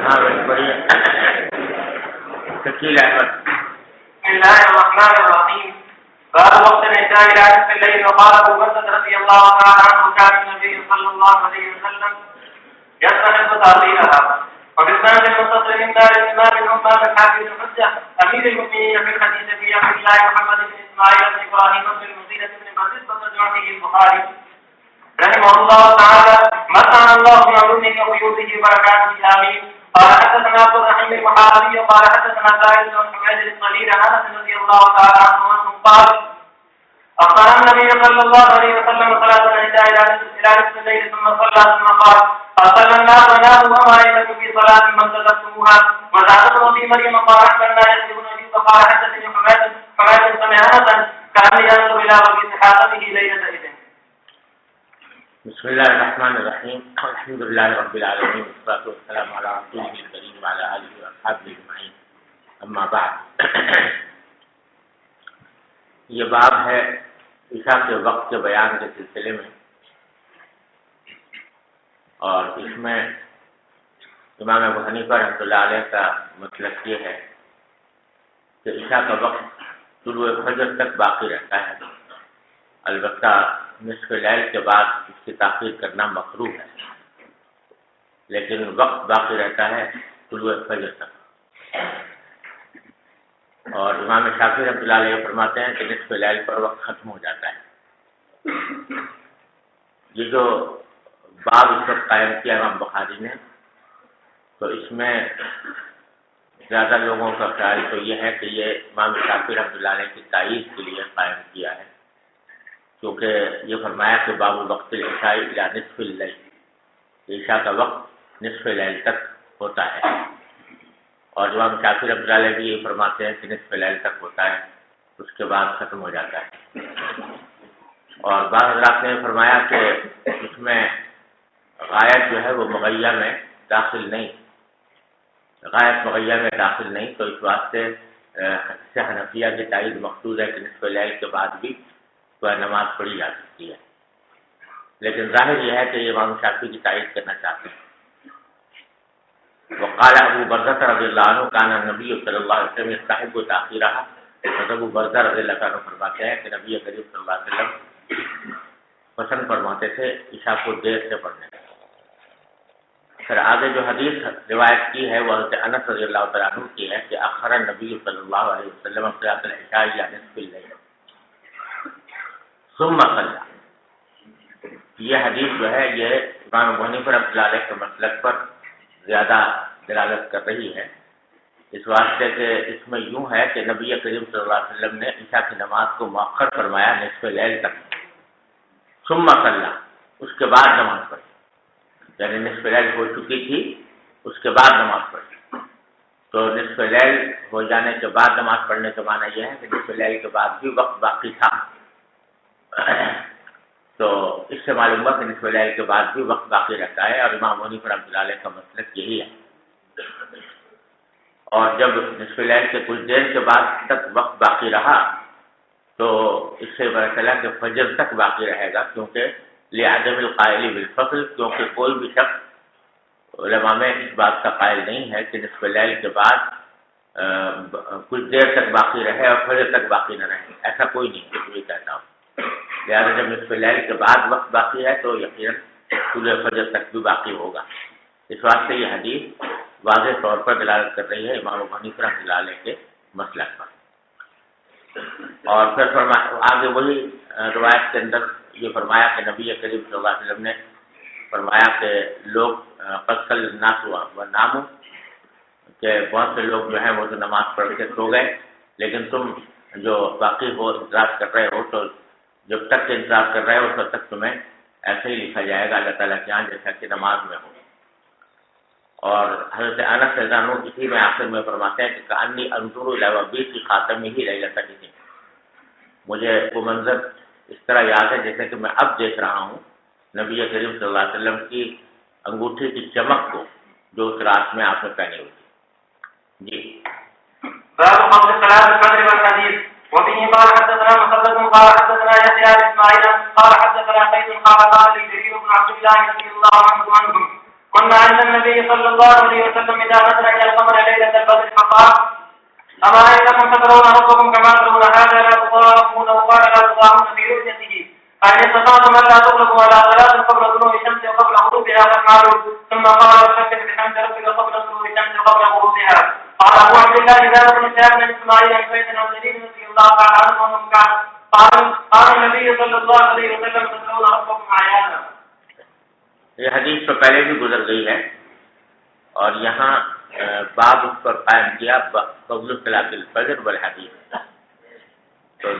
ہاں بڑھیا شکیل احمد. بسم الله الرحمن الرحيم. باب وقت العشاء إلى نصف الليل. وقال أبو بكر رضي الله تعالى عنه كان النبي صلى الله عليه وسلم يستحب تأخيرها. وبالسند المتصل من دار الإمام الأمة الحافظ الحجة أمير المؤمنين في الحديث في عبد الله محمد بن إسماعيل بن إبراهيم بن المغيرة بن برزة وترجمته البخاري رحمه الله تعالى متعنا الله بعلومه وغيوبه وبركاته آمين. قال حدثنا عبد الرحيم المحاربي قال حدثنا زائد بن حميد الطويل عن انس رضي الله تعالى عنه قال اخبر النبي صلى الله عليه وسلم صلاه العشاء الى نصف الليل ثم صلى ثم قال اصلى الناس وناموا وما يملك في صلاه من تذكرتموها. وزاد في مريم قال احببنا يحيى بن ابي قال حدثني حميد سمع انس كان ينظر الى وجه حاتمه ليله اذن. بسم اللہ الرحمن الرحیم. الحمد للہ رب العالمین والصلاۃ والسلام علی رسولہ الکریم وعلی آلہ واصحابہ اجمعین. اما بعد. یہ باب ہے عشاء کے وقت کے بیان کے سلسلے میں، اور اس میں امام ابو حنیفہ رحمۃ اللہ علیہ کا مسلک یہ ہے کہ عشاء کا وقت طلوع فجر تک باقی رہتا ہے، البتہ نصف لیل کے بعد اس کی تاخیر کرنا مکروہ ہے، لیکن وقت باقی رہتا ہے طلوع فجر تک. اور امام شافعی رحمۃ اللہ علیہ فرماتے ہیں کہ نصف لیل پر وقت ختم ہو جاتا ہے. یہ جو باب اس وقت قائم کیا امام بخاری نے، تو اس میں زیادہ لوگوں کا خیال تو یہ ہے کہ یہ امام شافعی رحمۃ اللہ علیہ کی تائید کے لیے قائم کیا ہے، کیونکہ یہ فرمایا کہ باب وقت العشاء الی نصف اللیل، عشاء کا وقت نصف لیل تک ہوتا ہے. اور امام شافعی رحمۃ اللہ علیہ بھی یہ فرماتے ہیں کہ نصف لیل تک ہوتا ہے، اس کے بعد ختم ہو جاتا ہے. اور بعض حضرات نے فرمایا کہ اس میں غایت جو ہے وہ مغیہ میں داخل نہیں، غایت مغیہ میں داخل نہیں، تو اس واسطے سے حنفیہ کی تائید مقصود ہے کہ نصف لیل کے بعد بھی نماز پڑھی جا سکتی ہے. لیکن ظاہر یہ ہے کہ یہ امام شافعی کی تائید کرنا چاہتے ہیں. وقال ابو برزہ رضی اللہ عنہ کان النبی صلی اللہ علیہ وسلم یستحب تاخیرها. ابو برزہ رضی اللہ عنہ فرماتے ہیں کہ نبی کریم صلی اللہ علیہ وسلم پسند فرماتے تھے عشاء کو دیر سے پڑھنے. پھر آگے جو حدیث روایت کی ہے وہ حضرت انس رضی اللہ تعالیٰ عنہ کی ہے کہ اخر النبی صلی اللہ علیہ وسلم صلاۃ العشاء الی نصف اللیل ثم صلی. یہ حدیث جو ہے یہ امام ابو حنیفہ رحمۃ اللہ علیہ کے مسلک پر زیادہ دلالت کر رہی ہے، اس واسطے کہ اس میں یوں ہے کہ نبی کریم صلی اللہ علیہ وسلم نے عشاء کی نماز کو مؤخر فرمایا نصف لیل تک، ثم صلی، اس کے بعد نماز پڑھی، یعنی نصف لیل ہو چکی تھی اس کے بعد نماز پڑھی. تو نصف لیل ہو جانے کے بعد نماز پڑھنے کا معنی یہ ہے کہ نصف لیل کے بعد بھی وقت باقی تھا. تو اس سے معلوم ہوا کہ نصف لیل کے بعد بھی وقت باقی رہتا ہے، اور امام حنیفہ رحمۃ اللہ علیہ کا مسلک یہی ہے. اور جب نصف لیل کے کچھ دیر کے بعد تک وقت باقی رہا تو اس سے پتہ چلا کہ فجر تک باقی رہے گا، کیونکہ لعدم القائل بالفصل، کیونکہ کوئی بھی شخص علماء میں اس بات کا قائل نہیں ہے کہ نصف لیل کے بعد کچھ دیر تک باقی رہے اور فجر تک باقی نہ رہے، ایسا کوئی نہیں ہے. یہ کہتا ہوں لہٰذا جب نصف لیل کے بعد وقت باقی ہے تو یقیناً طلوع فجر تک بھی باقی ہوگا. اس واسطے یہ حدیث واضح طور پر دلالت کر رہی ہے امام ابو حنیفہ رحمۃ اللہ علیہ کے مسلک پر. اور پھر آگے وہی روایت کے اندر یہ فرمایا کہ نبی کریم صلی اللہ علیہ وسلم نے فرمایا کہ لوگ قد صلی الناس وناموا، کہ بہت سے لوگ جو ہیں وہ تو نماز پڑھ کے سو گئے، لیکن تم جو باقی ہو انتظار کر رہے ہو، تو جب تک انتظار کر رہے ہو تب تک تمہیں ایسے ہی لکھا جائے گا اللہ تعالیٰ کے یہاں جیسا کہ نماز میں ہو. اور حضرت انس رضی اللہ عنہ اسی میں آخر میں فرماتے ہیں کہ کأنی انظر الی وبی کی خاتمہ ہی لیلۃ العشاء، مجھے وہ منظر اس طرح یاد ہے جیسے کہ میں اب دیکھ رہا ہوں نبی کریم صلی اللہ علیہ وسلم کی انگوٹھی کی چمک کو جو اس رات میں آپ نے پہنی ہوئی تھی. جی باب قبل صلاة الفجر والحديث. وبه قال حدثنا مسدد قال حدثنا يحيى بن اسماعيل قال حدثنا قيس قال قال لي جرير بن عبد الله رضي الله عنهم كنا عند النبي صلى الله عليه وسلم إذا نزل القمر ليلة البدر فقال أرأيتكم تدرون ربكم كما ترون هذا لا تضامون وقال لا تضامون في رؤيته فإن استطعتم ألا تغلبوا على صلاة قبل طلوع الشمس وقبل غروبها فافعلوا ثم قال سبح بحمد ربك قبل طلوع الشمس وقبل غروبها. قال أبو عبد الله جابر بن شهاب بن إسماعيل عن سيدنا علي رضي الله تعالى عنه قال النبي صلى الله عليه وسلم تدرون ربكم عيانا. یہ حدیث تو پہلے بھی گزر گئی ہے اور یہاں باب اس پر قائم کیا قبل صلاۃ الفجر والحدیث. تو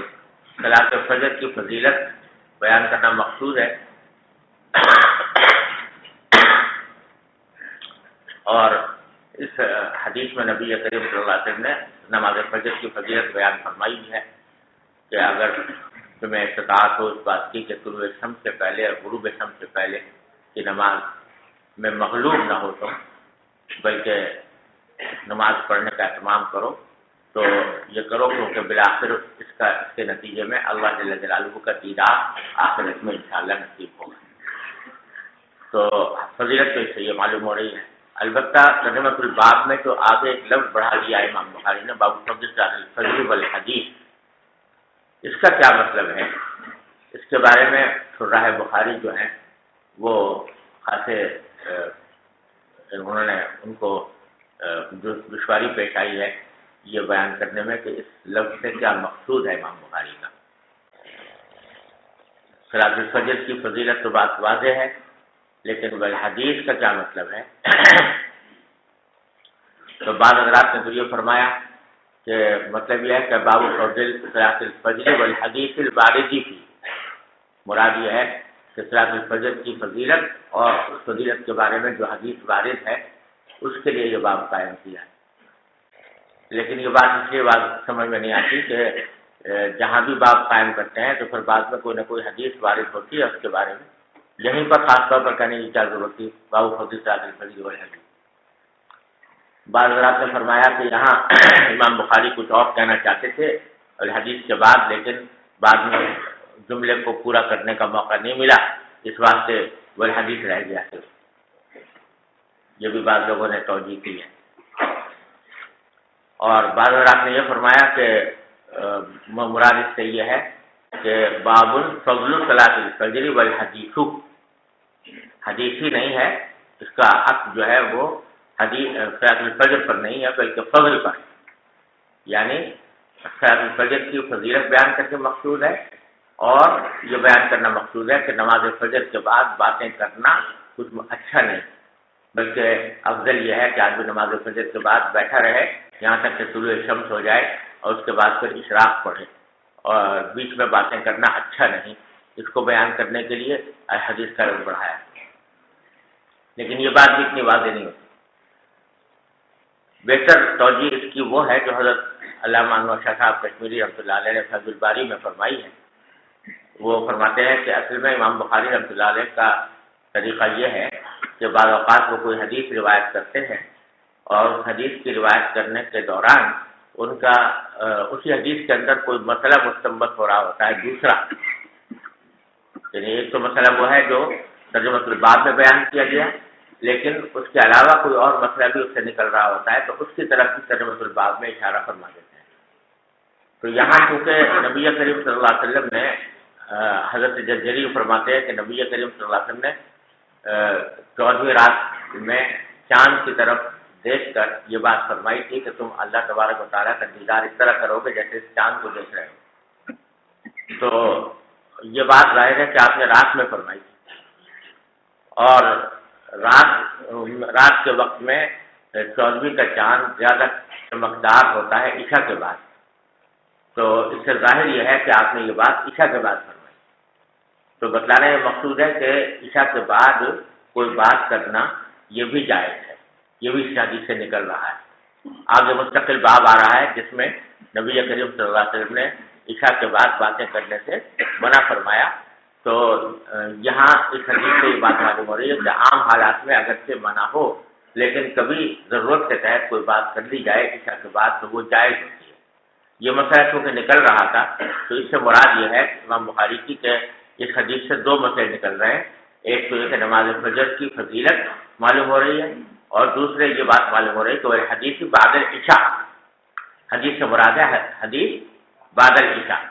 صلاۃ الفجر کی فضیلت بیان کرنا مقصود ہے اور اس حدیث میں نبی کریم صلی اللہ علیہ وسلم نے نماز فجر کی فضیلت بیان فرمائی ہے کہ اگر تمہیں استطاعت ہو اس بات کی کہ طلوع شمس سے پہلے اور غروب شمس سے پہلے کی نماز میں مغلوب نہ ہو تم بلکہ نماز پڑھنے کا اہتمام کرو تو یہ کرو کیونکہ بالآخر اس کے نتیجے میں اللہ جل جلالہ کا دیدار آخرت میں انشاءاللہ نصیب ہوگا. تو فضیلت تو اس سے یہ معلوم ہو رہی ہے. البتہ ترجمۃ الباب میں تو آگے ایک لفظ بڑھا دیا امام بخاری نے باب فضل الفجر والحدیث. اس کا کیا مطلب ہے؟ اس کے بارے میں شراح بخاری جو ہیں وہ خاصے انہوں نے ان کو دشواری پیش آئی ہے یہ بیان کرنے میں کہ اس لفظ سے کیا مقصود ہے امام بخاری کا. صلاۃ الفجر کی فضیلت تو بات واضح ہے لیکن والحدیث کا کیا مطلب ہے؟ تو بعض حضرات نے تو یہ فرمایا کہ مطلب یہ ہے کہ باب فضل صلاۃ الفجر والحدیث الواردی کی مراد یہ ہے کہ صلاۃ الفجر کی فضیلت اور اس فضیلت کے بارے میں جو حدیث وارد ہے اس کے لیے یہ باب قائم کیا ہے. لیکن یہ بات اس لیے بات سمجھ میں نہیں آتی کہ جہاں بھی باب قائم کرتے ہیں تو پھر بعد میں کوئی نہ کوئی حدیث وارد ہوتی ہے اس کے بارے میں یہیں پر خاص طور پر کہنے کی کیا ضرورت تھی باب فضل صلاۃ الفجر والحدیث. بعض حضرات نے فرمایا کہ یہاں امام بخاری کچھ اور کہنا چاہتے تھے اور حدیث کے بعد لیکن بعد میں جملے کو پورا کرنے کا موقع نہیں ملا اس واسطے والحدیث رہ گیا ہے. یہ بھی بعض لوگوں نے توجہ کی ہے. اور بعض حضرات نے یہ فرمایا کہ مراد اس سے یہ ہے کہ باب فضل صلاۃ الفجر والحدیث حدیث ہی نہیں ہے اس کا عطف جو ہے وہ صلاۃ الفجر پر نہیں ہے بلکہ فضل پر یعنی صلاۃ الفجر کی فضیلت بیان کر کے مقصود ہے اور یہ بیان کرنا مقصود ہے کہ نماز فجر کے بعد باتیں کرنا کچھ اچھا نہیں بلکہ افضل یہ ہے کہ آدمی نماز فجر کے بعد بیٹھا رہے یہاں تک کہ طلوع شمس ہو جائے اور اس کے بعد پھر اشراق پڑھے اور بیچ میں باتیں کرنا اچھا نہیں. اس کو بیان کرنے کے لیے حدیث کا رخ بڑھایا لیکن یہ بات بھی اتنی واضح نہیں ہوتی. بہتر توجہ اس کی وہ ہے جو حضرت علامہ انور شاہ صاحب کشمیری رحمۃ اللہ علیہ نے فیض الباری میں فرمائی ہے. وہ فرماتے ہیں کہ اصل میں امام بخاری رحمۃ اللہ علیہ کا طریقہ یہ ہے کہ بعض اوقات وہ کوئی حدیث روایت کرتے ہیں اور اس حدیث کی روایت کرنے کے دوران ان کا اسی حدیث کے اندر کوئی مسئلہ مستنبط ہو رہا ہوتا ہے دوسرا. یعنی ایک تو مسئلہ وہ ہے جو ترجمۃ الباب میں بیان کیا گیا لیکن اس کے علاوہ کوئی اور مسئلہ بھی اس سے نکل رہا ہوتا ہے تو اس کی طرف بھی ترجمۃ الباب میں اشارہ فرما دیتے ہیں. تو یہاں چونکہ نبی کریم صلی اللہ علیہ وسلم نے حضرت جرجری فرماتے ہیں کہ نبی کریم صلی اللہ علیہ وسلم نے 14ویں رات میں چاند کی طرف دیکھ کر یہ بات فرمائی تھی کہ تم اللہ تبارک و تعالیٰ کا دیدار اس طرح کرو گے جیسے اس چاند کو دیکھ رہے ہو. تو یہ بات ظاہر ہے کہ آپ نے رات میں فرمائی تھی اور رات کے وقت میں 14ویں کا چاند زیادہ چمکدار ہوتا ہے عشاء کے بعد. تو اس سے ظاہر یہ ہے کہ آپ نے یہ بات عشاء کے بعد فرمائی. تو بتلانا یہ مقصود ہے کہ عشاء کے بعد کوئی بات کرنا یہ بھی جائز ہے. یہ بھی اس حدیث سے نکل رہا ہے. آگے مستقل باب آ رہا ہے جس میں نبی کریم صلی اللہ علیہ وسلم نے عشاء کے بعد باتیں کرنے سے منع فرمایا. تو یہاں اس حدیث سے یہ بات معلوم ہو رہی ہے کہ عام حالات میں اگرچہ منع ہو لیکن کبھی ضرورت کے تحت کوئی بات کر لی جائے عشاء کے بعد تو وہ جائز ہوتی ہے. یہ مسئلہ چونکہ نکل رہا تھا تو اس سے مراد یہ ہے امام بخاری کی کہ اس حدیث سے دو مسئلے نکل رہے ہیں. ایک تو یہ کہ نماز فجر کی فضیلت معلوم ہو رہی ہے، اور دوسرے یہ بات معلوم ہو رہی ہے کہ وہ حدیث بعد العشاء، حدیث سے مراد ہے حدیث بعد العشاء،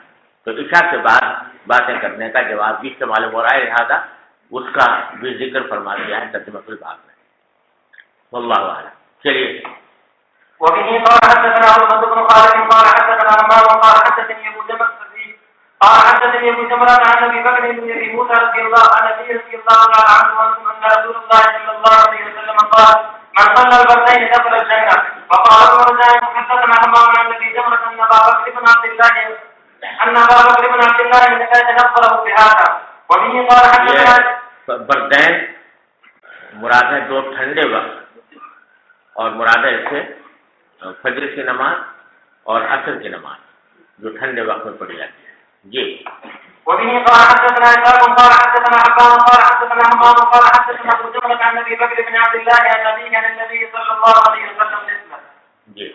تو عشاء کے بعد باتیں کرنے کا جواز بھی سے معلوم ہو رہا ہے، لہذا اس کا بھی ذکر فرما دیا ہے ترجمۃ الباب میں۔ واللہ اعلم۔ چلیے وبه قال حدثنا محمد بن خالد قال حدثنا عمار قال حدثني ابو جمرة قال حدثني ابو جمرة عن ابي بكر بن ابي موسى رضي الله تعالى عنه ان رسول الله صلى الله عليه وسلم قال من صلى الفردين دخل الجنة. وقال ابن رجاء حدثنا عمار عن ابي جمرة ان ابا بكر بن عبد الله من كان نقله بهذا. وبه قال حدثنا بردین مراد ہے دو ٹھنڈے وقت، اور مراد ہے اس سے فجر کی نماز اور عصر کی نماز جو ٹھنڈے وقت میں پڑھی جاتی ہے۔ جی وبه قال حدثنا إسحاق قال حدثنا حبان قال حدثنا حمام قال حدثنا ابو جمرة عن ابي بكر بن عبد الله عن النبي صلى الله عليه وسلم مثله. جی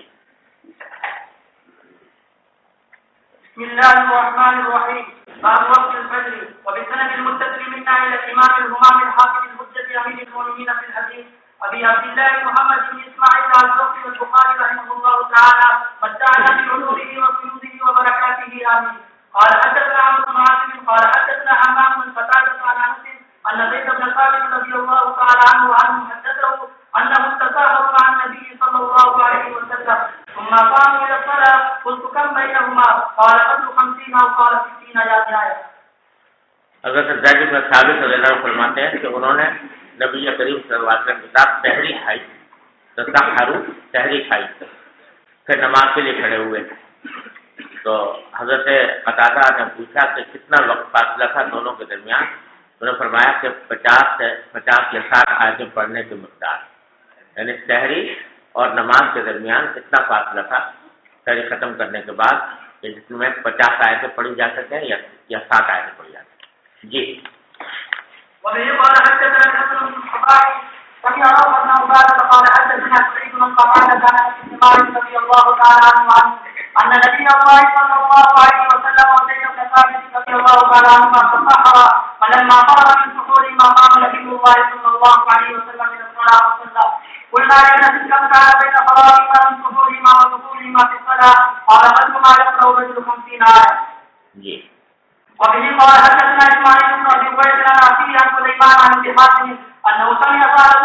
بسم الله الرحمن الرحيم. باب وقت الفجر. وبسند المتصل منا الى الامام الهمام الحافظ الحجة امير المؤمنين في الحديث ابي عبد الله محمد بن اسماعيل الزهري البخاري رحمه الله تعالى متعنا بعلومه وفيوضه وبركاته امين. قال حدثنا عمرو بن عاصم قال حدثنا حمام بن قتادة عن انس ان زيد بن ثابت رضي الله تعالى عنه حدثه انه تساهل مع النبي صلى الله عليه وسلم ثم قاموا الى الصلاه قلت كم بينهما قال قدر 50 او قال 60 يا آية. حضرت زید بن ثابت رضی اللہ عنہ فرماتے ہیں کہ انہوں نے نبی کریم صلی اللہ علیہ وسلم کے ساتھ تحری کھائی، تسحروا تحری کھائی، پھر نماز کے لیے کھڑے ہوئے، تو حضرت قتادہ نے پوچھا کہ کتنا وقت فاصلہ تھا دونوں کے درمیان، انہوں نے فرمایا کہ 50 یا 60 آیتیں پڑھنے کی مقدار، یعنی تحری اور نماز کے درمیان اتنا فاصلہ تھا تحری ختم کرنے کے بعد کہ جس میں 50 آیتیں پڑھی جا سکیں یا 60 آیتیں پڑھی جا سکیں۔ جی وبه قال حدثنا حسن بن الصباح سمع روح بن عبادة قال حدثنا سعيد بن قتادة عن ابي مالك رضي الله تعالى عنه ان نبي الله صلى الله عليه وسلم وزيد بن ثابت رضي الله تعالى عنهما تسحرا فلما فرغ من سحورهما قام نبي الله صلى الله عليه وسلم الى الصلاة فصلى. قلنا لأنس كم كان بين فراغهما من سحورهما ودخولهما في الصلاة قال فلما يقرأ الرجل 50 آية. جی وبه قال حدثنا اسماعيل بن ابي ويس عن عقيل عن سليمان عن ابي حاتم انه سمع سعد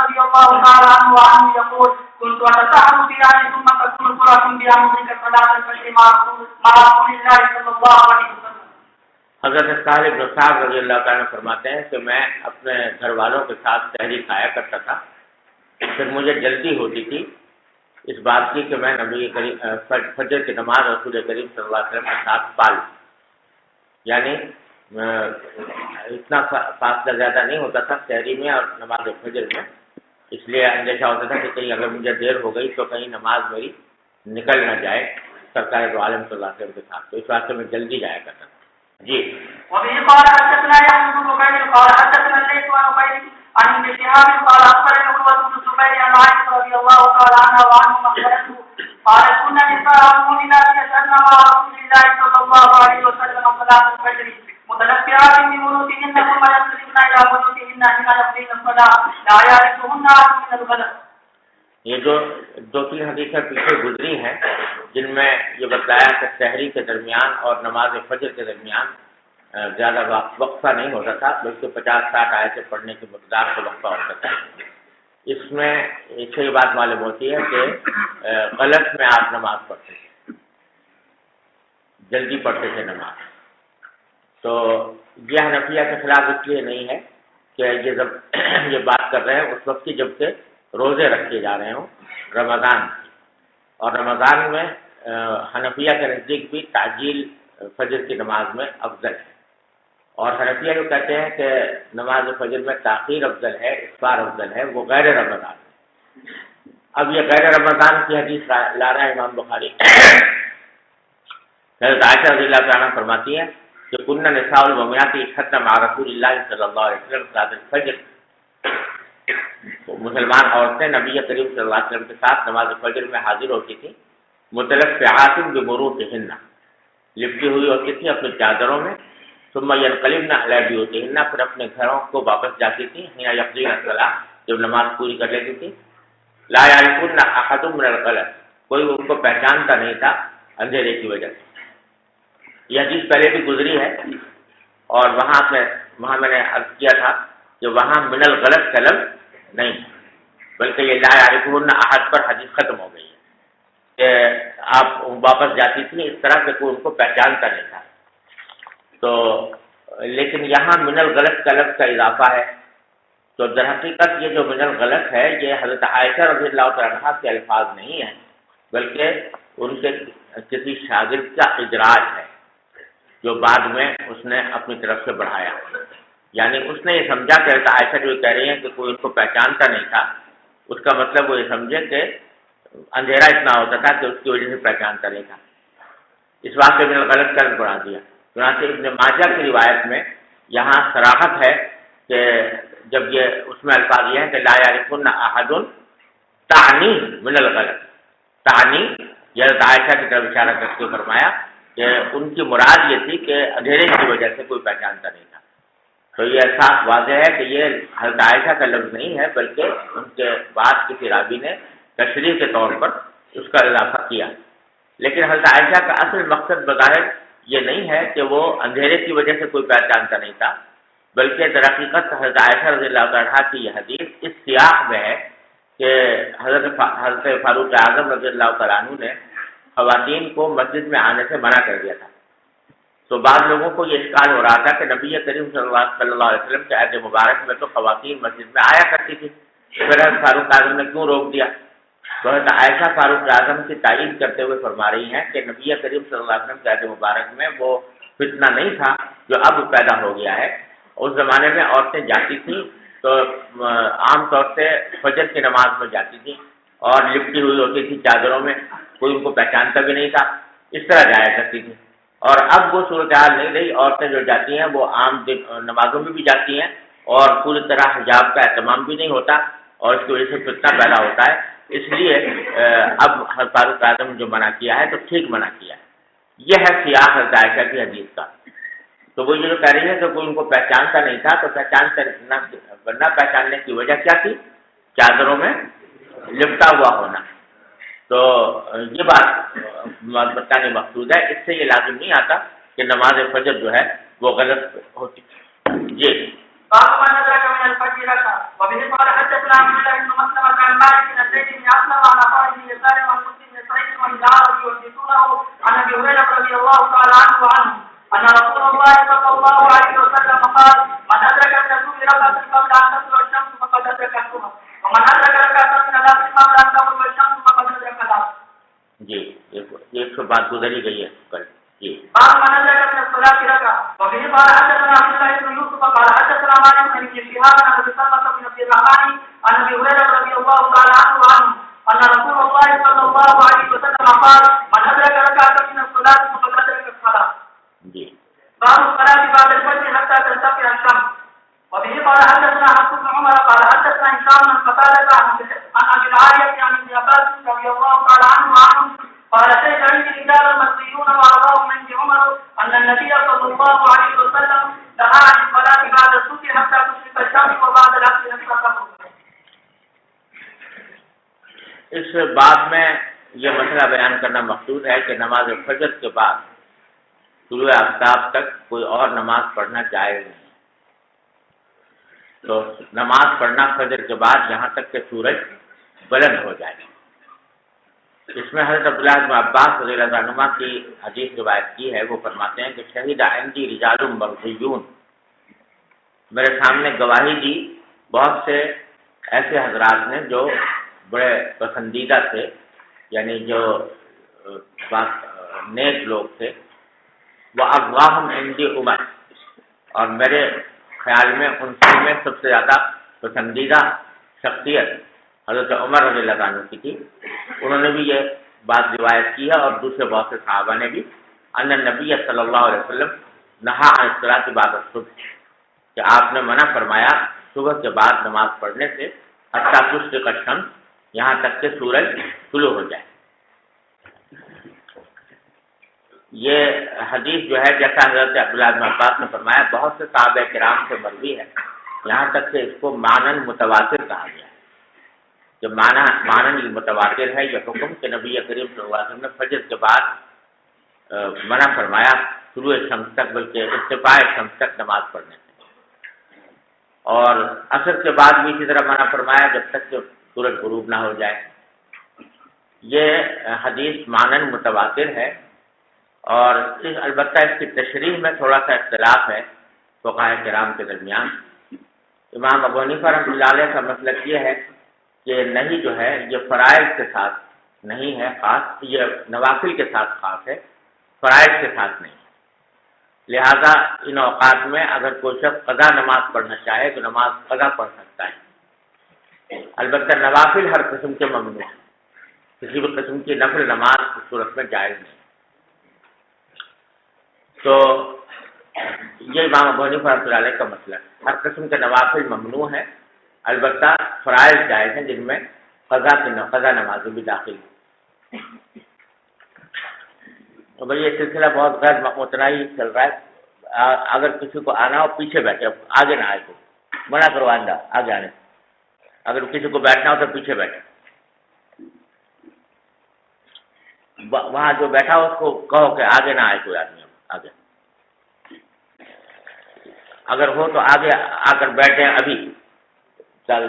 رضي الله تعالى عنه يقول كنت اتسحر في اهل ثم تكون سوره بامرك صلاه الفجر مع رسول الله صلى الله عليه وسلم. حضرت سہل بن سعد رضی اللہ تعالیٰ فرماتے ہیں کہ میں اپنے گھر والوں کے ساتھ تحری کھایا کرتا تھا، پھر مجھے جلدی ہوتی تھی اس بات کی کہ میں نبی کریم فجر کی نماز رسول کریم صلی اللہ علیہ وسلم کے ساتھ پالوں، یعنی اتنا فاصلہ زیادہ نہیں ہوتا تھا تحری میں اور نماز فجر میں، اس لیے اندیشہ ہوتا تھا کہ کہیں اگر مجھے دیر ہو گئی تو کہیں نماز میری نکل نہ جائے سرکار دو عالم صلی اللہ علیہ وسلم کے ساتھ، تو اس واسطے میں جلدی جایا کرتا تھا۔ جی وبه قال حدثنا يحيى بن بكير قال حدثنا الليث عن عبيد عن ابن شهاب قال اخبرني عروة بن الزبير عن عائشة رضي الله تعالى عنها وعنهم اخبرته قالت كنا نساء المؤمنات يشهدن مع رسول الله صلى الله عليه وسلم صلاة الفجر متنبئات بمروتهن ثم ينصرفن الى بيوتهن حين يقضين الصلاة لا يعرفهن احد من الغدر. یہ جو 2-3 حدیثیں پیچھے گزری ہیں جن میں یہ بتلایا کہ سحری کے درمیان اور نماز فجر کے درمیان زیادہ وقفہ نہیں ہوتا تھا، بلکہ 50-60 آیتیں پڑھنے کی مقدار سے وقفہ ہوتا تھا، اس میں ایک یہ بات معلوم ہوتی ہے کہ غلط میں آپ نماز پڑھتے تھے، جلدی پڑھتے تھے نماز، تو یہ حنفیہ کے خلاف اس لیے نہیں ہے کہ یہ جب یہ بات کر رہے ہیں اس وقت کی جب کہ روزے رکھے جا رہے ہوں رمضان، اور رمضان میں حنفیہ کے نزدیک بھی تعجیل فجر کی نماز میں افضل ہے، اور حنفیہ جو کہتے ہیں کہ نماز فجر میں تاخیر افضل ہے، اسفار افضل ہے، وہ غیر رمضان۔ اب یہ غیر رمضان کی حدیث لا رہا ہے امام بخاری۔ حضرت عائشہ رضی اللہ عنہا فرماتی ہیں کہ کننا نساء المؤمنات یشهدن مع رسول اللہ صلی اللہ علیہ وسلم صلاۃ الفجر، مسلمان عورتیں نبی کریم صلی اللہ علیہ وسلم کے ساتھ نماز فجر میں حاضر ہوتی تھیں، متلفعات بمروطہن، لپٹی ہوئی ہوتی تھیں اپنی چادروں میں، ثم ينقلبن على بيوتهن، پھر اپنے گھروں کو واپس جاتی تھیں، حين يقضين الصلاة، جب نماز پوری کر لیتی تھی. لا یعرفن احد من الغلط، کوئی ان کو پہچانتا نہیں تھا اندھیرے کی وجہ سے. یہ حدیث پہلے بھی گزری ہے اور وہاں میں نے عرض کیا تھا کہ وہاں من الغلط کا لفظ نہیں، بلکہ یہ لا یعرفن احد پر حدیث ختم ہو گئی ہے کہ آپ واپس جاتی تھی اس طرح کہ کوئی ان کو پہچانتا نہیں تھا. تو لیکن یہاں من الغلط کا لفظ کا اضافہ ہے. تو در حقیقت یہ جو من الغلط ہے یہ حضرت عائشہ رضی اللہ تعالیٰ عنہا کے الفاظ نہیں ہیں، بلکہ ان کے کسی شاگرد کا اجراج ہے جو بعد میں اس نے اپنی طرف سے بڑھایا. یعنی اس نے یہ سمجھا کہ حضرت عائشہ جو کہہ رہی ہیں کہ کوئی ان کو پہچانتا نہیں تھا، اس کا مطلب وہ یہ سمجھے کہ اندھیرا اتنا ہوتا تھا کہ اس کی وجہ سے پہچانتا نہیں تھا. اس بات سے من الغلط کا بڑھا دیا. چنانچہ ابن ماجہ کی روایت میں یہاں صراحت ہے کہ جب یہ اس میں الفاظ یہ ہیں کہ لا یعرفن احد تعنی من الغلط، تعنی یہ حضرت عائشہ کی طرف اشارہ کر کے فرمایا کہ ان کی مراد یہ تھی کہ اندھیرے کی وجہ سے کوئی پہچانتا نہیں تھا. تو یہ احساس واضح ہے کہ یہ حضرت عائشہ کا لفظ نہیں ہے، بلکہ ان کے بعد کسی راوی نے تشریح کے طور پر اس کا اضافہ کیا. لیکن حضرت عائشہ کا اصل مقصد بظاہر یہ نہیں ہے کہ وہ اندھیرے کی وجہ سے کوئی پہچانتا نہیں تھا، بلکہ در حقیقت حضرت عائشہ رضی اللہ عنہا کی یہ حدیث اس سیاق میں ہے کہ حضرت فاروق اعظم رضی اللہ تعالیٰ عنہ نے خواتین کو مسجد میں آنے سے منع کر دیا تھا. تو بعض لوگوں کو یہ اشکال ہو رہا تھا کہ نبی کریم صلی اللہ علیہ وسلم کے عہد مبارک میں تو خواتین مسجد میں آیا کرتی تھی، پھر حضرت فاروق اعظم نے کیوں روک دیا؟ تو حضرت عائشہ فاروق اعظم کی تائید کرتے ہوئے فرما رہی ہیں کہ نبی کریم صلی اللہ علیہ وسلم کے عہد مبارک میں وہ فتنہ نہیں تھا جو اب پیدا ہو گیا ہے. اس زمانے میں عورتیں جاتی تھیں تو عام طور سے فجر کی نماز میں جاتی تھیں اور لپٹی ہوئی ہوتی تھی چادروں میں، کوئی ان کو پہچانتا بھی نہیں تھا، اس طرح جایا کرتی تھی. اور اب وہ صورتحال نہیں رہی. عورتیں جو جاتی ہیں وہ عام نمازوں میں بھی جاتی ہیں اور پوری طرح حجاب کا اہتمام بھی نہیں ہوتا اور اس کی وجہ سے فتنہ پیدا ہوتا ہے. اس لیے اب فاروق اعظم جو منع کیا ہے تو ٹھیک منع کیا ہے. یہ ہے سیاق حضرت عائشہ کی حدیث کا. تو وہ جو کہہ رہی ہے کہ کوئی ان کو پہچانتا نہیں تھا، تو نہ پہچاننے کی وجہ کیا تھی؟ چادروں میں لپٹا ہوا ہونا. تو یہ بات بتانے مقصود ہے. اس سے یہ لازم نہیں آتا کہ نماز فجر جو ہے وہ غلط ہوتی. جی أن رسول الله صلى الله عليه وسلم قال من أدرك من الظهر ركعة قبل أن تطلع الشمس فقد أدرك الظهر ومن أدرك ركعة من العصر قبل أن تغرب الشمس فقد أدرك العصر. جی ایک تو بات گزری گئی ہے کل. جی قال من أدرك من الصلاة ركعة. وبه قال حدثنا عبد الله بن يوسف قال حدثنا مالك بن شهاب عن أبي سلمة بن عبد الرحمن عن أبي هريرة رضي الله تعالى عنه أن رسول الله صلى الله عليه وسلم قال من أدرك ركعة من الصلاة فقد أدرك الصلاة. جی باب الصلاة بعد الفجر حتى ترتفع الشمس. وبه قال حدثنا حفص بن عمر قال حدثنا هشام بن قتادة عن أبي العالية عن ابن عباس رضي الله تعالى عنه قال شهد عندي رجال مصريون وأرواهم عندي عمر أن النبي صلى الله عليه وسلم نهى عن الصلاة بعد الصبح حتى تشرق الشمس وبعد العصر حتى تغرب. اس بات میں یہ مسئلہ بیان کرنا مقصود ہے کہ نماز فجر کے بعد طلوع آفتاب تک کوئی اور نماز پڑھنا جائز نہیں. تو نماز پڑھنا فجر کے بعد یہاں تک کہ سورج بلند ہو جائے. اس میں حضرت عبداللہ بن عباس رضی اللہ عنہما کی حدیث روایت کی ہے. وہ فرماتے ہیں کہ شہید عندی رجال مرضیون، میرے سامنے گواہی دی بہت سے ایسے حضرات نے جو بڑے پسندیدہ تھے، یعنی جو نیک لوگ تھے. وہ اغواہم عندی عمر، اور میرے خیال میں ان میں سب سے زیادہ پسندیدہ شخصیت حضرت عمر رضی اللہ عنہ کی تھی. انہوں نے بھی یہ بات روایت کی ہے اور دوسرے بہت سے صحابہ نے بھی. ان نبی صلی اللہ علیہ وسلم نہا عن الصلاۃ بعد الصبح، کہ آپ نے منع فرمایا صبح کے بعد نماز پڑھنے سے حتیٰ تشرق الشمس، یہاں تک کہ سورج طلوع ہو جائے. یہ حدیث جو ہے جیسا حضرت عبداللہ بن عباس نے فرمایا بہت سے صحابہ کرام سے مروی ہے یہاں تک کہ اس کو مانن متواتر کہا گیا ہے. جو مانن متواتر ہے یہ حکم کہ نبی کریم صلی اللہ علیہ وسلم نے فجر کے بعد منع فرمایا طلوع شمس تک، بلکہ ارتفاع شمس تک نماز پڑھنے سے، اور عصر کے بعد بھی اسی طرح منع فرمایا جب تک کہ سورج غروب نہ ہو جائے. یہ حدیث مانن متواتر ہے، اور البتہ اس کی تشریح میں تھوڑا سا اختلاف ہے فقہاء کرام کے درمیان. امام ابو حنیفہ رحمۃ اللہ علیہ کا مسلک یہ ہے کہ نہیں جو ہے یہ فرائض کے ساتھ نہیں ہے خاص، یہ نوافل کے ساتھ خاص ہے، فرائض کے ساتھ نہیں ہے. لہذا ان اوقات میں اگر کوئی شخص قضا نماز پڑھنا چاہے تو نماز قضا پڑھ سکتا ہے. البتہ نوافل ہر قسم کے ممنوع ہیں، کسی بھی قسم کی نفل نماز اس صورت میں جائز نہیں. تو یہ امام ابو حنیفہ رحمۃ اللہ علیہ کا مسئلہ ہے، ہر قسم کے نوافل ممنوع ہیں، البتہ فرائض جائز ہیں جن میں قضا نمازیں بھی داخل ہیں. تو بھائی یہ سلسلہ بہت غیر متناہی چل رہا ہے. اگر کسی کو آنا ہو پیچھے بیٹھے، آگے نہ آئے، تو منع کرو آگے آنے. اگر کسی کو بیٹھنا ہو تو پیچھے بیٹھے. وہاں جو بیٹھا ہو اس کو کہو کہ آگے نہ آئے کوئی آدمی آگے. اگر ہو تو آگے آ کر بیٹھے، ابھی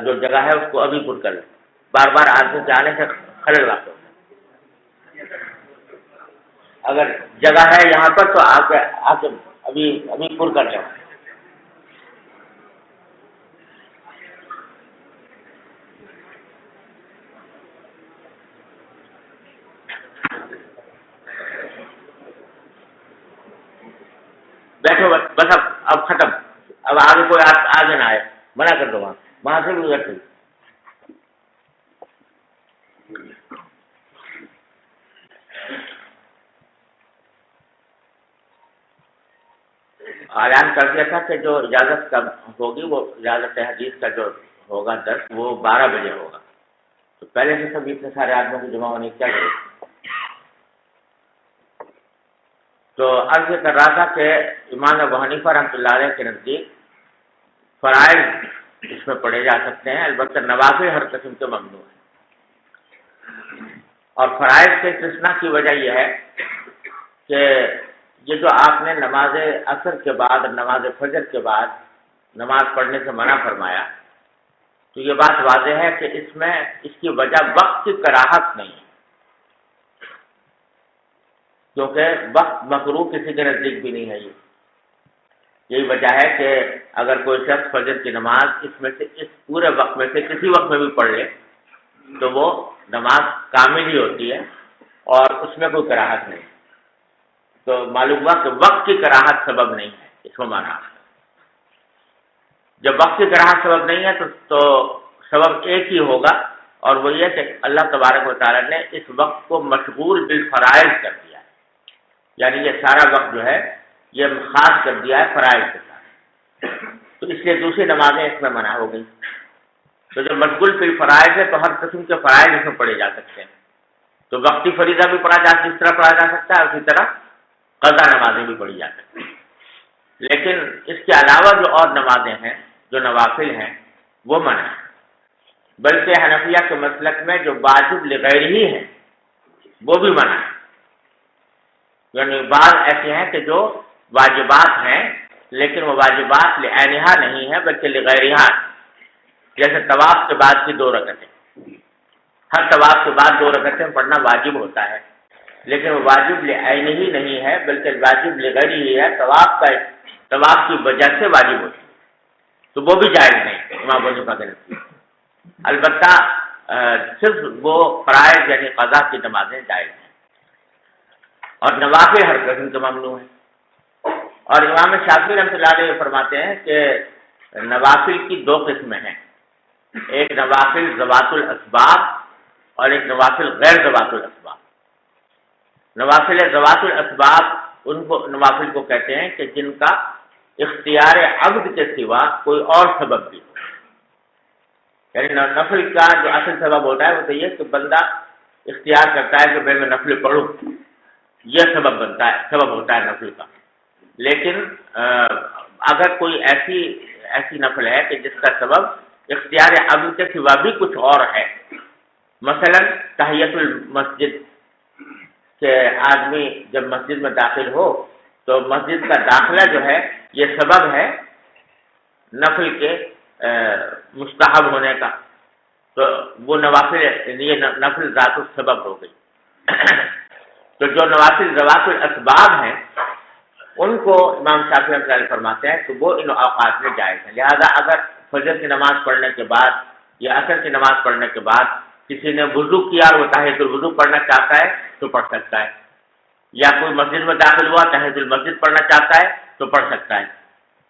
جو جگہ ہے اس کو ابھی پر کر لیں. بار بار آدمی کے آنے سے خلل واقع ہوتا ہے. اگر جگہ ہے یہاں پر تو آ کے ابھی پر کر لیں. بیٹھو بس، اب ختم. اب آگے کوئی آگے نہ آئے، منع کر دو. وہاں سے بھی ادھر سے. اعلان کر دیا تھا کہ جو اجازت کا ہوگی وہ اجازت حدیث کا جو ہوگا درس وہ 12 بجے ہوگا. تو پہلے سے سب اتنے سارے آدمیوں کو جمع ہونے کی کیا ضرورت؟ تو عرض کر رہا تھا کہ امام ابو حنیفہ رحمۃ اللہ علیہ کے نزدیک فرائض اس میں پڑھے جا سکتے ہیں، البتہ نوافل ہر قسم کے ممنوع ہیں. اور فرائض کے استثناء کی وجہ یہ ہے کہ یہ جو آپ نے نماز عصر کے بعد، نماز فجر کے بعد نماز پڑھنے سے منع فرمایا، تو یہ بات واضح ہے کہ اس میں اس کی وجہ وقت کی کراہت نہیں ہے، کیونکہ وقت مکروہ کسی کے نزدیک بھی نہیں ہے. یہی وجہ ہے کہ اگر کوئی شخص فجر کی نماز اس پورے وقت میں سے کسی وقت میں بھی پڑھ لے تو وہ نماز کامل ہی ہوتی ہے اور اس میں کوئی کراہت نہیں. تو معلوم ہوا کہ وقت کی کراہت سبب نہیں ہے اس کو مانا. جب وقت کی کراہت سبب نہیں ہے تو سبب ایک ہی ہوگا، اور وہ یہ کہ اللہ تبارک و تعالیٰ نے اس وقت کو مشغول بالفرائض کر دیا ہے. یعنی یہ سارا وقت جو ہے یہ خاص کر دیا ہے فرائض کے ساتھ، تو اس لیے دوسری نمازیں اس میں منع ہو گئی. تو جب مشغول بالفرائض ہے تو ہر قسم کے فرائض اس میں پڑھے جا سکتے ہیں. تو وقتی فریضہ بھی اس طرح پڑھا جا سکتا ہے، اسی طرح قضا نمازیں بھی پڑھی جا سکتی ہیں. لیکن اس کے علاوہ جو اور نمازیں ہیں جو نوافل ہیں وہ منع ہے. بلکہ حنفیہ کے مسلک میں جو واجب لغیر ہی ہیں وہ بھی منع ہے. یعنی بعض ایسے ہیں کہ جو واجبات ہیں لیکن وہ واجبات لعینہا نہیں ہیں بلکہ لغیرہا، جیسے طواف کے بعد کی 2 رکعتیں. ہر طواف کے بعد 2 رکعتیں پڑھنا واجب ہوتا ہے، لیکن وہ واجب لعینہ ہی نہیں ہے بلکہ واجب لغیر ہی ہے، طواف کی وجہ سے واجب ہوتی ہے. تو وہ بھی جائز نہیں امام ابو حنیفہ کے نزدیک. البتہ صرف وہ فرائض یعنی قضا کی نمازیں جائز ہیں، اور نوافل ہر قسم کے ممنوع ہیں. اور امام شافعی رحمۃ اللہ علیہ فرماتے ہیں کہ نوافل کی 2 قسمیں ہیں، ایک نوافل ذوات الاسباب اور ایک نوافل غیر ذوات الاسباب. نوافل ذوات الاسباب نوافل کو کہتے ہیں کہ جن کا اختیار عبد کے سوا کوئی اور سبب بھی ہو. یعنی نفل کا جو اصل سبب ہوتا ہے وہ تو یہ کہ بندہ اختیار کرتا ہے کہ میں نفل پڑھوں، یہ سبب ہوتا ہے نفل کا. لیکن اگر کوئی ایسی نفل ہے کہ جس کا سبب اختیار عبد کے سوا بھی کچھ اور ہے. مثلا تحیت المسجد کہ آدمی جب مسجد میں داخل ہو تو مسجد کا داخلہ جو ہے یہ سبب ہے نفل کے مستحب ہونے کا، تو وہ نوافل یہ نفل ذات السبب ہو گئی. تو جو نوافل ذوات الاسباب ہیں ان کو امام شافعی رحمۃ اللہ علیہ فرماتے ہیں کہ وہ ان اوقات میں جائز ہیں. لہذا اگر فجر کی نماز پڑھنے کے بعد یا عصر کی نماز پڑھنے کے بعد کسی نے وضو کیا اور وہ تحیۃ الوضو پڑھنا چاہتا ہے تو پڑھ سکتا ہے، یا کوئی مسجد میں داخل ہوا تحیۃ المسجد پڑھنا چاہتا ہے تو پڑھ سکتا ہے.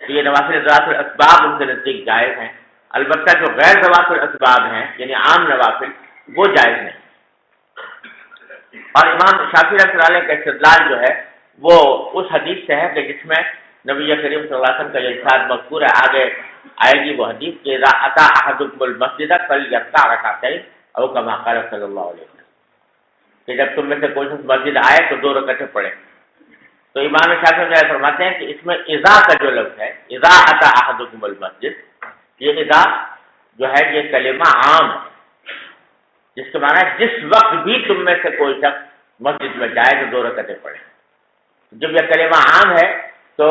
تو یہ نوافل ذوات الاسباب ان کے نزدیک جائز ہیں. البتہ جو غیر ذوات الاسباب ہیں یعنی عام نوافل وہ جائز نہیں. اور امام شافعی رحمۃ اللہ علیہ کا استدلال جو ہے وہ اس حدیث سے ہے کہ جس میں نبی کریم صلی اللہ علیہ وسلم کا یہ ارشاد مذکور ہے، آگے آئے گی وہ حدیث کہ اذا اتى احدكم المسجد فليركع ركعتين او كما قال صلی اللہ علیہ وسلم، کہ جب تم میں سے کوئی شخص مسجد آئے تو 2 رکعتیں پڑھے. تو امام شافعی رحمۃ اللہ فرماتے ہیں کہ اس میں اذا کا جو لفظ ہے اذا اتى احدكم المسجد، یہ اذا جو ہے یہ کلمہ عام ہے جس کے معنی ہے جس وقت بھی تم میں سے کوئی شخص مسجد میں جائے تو 2 رکعتیں پڑھے. جب یہ کلمہ عام ہے تو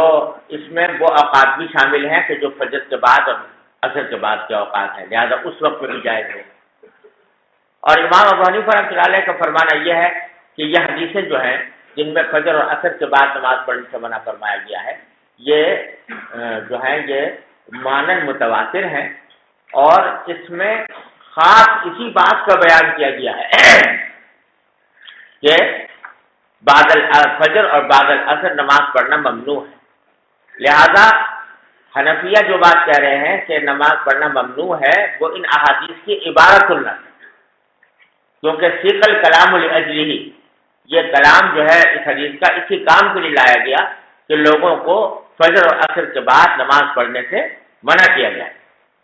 اس میں وہ اوقات بھی شامل ہیں کہ جو فجر کے بعد اور عصر کے بعد کے اوقات ہیں، لہذا اس وقت میں بھی جائز ہے. اور امام ابو حنیفہ رحمۃ اللہ علیہ کا فرمانا یہ ہے کہ یہ حدیثیں جو ہیں جن میں فجر اور عصر کے بعد نماز پڑھنے سے منع فرمایا گیا ہے یہ جو ہیں یہ مانن متواتر ہیں، اور اس میں خاص اسی بات کا بیان کیا گیا ہے کہ بعد الفجر اور بعد العصر نماز پڑھنا ممنوع ہے. لہذا حنفیہ جو بات کہہ رہے ہیں کہ نماز پڑھنا ممنوع ہے وہ ان احادیث کی عبارت النہ، کیونکہ سیق الکلام لاجلہ، یہ کلام جو ہے اس حدیث کا اسی کام کے لیے لایا گیا کہ لوگوں کو فجر اور عصر کے بعد نماز پڑھنے سے منع کیا گیا.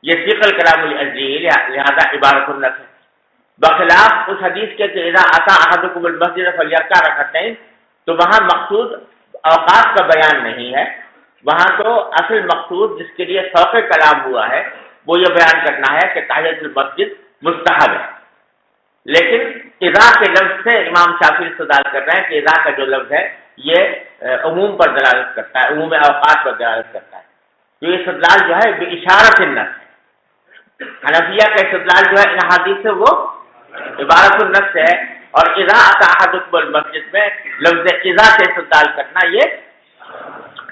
یہ سیق الکلام لاجلہ لہذا عبارت النہ ہے. بخلاف اس حدیث کے کہ اذا اتى احدكم المسجد فليركع ركعتين، تو وہاں مقصود اوقات کا بیان نہیں ہے، وہاں تو اصل مقصود جس کے لیے سوق کلام ہوا ہے وہ یہ بیان کرنا ہے کہ تحیۃ المسجد مستحب ہے. لیکن اذا کے لفظ سے امام شافعی استدلال کر رہے ہیں کہ اذا کا جو لفظ ہے یہ عموم پر دلالت کرتا ہے، عموم اوقات پر دلالت کرتا ہے. تو یہ استدلال جو ہے باشارۃ النص ہے. حنفیہ کا استدلال جو ہے ان حدیث سے وہ عبارت النص ہے، اور اذا اتى احدكم المسجد میں لفظ اذا سے استدلال کرنا یہ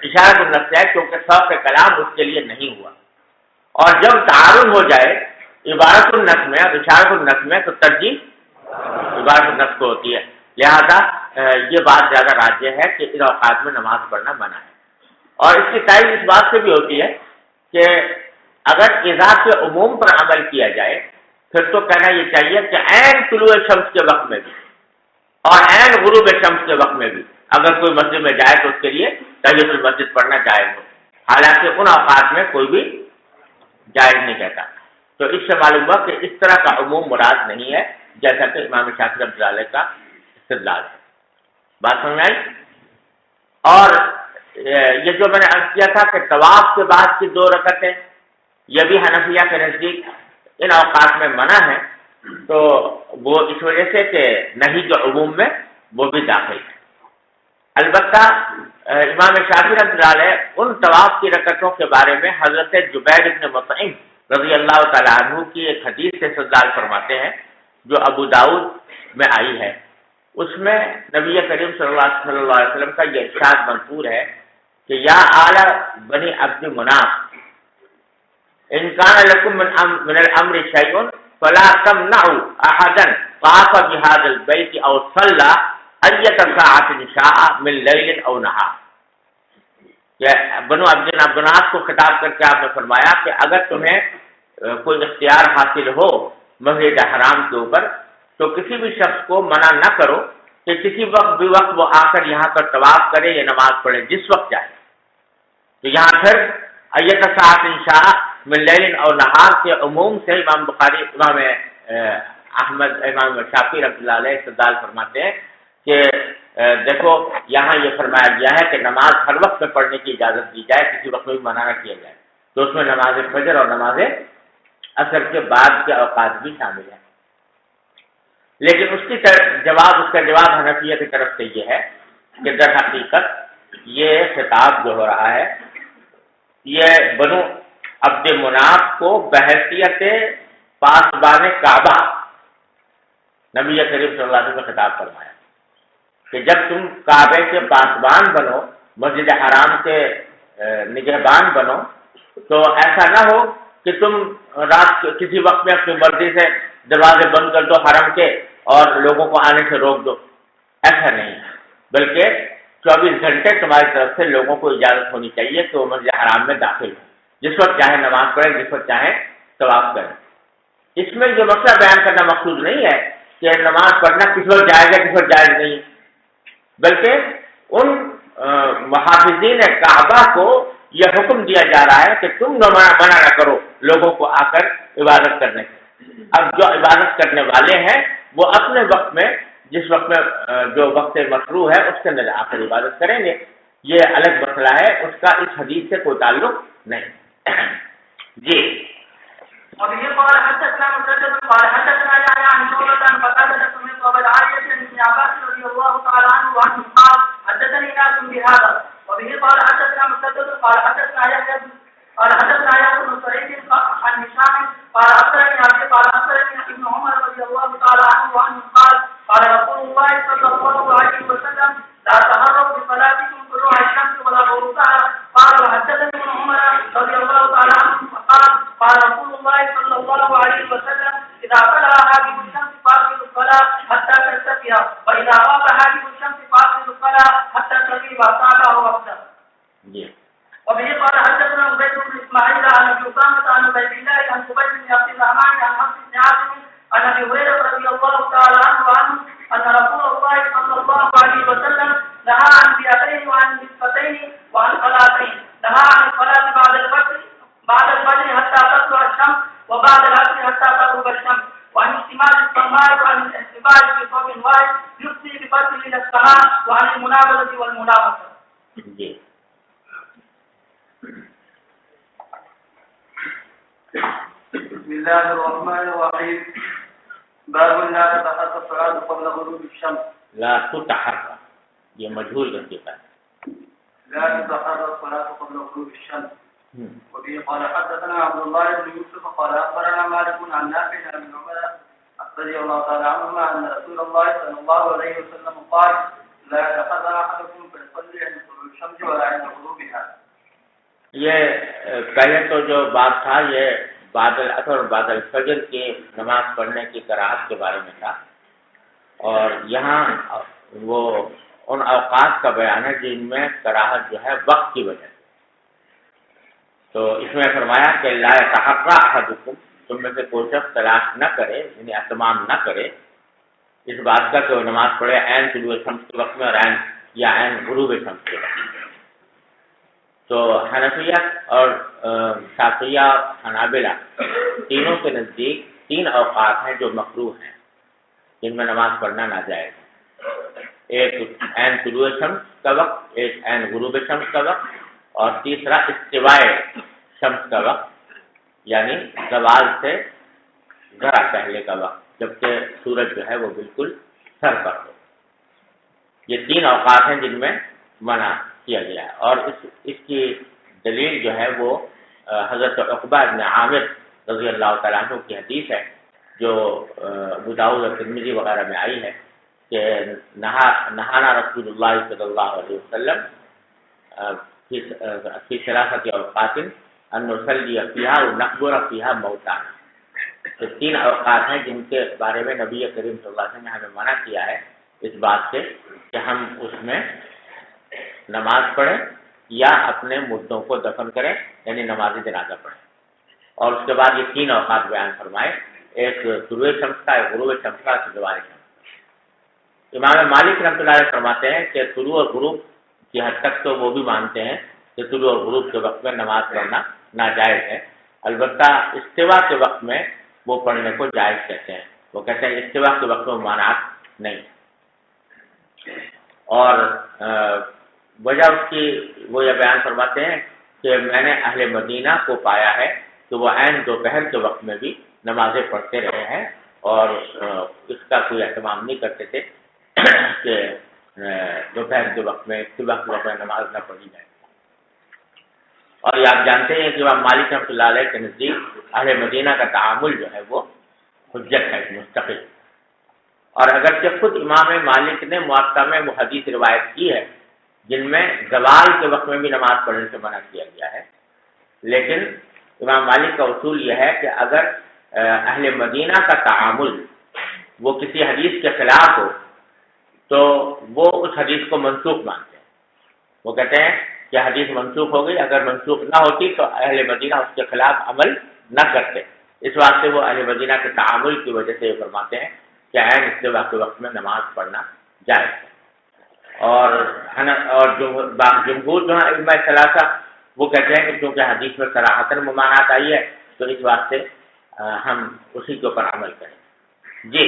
اشارۃ النص ہے، کیونکہ سوق کلام اس کے لیے نہیں ہوا. اور جب تعارض ہو جائے عبارت النص میں اور اشارۃ النص میں تو ترجیح عبارت النص کو ہوتی ہے. لہذا یہ بات زیادہ راجح ہے کہ ان اوقات میں نماز پڑھنا منع ہے. اور اس کی تائید اس بات سے بھی ہوتی ہے کہ اگر اذا کے عموم پر عمل کیا جائے پھر تو کہنا یہ چاہیے کہ عین طلوع شمس کے وقت میں بھی اور عین غروب شمس کے وقت میں بھی اگر کوئی مسجد میں جائے تو اس کے لیے تحیۃ المسجد پڑھنا جائز ہو، حالانکہ ان اوقات میں کوئی بھی جائز نہیں کہتا. تو اس سے معلوم ہوا کہ اس طرح کا عموم مراد نہیں ہے جیسا کہ امام شافعی رحمۃ اللہ علیہ کا استدلال ہے. بات سمجھ آئی؟ اور یہ جو میں نے عرض کیا تھا کہ طواف کے بعد کی 2 رکعتیں یہ بھی حنفیہ کے نزدیک ان اوقات میں منع ہے، تو وہ اس وجہ سے کہ نہیں جو عموم میں وہ بھی داخل ہے. البتہ امام شافعی رحمۃ اللہ علیہ ان طواف کی رکعتوں کے بارے میں حضرت جبیر بن مطعم رضی اللہ تعالیٰ عنہ کی ایک حدیث سے استدلال فرماتے ہیں جو ابو داؤد میں آئی ہے. اس میں نبی کریم صلی اللہ علیہ وسلم کا یہ ارشاد منصور ہے کہ یا آل بنی عبد مناف ان کان لکم من الامر شیء فلا تمنعوا احدا طاف بهذا البيت او صلى ایت ساعة شاء من لیل او نہار. کہ بنو عبد مناف کو خطاب کر کے آپ نے فرمایا کہ اگر تمہیں کوئی اختیار حاصل ہو مسجد حرام کے اوپر تو کسی بھی شخص کو منع نہ کرو کہ کسی وقت بھی وقت وہ آ کر یہاں پر طواف کرے یا نماز پڑھے جس وقت چاہے. تو یہاں پھر ایت ساعة شاء من لیل او نہار کے عموم سے امام بخاری، امام احمد، امام شافعی رحمۃ اللہ علیہ استدلال فرماتے ہیں کہ دیکھو یہاں یہ فرمایا گیا ہے کہ نماز ہر وقت میں پڑھنے کی اجازت دی جائے، کسی وقت میں بھی منع نہ کیا جائے. تو اس میں نماز فجر اور نماز عصر کے بعد کے اوقات بھی شامل ہیں. لیکن اس کا جواب حنفیہ کی طرف سے یہ ہے کہ در حقیقت یہ خطاب جو ہو رہا ہے یہ بنو عبد مناف کو بحیثیت پاسبان کعبہ نبی کریم صلی اللہ علیہ وسلم نے خطاب فرمایا کہ جب تم کعبے کے پاسبان بنو، مسجد حرام کے نگہبان بنو، تو ایسا نہ ہو کہ تم رات کسی وقت میں اپنی مرضی سے دروازے بند کر دو حرم کے اور لوگوں کو آنے سے روک دو. ایسا نہیں ہے، بلکہ 24 گھنٹے تمہاری طرف سے لوگوں کو اجازت ہونی چاہیے کہ وہ مسجد حرام میں داخل ہوں، جس وقت چاہے نماز پڑھیں، جس وقت چاہیں طواف کریں. اس میں جو مسئلہ بیان کرنا مقصود نہیں ہے کہ نماز پڑھنا کس وقت جائز ہے کس وقت جائز نہیں، بلکہ ان محافظین کعبہ کو یہ حکم دیا جا رہا ہے کہ تم منع نہ کرو لوگوں کو آ کر عبادت کرنے سے. اب جو عبادت کرنے والے ہیں وہ اپنے وقت میں، جس وقت میں جو وقت مشروع ہے اس کے اندر آ کر عبادت کریں گے. یہ الگ مسئلہ ہے، اس کا اس حدیث سے کوئی تعلق نہیں. جی وبه قال حدثنا مسدد قال حدثنا يحيى عن شعبة عن قتادة سمعت أبا العالية بن ابن عباس رضي الله تعالى عنه وعنه قال حدثني ناس بهذا. وبه قال حدثنا مسدد قال حدثنا يحيى بن سعيد عن هشام قال أخبرني أبي قال أخبرني ابن عمر رضي الله تعالى عنه وعنه قال قال رسول الله صلى الله عليه وسلم لا تهروا بصلاتكم طلوع الشمس ولا غروبها. قال وحدثني ابن عمر رضي الله تعالى عنه قال قال رسول الله صلى الله عليه وسلم إذا طلع هاجم الشمس فأقبلوا الصلاة حتى ترتفع، وإذا غاب هاجم الشمس فأقبلوا الصلاة حتى تغيب. أصابه وقتا. وبه قال حدثنا عبيد بن إسماعيل عن أبي أسامة عن عبيد الله عن خبيب بن عبد الرحمن عن حفص بن عاصم عن أبي هريرة رضي الله تعالى عنه أن رسول الله صلى الله عليه وسلم نهى عن فئتين وعن نصفتين وعن صلاتين. نهى عن الصلاة بعد الفجر حتى تطلع الشمس وبعد العصر حتى تغرب الشمس، وعن اشتمال الصماء وعن الاحتباس في صوب واحد يفضي بفتح إلى السماء، وعن المنابذة والملامسة. بسم الله الرحمن الرحيم. باب لا تتحرك الصلاة قبل غروب الشمس. لا تتحرك، یہ مجهول کا صفت ہے. لا تتحرك الصلاة قبل غروب الشمس. وبه قال حدثنا عبد الله بن يوسف قال أخبرنا مالك عن نافع عن ابن عمر رضي الله تعالى عنهما أن رسول الله صلى الله عليه وسلم قال لا يتحرك أحدكم فيصلي عند طلوع الشمس ولا عند غروبها. یہ پہلے تو جو بات تھا یہ بعد العصر اور بعد الفجر کی نماز پڑھنے کی کراہت کے بارے میں تھا، اور یہاں وہ ان اوقات کا بیان ہے جن میں کراہت جو ہے وقت کی وجہ سے. تو اس میں فرمایا کہ لا يتحرى احدكم، تم میں سے کوئی شخص تلاش نہ کرے، یعنی اہتمام نہ کرے اس بات کا کہ وہ نماز پڑھے عین طلوع شمس کے وقت میں اور عین غروب شمس کے وقت میں. تو حنفیہ اور شافعیہ حنابلہ تینوں کے نزدیک 3 اوقات ہیں جو مکروہ ہیں، جن میں نماز پڑھنا ناجائز ہے. ایک عین طلوع شمس کا وقت، ایک عین غروب شمس کا وقت، اور تیسرا استوائے شمس کا وقت، یعنی زوال سے ذرا پہلے کا وقت، جبکہ سورج جو ہے وہ بالکل سر پر ہو. یہ 3 اوقات ہیں جن میں منع کیا گیا ہے. اور اس کی دلیل جو ہے وہ حضرت عقبہ بن عامر رضی اللہ تعالیٰ عنہ کی حدیث ہے جو ابو داؤد اور ترمذی وغیرہ میں آئی ہے کہ نہانا رسول اللہ صلی اللہ علیہ وسلم فی ثلاثۃ اوقات ان نصلی فیہا ونقبر فیہا موتانا. تو 3 اوقات ہیں جن کے بارے میں نبی کریم صلی اللہ علیہ وسلم نے ہمیں منع کیا ہے اس بات سے کہ ہم اس میں نماز پڑھیں یا اپنے مردوں کو دفن کریں، یعنی نماز جنازہ پڑھیں. اور اس کے بعد یہ 3 اوقات بیان فرمائے، ایک طلوع شمس کا، ایک غروب شمس کا، ایک زوال شمس کا. امام مالک رحمۃ اللہ علیہ فرماتے ہیں کہ طلوع اور غروب کی حد تک تو وہ بھی مانتے ہیں کہ طلوع اور غروب کے وقت میں نماز پڑھنا ناجائز ہے، البتہ استوا کے وقت میں وہ پڑھنے کو جائز کہتے ہیں. وہ کہتے ہیں استوا کے وقت میں ممانعت نہیں. اور وجہ اس کی وہ یہ بیان فرماتے ہیں کہ میں نے اہل مدینہ کو پایا ہے کہ وہ عین دوپہر کے وقت میں بھی نمازیں پڑھتے رہے ہیں اور اس کا کوئی اہتمام نہیں کرتے تھے کہ دوپہر کے وقت میں صبح کے وقت میں نماز نہ پڑھی جائے. اور یہ آپ جانتے ہیں کہ امام مالک رحمۃ اللہ علیہ کے نزدیک اہل مدینہ کا تعامل جو ہے وہ حجت ہے مستقل. اور اگرچہ خود امام مالک نے موطا میں وہ حدیث روایت کی ہے جن میں زوال کے وقت میں بھی نماز پڑھنے سے منع کیا گیا ہے، لیکن امام مالک کا اصول یہ ہے کہ اگر اہل مدینہ کا تعامل وہ کسی حدیث کے خلاف ہو تو وہ اس حدیث کو منسوخ مانتے ہیں. وہ کہتے ہیں کہ حدیث منسوخ ہو گئی، اگر منسوخ نہ ہوتی تو اہل مدینہ اس کے خلاف عمل نہ کرتے. اس واسطے وہ اہل مدینہ کے تعامل کی وجہ سے یہ فرماتے ہیں کہ عین استوا کے وقت میں نماز پڑھنا جائز ہے. اور جمہور جو ہیں ائمہ ثلاثہ وہ کہتے ہیں کہ کیونکہ حدیث میں صراحتاً ممانعت آئی ہے تو اس واسطے ہم اسی کے اوپر عمل کریں. جی.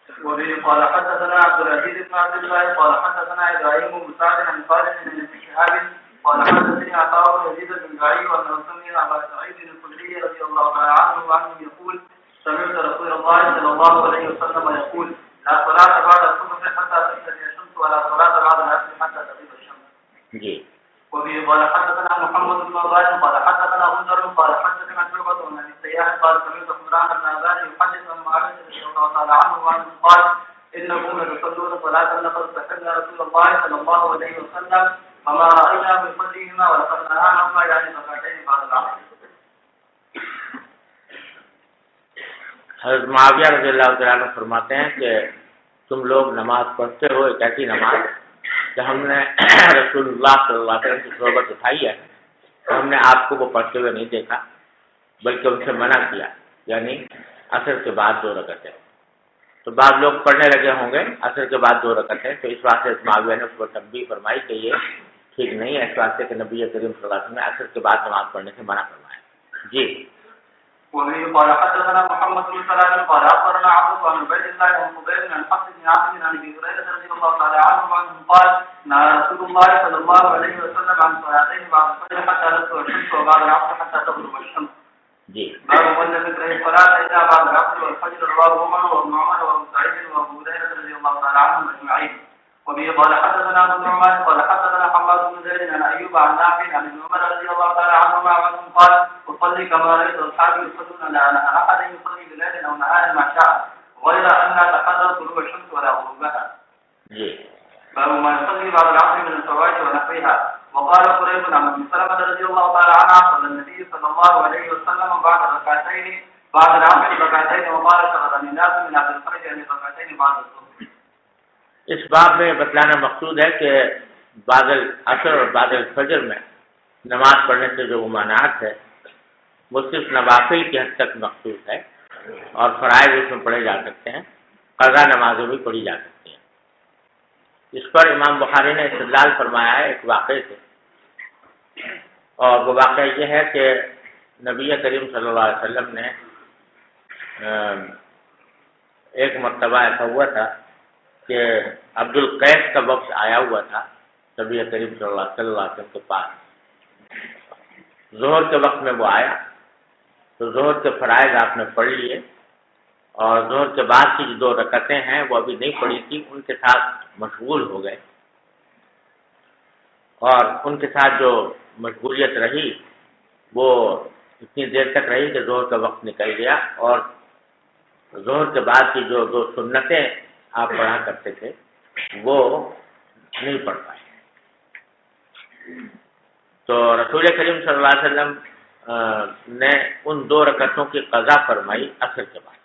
وبه قال حدثنا عبد العزيز بن عبد الله قال حدثنا ابراهيم بن سعد عن خالد بن شهاب قال حدثني عطاء بن يزيد بن جعي وانه سمع ابا سعيد الخدري رضي الله تعالى عنه يقول سمعت رسول الله صلى الله عليه وسلم يقول لا صلاة بعد الصبح حتى تطلع الشمس ولا صلاة بعد العصر حتى تغيب الشمس. جی. وبه قال حدثنا محمد بن عباد قال حدثنا غندر قال حدثنا شعبة عن السياح قال سمعت عمران بن عباد يحدث عن معاذ رضي الله تعالى عنه وعنه قال انكم لتصلون صلاة النفل فسمع رسول الله صلى الله عليه وسلم فما رأينا من فضلهما ولقد نهانا يعني ركعتين بعد العصر. حضرت معاویہ رضی اللہ تعالیٰ عنہ فرماتے ہیں کہ تم لوگ نماز پڑھتے ہو ایک ایسی نماز کہ ہم نے رسول اللہ صلی اللہ علیہ وسلم کی صحبت اٹھائی ہے تو ہم نے آپ کو وہ پڑھتے ہوئے نہیں دیکھا بلکہ ان سے منع کیا، یعنی عصر کے بعد 2 رکعتیں. تو بعض لوگ پڑھنے لگے ہوں گے عصر کے بعد 2 رکعتیں، تو اس واسطے معاویہ نے اس کو تنبیہ فرمائی کہ یہ ٹھیک نہیں ہے، اس واسطے کہ نبی کریم صلی اللہ علیہ وسلم نے عصر کے بعد نماز پڑھنے سے منع فرمایا. جی. وبه قال حدثنا محمد بن سلام قال اخبرنا عبد عن عبيد الله بن فضيل عن حفص بن عاصم عن ابي هريره رضي الله تعالى عنه قال نهى رسول الله صلى الله عليه وسلم عن صلاتين بعد الفجر حتى تطلع الشمس وبعد العصر حتى تغرب الشمس. جی. باب من ذكر الصلاه الا بعد العصر والفجر رواه عمر وابن عمر وابو سعيد وابو هريره رضي الله تعالى عنهم اجمعين. وبه قال حدثنا ابو نعمان قال حدثنا حماد بن زيد عن ايوب عن نافع عن ابن عمر رضي الله تعالى عنهما عنهم قال اصلي كما رايت اصحابي يصلون لا احد يصلي بليل او نهار ما شاء غير ان نتحرى طلوع الشمس ولا غروبها. باب ما يصلي بعد العصر من الفوائد ونحوها. وقال قريب عن ابن سلمة رضي الله تعالى عنه صلى النبي صلى الله عليه وسلم بعد ركعتين بعد العصر ركعتين وقال شغل الناس من اهل الفرج ان ركعتين بعد الظهر. اس باب میں بتلانا مقصود ہے کہ بعد العصر اور بعد الفجر میں نماز پڑھنے سے جو ممانعت ہے وہ صرف نوافل کی حد تک مخصوص ہے اور فرائض اس میں پڑھے جا سکتے ہیں، قضا نمازیں بھی پڑھی جا سکتی ہیں. اس پر امام بخاری نے استدلال فرمایا ہے ایک واقعے سے، اور وہ واقعہ یہ ہے کہ نبی کریم صلی اللہ علیہ وسلم نے ایک مرتبہ ایسا ہوا تھا کہ عبد القیس کا وقت آیا ہوا تھا نبی کریم صلی اللہ علیہ وسلم کے پاس. ظہر کے وقت میں وہ آیا تو ظہر کے فرائض آپ نے پڑھ لیے اور ظہر کے بعد کی جو 2 رکعتیں ہیں وہ ابھی نہیں پڑھی تھی، ان کے ساتھ مشغول ہو گئے اور ان کے ساتھ جو مشغولیت رہی وہ اتنی دیر تک رہی کہ ظہر کا وقت نکل گیا اور ظہر کے بعد کی جو 2 سنتیں آپ پڑھا کرتے تھے وہ نہیں پڑھ پائے. تو رسول کریم صلی اللہ علیہ وسلم نے ان 2 رکعتوں کی قضا فرمائی عصر کے بعد،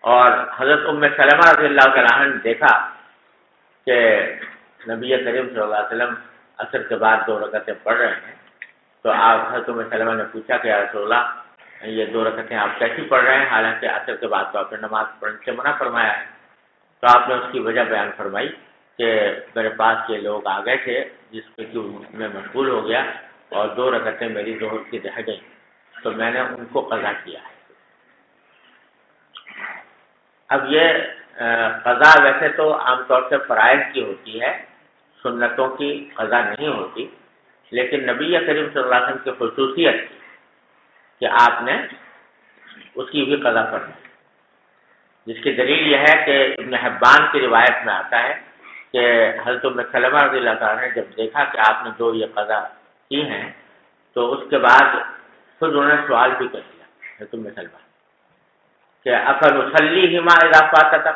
اور حضرت ام سلمہ رضی اللہ تعالیٰ عنہ نے دیکھا کہ نبی کریم صلی اللہ علیہ وسلم عصر کے بعد 2 رکعتیں پڑھ رہے ہیں. تو آپ حضرت ام سلمہ نے پوچھا کہ یا رسول اللہ یہ 2 رکعتیں آپ کیسی پڑھ رہے ہیں حالانکہ عصر کے بعد تو آپ نے نماز پڑھنے سے منع فرمایا ہے. تو آپ نے اس کی وجہ بیان فرمائی کہ میرے پاس یہ لوگ آ گئے تھے جس پہ کہ میں مشغول ہو گیا اور 2 رکعتیں میری ظہر کی رہ گئیں تو میں نے ان کو قضا کیا ہے. اب یہ قضا ویسے تو عام طور سے فرائض کی ہوتی ہے، سنتوں کی قضا نہیں ہوتی، لیکن نبی کریم صلی اللہ علیہ وسلم کی خصوصیت تھی کہ آپ نے اس کی بھی قضا فرمائی، جس کی دلیل یہ ہے کہ ابن حبان کی روایت میں آتا ہے کہ حضرت ام سلمہ رضی اللہ تعالیٰ نے جب دیکھا کہ آپ نے جو یہ قضا کی ہیں تو اس کے بعد خود انہوں نے سوال بھی کر دیا حضرت ام سلمہ کہ افنصلیہما اذا فاتتا،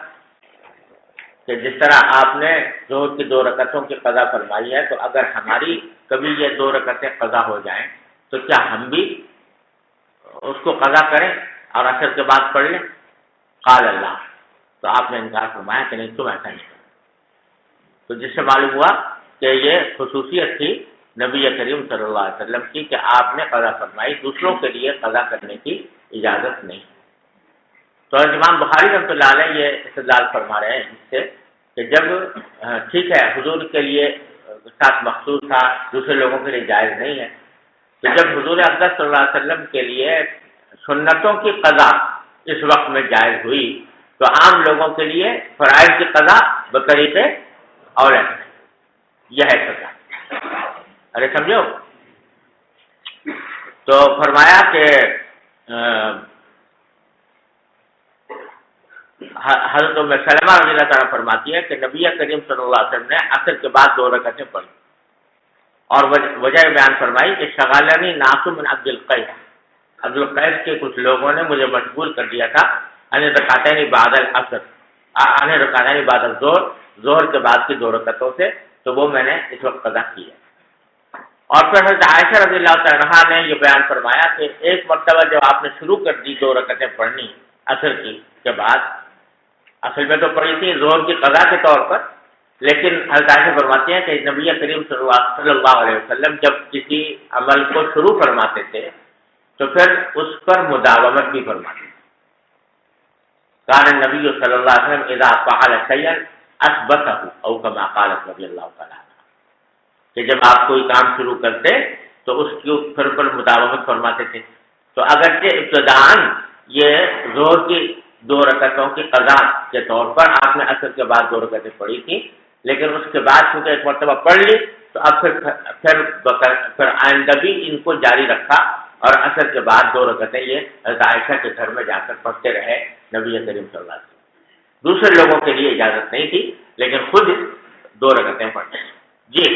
کہ جس طرح آپ نے ظہر کی 2 رکعتوں کی قضا فرمائی ہے تو اگر ہماری کبھی یہ 2 رکعتیں قضا ہو جائیں تو کیا ہم بھی اس کو قضا کریں اور عصر کے بعد پڑھ لیں؟ قال اللہ، تو آپ نے انکار فرمایا کہ نہیں، تم ایسا نہیں کرو۔ تو جس سے معلوم ہوا کہ یہ خصوصیت تھی نبی کریم صلی اللہ علیہ وسلم کی کہ آپ نے قضا فرمائی، دوسروں کے لیے قضا کرنے کی اجازت نہیں۔ تو امام بخاری رحمۃ اللہ علیہ یہ استدلال فرما رہے ہیں اس سے کہ جب ٹھیک ہے حضور کے لیے ساتھ مخصوص تھا، دوسرے لوگوں کے لیے جائز نہیں ہے، تو جب حضور اقدس صلی اللہ علیہ وسلم کے لیے سنتوں کی قضا اس وقت میں جائز ہوئی تو عام لوگوں کے لیے فرائض کی قضا بطریق اولى ہے، یہ ہے سزا۔ ارے سمجھو، تو فرمایا کہ حضرت ام سلمہ رضی اللہ تعالیٰ فرماتی ہے کہ نبی کریم صلی اللہ علیہ وسلم نے عصر کے بعد 2 رکعتیں پڑھی اور وجہ بیان فرمائی کہ شغلنی ناس من عبد القیس، عبد القیس کے کچھ لوگوں نے مجھے مشغول کر دیا تھا ان رکعتین بعد العصر، ان رکعتین بعد الظہر، ظہر کے بعد کی 2 رکعتوں سے، تو وہ میں نے اس وقت قضا کی ہے۔ اور پھر حضرت عائشہ رضی اللہ تعالیٰ عنہا نے یہ بیان فرمایا کہ ایک مرتبہ جب آپ نے شروع کر دی 2 رکعتیں پڑھنی عصر کی کے بعد، اصل میں تو پڑھی تھی ظہر کی قضا کے طور پر، لیکن حضرت عائشہ فرماتی ہیں کہ نبی کریم صلی اللہ علیہ وسلم جب کسی عمل کو شروع فرماتے تھے تو پھر اس پر مداومت بھی فرماتے تھے۔ کان نبی صلی اللہ علیہ وسلم اذا فعل شیئا اثبته او کما قالت رضی اللہ تعالیٰ عنہ، کہ جب آپ کوئی کام شروع کرتے تو اس کے پھر پر مداومت فرماتے تھے۔ تو اگرچہ ابتداءً یہ ظہر کی 2 رکعتوں کی قضا کے طور پر آپ نے عصر کے بعد 2 رکعتیں پڑھی تھی، لیکن اس کے بعد چونکہ ایک مرتبہ پڑھ لی تو اب پھر آئندہ بھی ان کو جاری رکھا اور عصر کے بعد 2 رکعتیں یہ حضرت عائشہ کے گھر میں جا کر پڑھتے رہے نبی کریم صلی اللہ علیہ وسلم۔ دوسرے لوگوں کے لیے اجازت نہیں تھی لیکن خود 2 رکعتیں پڑھتے ہیں۔ جی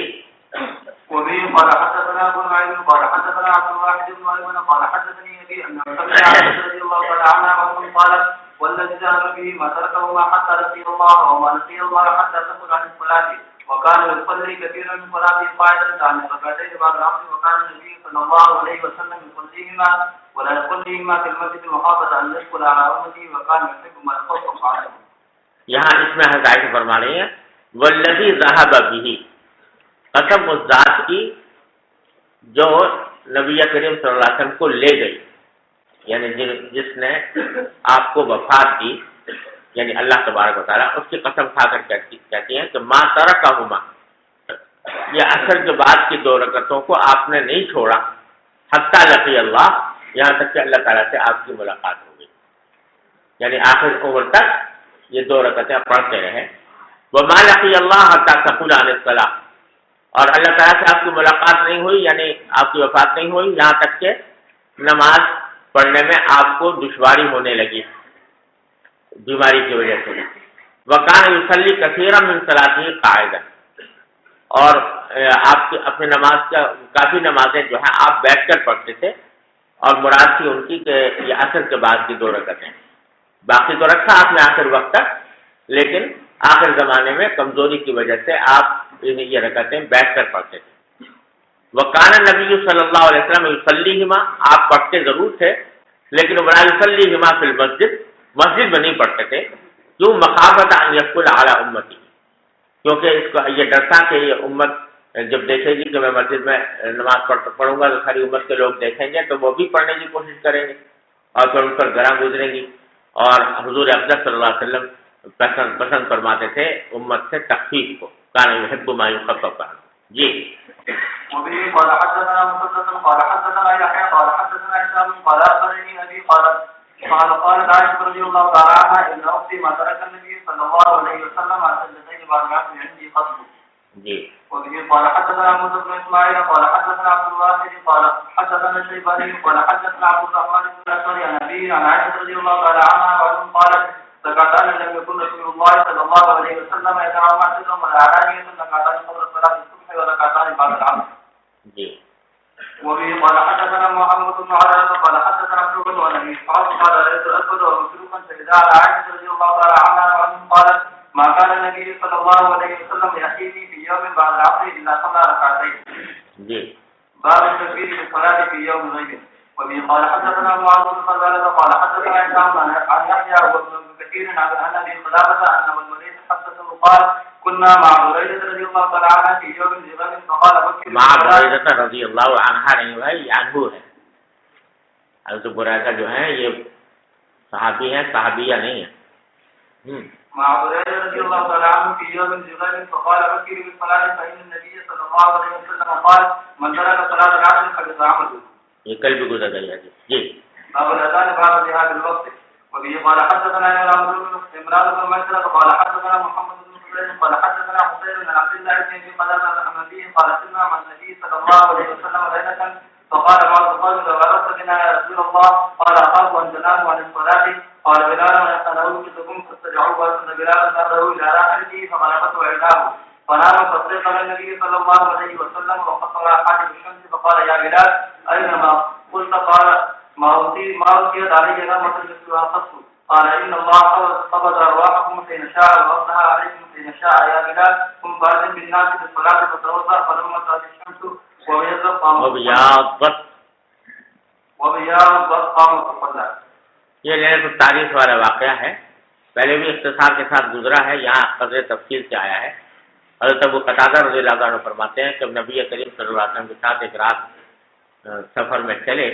وبه قال حدثنا ابو نعيم قال حدثنا عبد الواحد بن ايمن قال حدثني ابي ان سمع عائشة رضي الله تعالى عنها قالت والذي جهر به ما تركه ما حتى لقي الله وما لقي الله حتى تقول عن الصلاة وكان يصلي كثيرا من صلاته قاعدا عن ركعتين بعد العصر وكان النبي صلى الله عليه وسلم يصليهما ولا يصليهما في المسجد محافظة ان يدخل على امته وكان يحب ما يخفف عنه۔ یہاں اس میں حضرت عائشہ فرما رہی ہیں والذی ذهب به، قسم اس ذات کی جو نبی کریم صلی اللہ علیہ وسلم کو لے گئی، یعنی جس نے آپ کو وفات دی، یعنی اللہ تبارک و تعالیٰ، اس کی قسم کھا کر کہتی ہیں کہ ما ترکہما، یہ عصر کے بعد کی 2 رکعتوں کو آپ نے نہیں چھوڑا، حتی لقی اللہ، یہاں تک کہ اللہ تعالیٰ سے آپ کی ملاقات ہو گئی، یعنی آخر عمر تک یہ 2 رکعتیں پڑھتے رہے۔ وما لقی اللہ حتی تقول عن الصلاۃ، اور اللہ تعالیٰ سے آپ کی ملاقات نہیں ہوئی، یعنی آپ کی وفات نہیں ہوئی یہاں تک کہ نماز پڑھنے میں آپ کو دشواری ہونے لگی بیماری کی وجہ سے۔ وکان یصلی کثیرا من صلاته قاعدا، اور آپ کی اپنی نماز کا کافی نمازیں جو ہیں آپ بیٹھ کر پڑھتے تھے، اور مراد تھی ان کی کہ یہ عصر کے بعد کی 2 رکعتیں، باقی تو رکھا آپ نے آخر وقت تک، لیکن آخر زمانے میں کمزوری کی وجہ سے آپ یہ رکعتیں بیٹھ کر پڑھتے تھے۔ وکان نبی صلی اللہ علیہ وسلم یصلیہما، آپ پڑھتے ضرور تھے لیکن ولا یصلیہما فی المسجد، مسجد میں نہیں پڑھتے تھے، کیوں؟ مخافۃ ان یدخل علی امتی، کیونکہ اس کو یہ ڈر تھا کہ یہ امت جب دیکھے گی کہ میں مسجد میں نماز پڑھوں گا تو ساری امت کے لوگ دیکھیں گے تو وہ بھی پڑھنے کی کوشش کریں گے اور پھر ان پر گراں گزریں گی، اور حضور اقدس صلی اللہ علیہ وسلم پسند فرماتے تھے امت سے تخفیف کو، کان یحب ما یخفف عنہ۔ جی وبه قال حدثنا مسدد قال حدثنا يحيى قال حدثنا هشام قال اخبرني ابي قالت عائشة رضي الله تعالى عنها ان اختي ما ترك النبي صلى الله عليه وسلم عن سجدتين بعد العصر عندي قصد۔ جی وبه قال حدثنا موسى بن اسماعيل قال حدثنا عبد الواحد قال حدثنا الشيباني قال حدثنا عبد الرحمن بن الاسود عن ابي عن عائشه رضي الله تعالى عنها وعنهم قالت زكاتان لم يكن رسول الله صلى الله عليه وسلم يتعامى سرا ولا علانية زكاتان قبل صلاة الصبح وزكاتان بعد العصر. جی وبه قال حدثنا محمد بن علاء قال حدثنا عبد الله عن ابي قال رأيت الاسود ومسروقا شهدا على عائشه رضي الله تعالى عنها وعنهم قالت ما كان النبي صلى الله عليه وسلم يحيي في يوم بعد العصر الا صلى ركعتين. جی باب التكبير بالصلاة في يوم غيب. وبه قال حدثنا معاذ بن فضالة قال حدثنا هشام عن يحيى وابن كثير عن ابي قلابة انه الوليد حدثه قال كنا مع بريدة رضي الله تعالى عنها في يوم جبل فقال بكر مع بريدة رضی اللہ عنہ نہیں بھائی عنہ ہے. حضرت بريدہ جو ہیں یہ صحابی ہیں، صحابیہ نہیں ہیں. مع بريدة رضي الله تعالى عنه في يوم جبل فقال بكر بالصلاة فإن النبي صلى الله عليه وسلم قال من ترك صلاة العصر فقد عمله. یہ کل بھی گزر گئی ہے. جی باب الاذان بعد ذهاب الوقت. وبه قال حدثنا عمران بن مسعود قال حدثنا محمد بن سليمان قال حدثنا حسين بن عبد الله بن قتادة عن أبيه قال سمع مع النبي صلى الله عليه وسلم ليلة فقال بعض القوم لو أردت بنا يا رسول الله قال أخاف أن تناموا عن الصلاة قال بلال أنا أوجدكم فاستدعوه أن بلال ذهبه إلى راحلته فغلبته عداه فنام فاستيقظ النبي صلى الله عليه وسلم وقصر حاجب الشمس فقال يا بلال أينما قلت قال ما أوتيت علي نعمة مثلها قط قال إن الله قبض أرواحكم حين شاء وأصلح عليكم حين شاء يا بلال ثم بعد بالناس بالصلاة فتوضأ فلما طلعت الشمس وبياضت قام فصلى. یہ لیلۃ التعریف والا واقعہ ہے، پہلے بھی اختصار کے ساتھ گزرا ہے، یہاں قدر تفصیل سے آیا ہے. حضرت ابو قتادہ رضی اللہ عنہ فرماتے ہیں کہ نبی کریم صلی اللہ علیہ وسلم کے ساتھ ایک رات سفر میں چلے.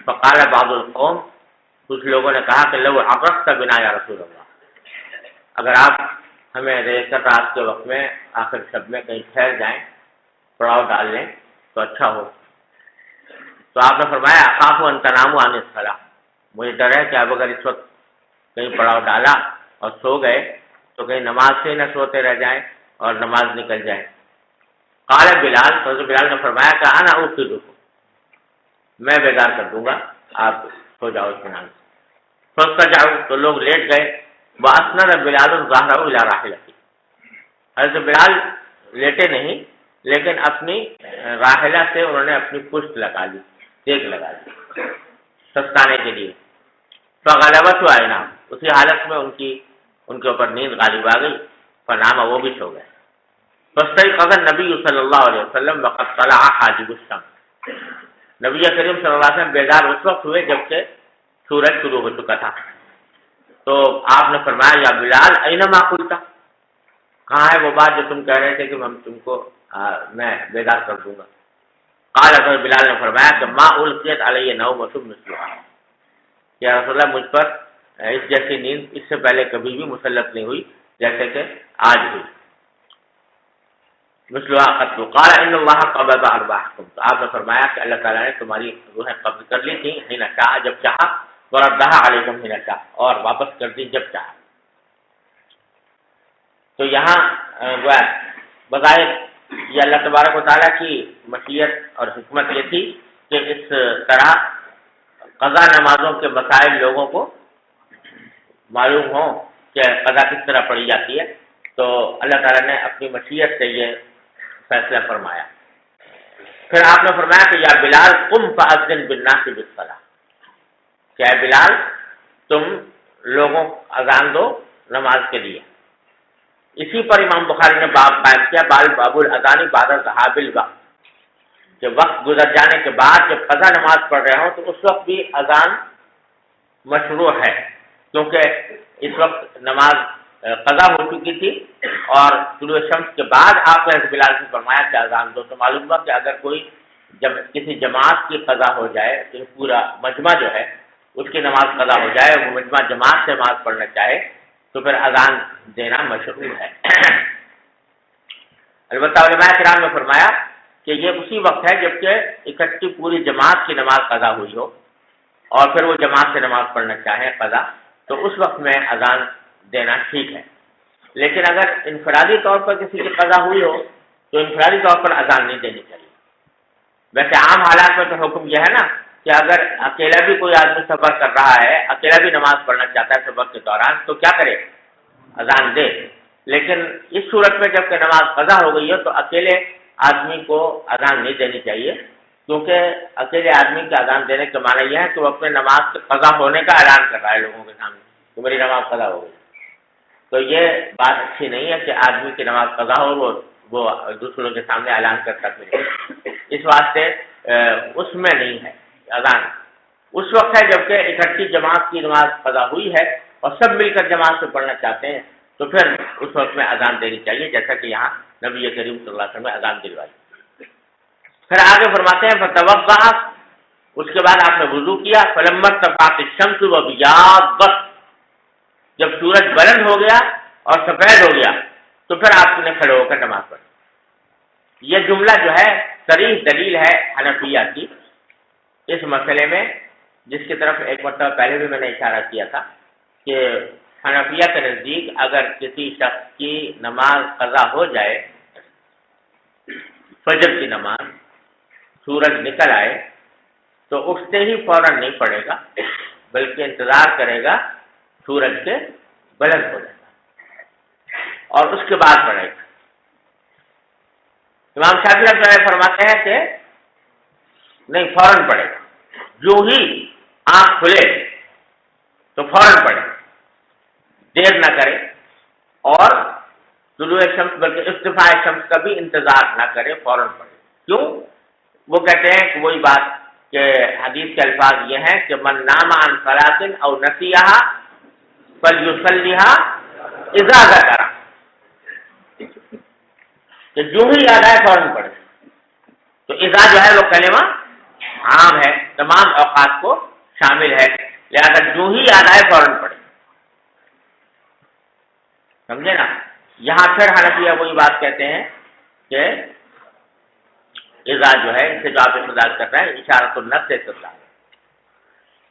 فقال بعض القوم، کچھ لوگوں نے کہا کہ لو عرفت بنا یا رسول اللہ، اگر آپ ہمیں رہ کر رات کے وقت میں آخر شب میں کہیں ٹھہر جائیں، پڑاؤ ڈال لیں تو اچھا ہو. تو آپ نے فرمایا اخاف ان تناموا عن الصلاۃ، مجھے ڈر ہے کہ اب اگر اس وقت کہیں پڑاؤ ڈالا اور سو گئے تو کہیں نماز سے نہ سوتے رہ جائیں اور نماز نکل جائے. قال بلال، حضرت بلال نے فرمایا کہ انا اوقظکم، میں بیدار کر دوں گا، آپ سو جاؤ اطمینان سے. فاستجعوا، تو لوگ لیٹ گئے. واسند بلال ظہرہ الی راحلتہ، حضرت بلال لیٹے نہیں لیکن اپنی راحلہ سے انہوں نے اپنی پشت لگا لی، ٹیک لگا لی سستانے کے لیے. فغلبت عیناہ، اسی حالت میں ان کے اوپر نیند غالب آ گئی. فنام، وہ بھی سو گئے. فاستيقظ النبي صلی اللہ علیہ وسلم وقد طلع حاجب الشمس، نبی کریم صلی اللہ علیہ وسلم بیدار اس وقت ہوئے جبکہ سورج شروع ہو چکا تھا. تو آپ نے فرمایا یا بلال اینما قلت، کہاں ہے وہ بات جو تم کہہ رہے تھے کہ ہم تم کو میں بیدار کر دوں گا. قال، حضرت بلال نے فرمایا کہ ما القیت علی نومۃ مثلها، یا رسول اللہ مجھ پر اس جیسی نیند اس سے پہلے کبھی بھی مسلط نہیں ہوئی جیسے کہ آج ہوئی. مثلها قط. قال ان اللہ قبض ارواحکم، تو آپ نے فرمایا کہ اللہ تعالیٰ نے تمہاری روحیں قبض کر لی تھیں حین شاء، جب چاہا، وردها علیکم حین شاء، اور واپس کر دی جب چاہا. تو یہاں بظاہر یہ اللہ تبارک و تعالیٰ کی مشیت اور حکمت یہ تھی کہ اس طرح قضا نمازوں کے مسائل لوگوں کو معلوم ہوں کہ قضا کس طرح پڑھی جاتی ہے. تو اللہ تعالیٰ نے اپنی مشیت سے یہ فیصلہ فرمایا. پھر آپ نے فرمایا کہ یا بلال قم فاذن بالناس بالصلاۃ، کہ اے بلال تم لوگوں اذان دو نماز کے لیے. اسی پر امام بخاری نے باب قائم کیا، باب الاذان بعد ذهاب الوقت، کہ وقت گزر جانے کے بعد جب قضا نماز پڑھ رہے ہوں تو اس وقت بھی اذان مشروع ہے، کیونکہ اس وقت نماز قضا ہو چکی تھی اور طلوع شمس کے بعد آپ نے بلال سے فرمایا کہ اذان دو. تو معلوم ہوا کہ اگر کوئی کسی جماعت کی قضا ہو جائے تو پورا مجمع جو ہے اس کی نماز قضا ہو جائے، وہ مجمع جماعت سے نماز پڑھنا چاہے تو پھر اذان دینا مشروع ہے. البتہ علماء کرام نے فرمایا کہ یہ اسی وقت ہے جبکہ اکٹھی پوری جماعت کی نماز قضا ہوئی ہو اور پھر وہ جماعت سے نماز پڑھنا چاہیں قضا، تو اس وقت میں اذان دینا ٹھیک ہے. لیکن اگر انفرادی طور پر کسی کی قضا ہوئی ہو تو انفرادی طور پر اذان نہیں دینی چاہیے۔ ویسے عام حالات میں تو حکم یہ ہے نا کہ اگر اکیلا بھی کوئی آدمی سفر کر رہا ہے، اکیلا بھی نماز پڑھنا چاہتا ہے سفر کے دوران، تو کیا کرے؟ اذان دے۔ لیکن اس صورت میں جب کہ نماز قضا ہو گئی ہے تو اکیلے آدمی کو اذان نہیں دینی چاہیے، کیونکہ اکیلے آدمی کے اذان دینے کا معنی یہ ہے کہ وہ اپنے نماز کے قضا ہونے کا اعلان کر رہا ہے لوگوں کے سامنے کہ میری نماز قضا ہو گئی۔ تو یہ بات اچھی نہیں ہے کہ آدمی کی نماز قضا ہو وہ دوسروں کے سامنے اعلان کرتا پھر، اس واسطے اس میں نہیں ہے اذان۔ اس وقت ہے جبکہ اکٹھی جماعت کی نماز قضا ہوئی ہے اور سب مل کر جماعت سے پڑھنا چاہتے ہیں، تو پھر اس وقت میں اذان دینی چاہیے، جیسا کہ یہاں نبی کریم صلی اللہ علیہ وسلم نے اذان دلوائی۔ پھر آگے فرماتے ہیں فتوضأ، اس کے بعد آپ نے وضو کیا، فلما ارتفعت الشمس وبياضت، جب سورج بلند ہو گیا اور سفید ہو گیا تو پھر آپ نے کھڑے ہو کر نماز پڑھی۔ یہ جملہ جو ہے صریح دلیل ہے حنفیہ کی اس مسئلے میں، جس کی طرف ایک مرتبہ پہلے بھی میں نے اشارہ کیا تھا کہ حنفیہ کے نزدیک اگر کسی شخص کی نماز قضا ہو جائے، فجر کی نماز، سورج نکل آئے، تو اٹھتے ہی فوراً نہیں پڑے گا بلکہ انتظار کرے گا سورج کے بلند ہو جائے گا اور اس کے بعد پڑے گا۔ امام شافعی رحمۃ اللہ علیہ فرماتے ہیں کہ نہیں، فوراً پڑے گا، جو ہی آنکھ کھلے تو فوراً پڑے، دیر نہ کرے، اور طلوع شمس بلکہ ارتفاع شمس کا بھی انتظار نہ کرے، فوراً پڑے۔ کیوں؟ وہ کہتے ہیں کہ وہی بات کہ حدیث کے الفاظ یہ ہیں کہ من نام عن صلاۃ او نسیها فلیصلیها اذا ذکر، کہ جو ہی یاد آئے فوراً پڑھے۔ تو اذا جو ہے وہ کلمہ عام ہے، تمام اوقات کو شامل ہے، لہذا جو ہی یاد آئے فوراً پڑھے۔ سمجھے نا؟ یہاں پھر حنفیہ وہی بات کہتے ہیں کہ اذا جو ہے اس سے جو آپ استدلال کر رہے ہیں اشارۃ النص سے استدلال،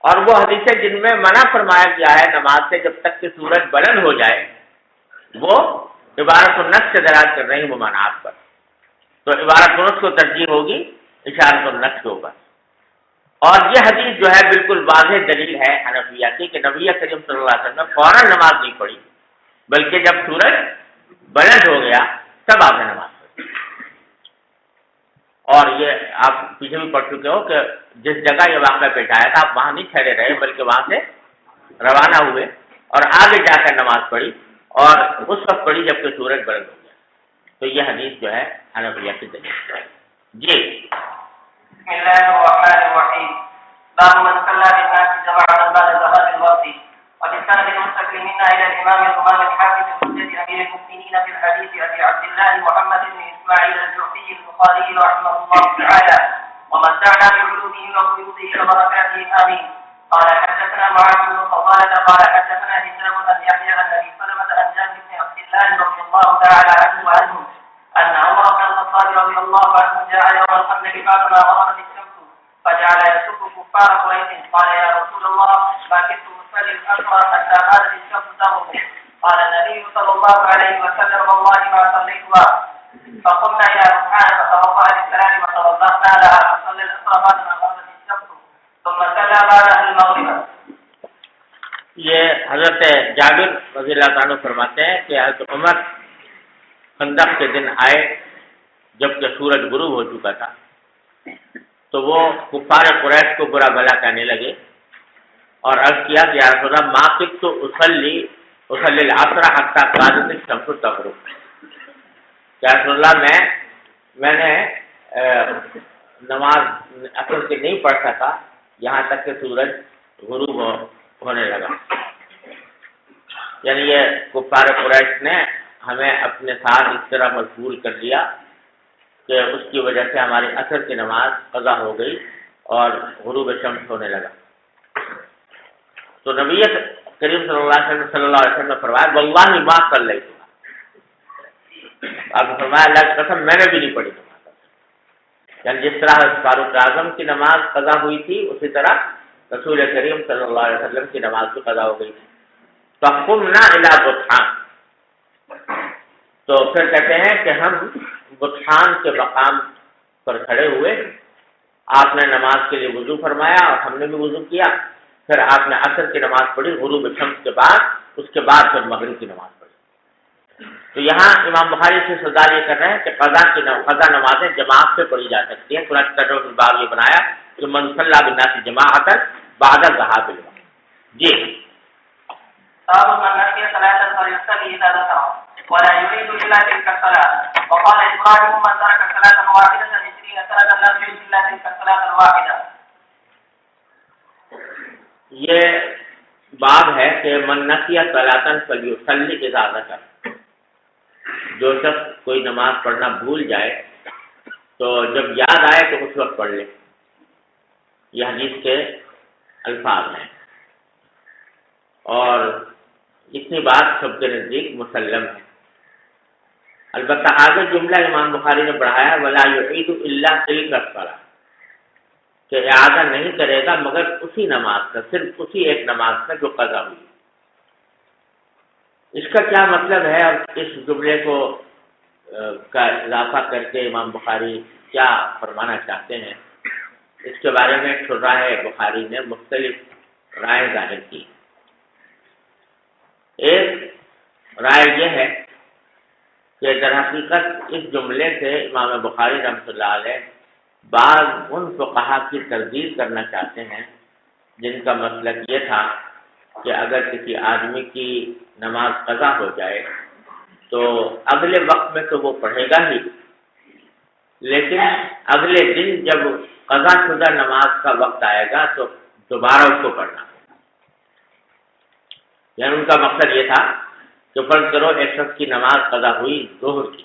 اور وہ حدیثیں جن میں منع فرمایا گیا ہے نماز سے جب تک کہ سورج بلند ہو جائے، وہ عبارت النص سے دلالت کر رہی ہیں ممانعات پر، تو عبارت النص کو ترجیح ہوگی اشارۃ النص کے اوپر۔ اور یہ حدیث جو ہے بالکل واضح دلیل ہے حنفیہ کی کہ نبی کریم صلی اللہ علیہ وسلم نے فوراً نماز نہیں پڑھی، بلکہ جب سورج بلند ہو گیا تب آپ نے نماز پڑھی۔ اور یہ آپ پیچھے بھی پڑھ چکے ہو کہ جس جگہ یہ واقعہ پیش آیا تھا آپ وہاں نہیں ٹھہرے رہے بلکہ وہاں سے روانہ ہوئے اور آگے جا کر نماز پڑھی، اور اس وقت پڑھی جبکہ سورج بلند ہو گیا۔ تو یہ حدیث جو ہے حنفیہ کی دلیل ہے۔ جی بسم اللہ الرحمن الرحیم، باب من صلى بالناس جماعة بعد ذهاب الوقت، وبالسند المستقل منا الى الامام الامام الحافظ حجة امير المؤمنين في الحديث ابي عبد الله محمد بن اسماعيل الجعفي البخاري رحمه الله تعالى، ومتعنا بعلومه وقيوده وبركاته امين. قال حدثنا معاذ بن فضالة قال حدثنا هشام بن يحيى عن ابي سلمة عن جابر بن عبد الله رضي الله تعالى عنه وعنه ان عمر بن الخطاب رضي الله عنه جاء يوم الخندق بعدما غربت الشمس فجعل يسب كفار قريش، قال يا رسول الله ما كنت اصلي الاسرى حتى غابت الشمس تغرب. قال النبي صلى الله عليه وسلم والله ما صليتها. فقمنا الى ركعان فتوضا للسلام وتوضانا لها فصلى الاسرى بعدما غربت الشمس ثم صلى بعدها المغرب. یہ حضرت جابر رضی اللہ عنہ فرماتے ہیں کہ حضرت عمر خندق کے دن آئے جبکہ سورج غروب ہو چکا تھا، تو وہ کفار قریش کو برا بھلا کہنے لگے اور عرض کیا کہ یا رسول اللہ ما كنت اصلی العصر حتى غابت الشمس تغرب، یا رسول اللہ میں نے نماز عصر کی نہیں پڑھ سکا یہاں تک کہ سورج غروب ہونے لگا۔ یعنی یہ کفار قریش نے ہمیں اپنے ساتھ اس طرح مشغول کر لیا کہ اس کی وجہ سے ہماری عصر کی نماز قضا ہو گئی اور غروب شمس ہونے لگا۔ تو نبی کریم صلی اللہ علیہ وسلم نے فرمایا واللہ ما صلیت، آپ نے فرمایا اللہ کی قسم میں نے بھی نہیں پڑھی نماز، یعنی جس طرح فاروق اعظم کی نماز قضا ہوئی تھی اسی طرح رسول کریم صلی اللہ علیہ وسلم کی نماز بھی قضا ہو گئی تھی۔ فقمنا الی بطحان، تو پھر کہتے ہیں کہ ہم بطحان کے مقام پر کھڑے ہوئے، آپ نے نماز کے لیے وضو فرمایا اور ہم نے بھی وضو کیا، پھر آپ نے عصر کی نماز پڑھی غروب شمس کے بعد، اس کے بعد پھر مغرب کی نماز پڑھی۔ تو یہاں امام بخاری سے استدلال یہ کر رہے ہیں کہ قضا نمازیں جماعت سے پڑھی جا سکتی ہیں۔ قرآن ترجمہ الباب یہ بنایا کہ من صلی بالناس جماعۃ بعد الذهاب الوقت۔ جی باب من نسي صلاة فليصلي إذا ذكرها ولا يريد إلا تلك الصلاة. وقال إبراهيم من ترك صلاة واحدة 20 سنة لم يريد إلا تلك الصلاة الواحدة. یہ باب ہے کہ من نسی صلاۃ فلیصلی اذا ذکر، جو شخص کوئی نماز پڑھنا بھول جائے تو جب یاد آئے تو اس وقت پڑھ لے۔ یہ حدیث کے الفاظ ہیں اور اتنی بات سب کے نزدیک مسلم ہے۔ البتہ آگے جملہ امام بخاری نے بڑھایا ولا یعید الا تلک الصلاۃ، کہ اعادہ نہیں کرے گا مگر اسی نماز کا، صرف اسی ایک نماز کا جو قضا ہوئی۔ اس کا کیا مطلب ہے اور اس جملے کو کا اضافہ کر کے امام بخاری کیا فرمانا چاہتے ہیں، اس کے بارے میں شراح بخاری نے مختلف رائے ظاہر کی۔ ایک رائے یہ ہے کہ در حقیقت اس جملے سے امام بخاری رحمۃ اللہ علیہ بعض ان فقہا کی تردید کرنا چاہتے ہیں جن کا مسلک یہ تھا کہ اگر کسی آدمی کی نماز قضا ہو جائے تو اگلے وقت میں تو وہ پڑھے گا ہی، لیکن اگلے دن جب قضا شدہ نماز کا وقت آئے گا تو دوبارہ اس کو پڑھنا۔ یعنی ان کا مقصد یہ تھا کہ فرض کرو ایک شخص کی نماز قضا ہوئی ظہر کی،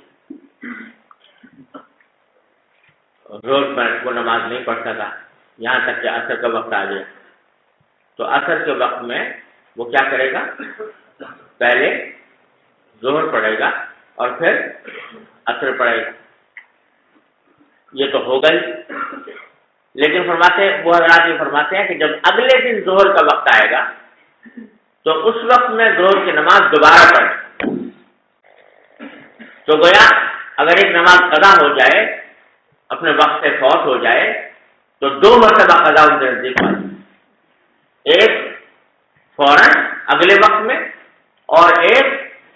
ظہر پر وہ نماز نہیں پڑھ سکا یہاں تک کہ عصر کا وقت آ گیا، تو عصر کے وقت میں وہ کیا کرے گا، پہلے ظہر پڑھے گا اور پھر عصر پڑھے گا۔ یہ تو ہو گئی، لیکن وہ حضرات یہ فرماتے ہیں کہ جب اگلے دن ظہر کا وقت آئے گا تو اس وقت میں ظہر کی نماز دوبارہ پڑھے۔ تو گویا اگر ایک نماز قضا ہو جائے، اپنے وقت سے فوت ہو جائے، تو دو مرتبہ قضا ان کے نزدیک واجب، ایک فوراً اگلے وقت میں اور ایک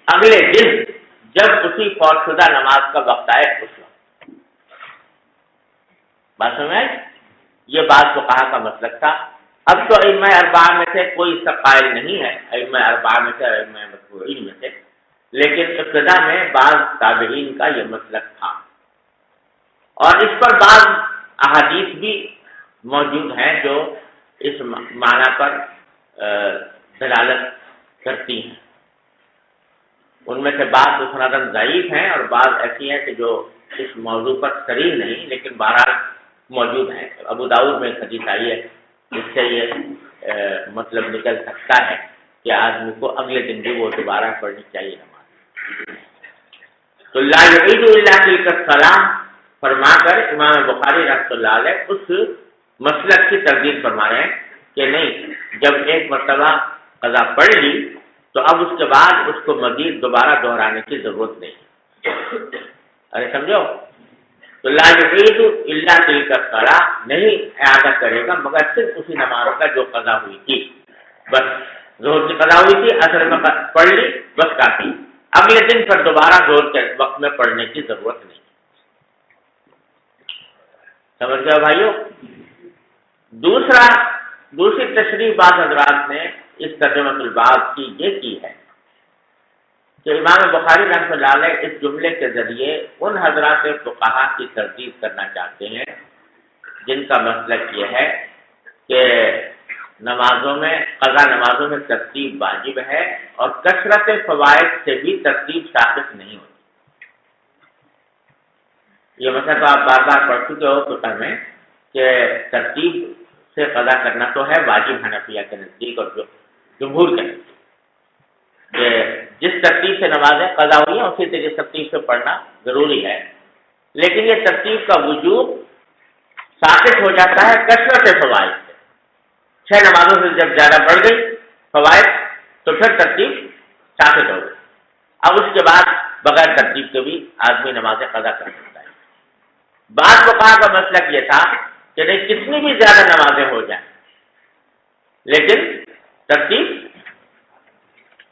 اگلے دن جب اسی فوت شدہ نماز کا وقت آئے اس وقت۔ بات سمجھ آئی؟ یہ بات فقہا کا مسلک تھا۔ اب تو ائمہ اربعہ میں سے کوئی اس کا قائل نہیں ہے، ائمہ اربعہ میں سے، ائمہ متبوعین میں سے، لیکن ابتدا میں بعض تابعین کا یہ مسلک تھا اور اس پر بعض احادیث بھی موجود ہیں جو اس معنی پر دلالت کرتی ہیں۔ ان میں سے بعض مسنداً ضعیف ہیں اور بعض ایسی ہیں کہ جو اس موضوع پر صریح نہیں لیکن بہرحال موجود ہیں۔ ابو داؤد میں ایک حدیث آئی ہے جس سے یہ مطلب نکل سکتا ہے کہ آدمی کو اگلے دن بھی وہ دوبارہ پڑھنی چاہیے نماز۔ تو لا یعید الا تلک الصلاۃ فرما کر امام بخاری رحمۃ اللہ علیہ اس مسلک کی تردید فرما رہے ہیں کہ نہیں، جب ایک مرتبہ قضا پڑھ لی تو اب اس کے بعد اس کو مزید دوبارہ دہرانے کی ضرورت نہیں۔ ارے سمجھو، تو لا یعید الا تلک الصلاۃ نہیں اعادہ کرے گا مگر صرف اسی نماز کا جو قضا ہوئی تھی، بس ظہر کی قضا ہوئی تھی، عصر میں پڑھ لی، بس کافی، اگلے دن پھر دوبارہ ظہر کے وقت میں پڑھنے کی ضرورت نہیں۔ سمجھ گئے بھائیو؟ دوسری تشریح بعض حضرات نے اس ترجمہ الباب کی یہ کی ہے کہ امام بخاری رحمۃ اللہ علیہ اس جملے کے ذریعے ان حضرات فقہا کی تردید کرنا چاہتے ہیں جن کا مسلک یہ ہے کہ قضا نمازوں میں ترتیب واجب ہے اور کثرت فوائد سے بھی ترتیب ثابت نہیں ہوتی۔ یہ مسئلہ تو آپ بار بار پڑھ چکے ہو فقہ میں کہ ترتیب سے قضا کرنا تو ہے واجب حنفیہ کے نزدیک اور جمہور کے نزدیک، کہ جس ترتیب سے نمازیں قضا ہوئی ہیں اسی ترتیب سے پڑھنا ضروری ہے، لیکن یہ ترتیب کا وجوب ثابت ہو جاتا ہے کثرت فوائد سے۔ 6 نمازوں سے جب زیادہ بڑھ گئی فوائد تو پھر ترتیب ثابت ہو گئی، اب اس کے بعد بغیر ترتیب کے بھی آدمی نمازیں قضا کر سکتا ہے۔ بعض فقہا کا مسلک یہ تھا کہ نہیں، کتنی بھی زیادہ نمازیں ہو جائیں لیکن ترتیب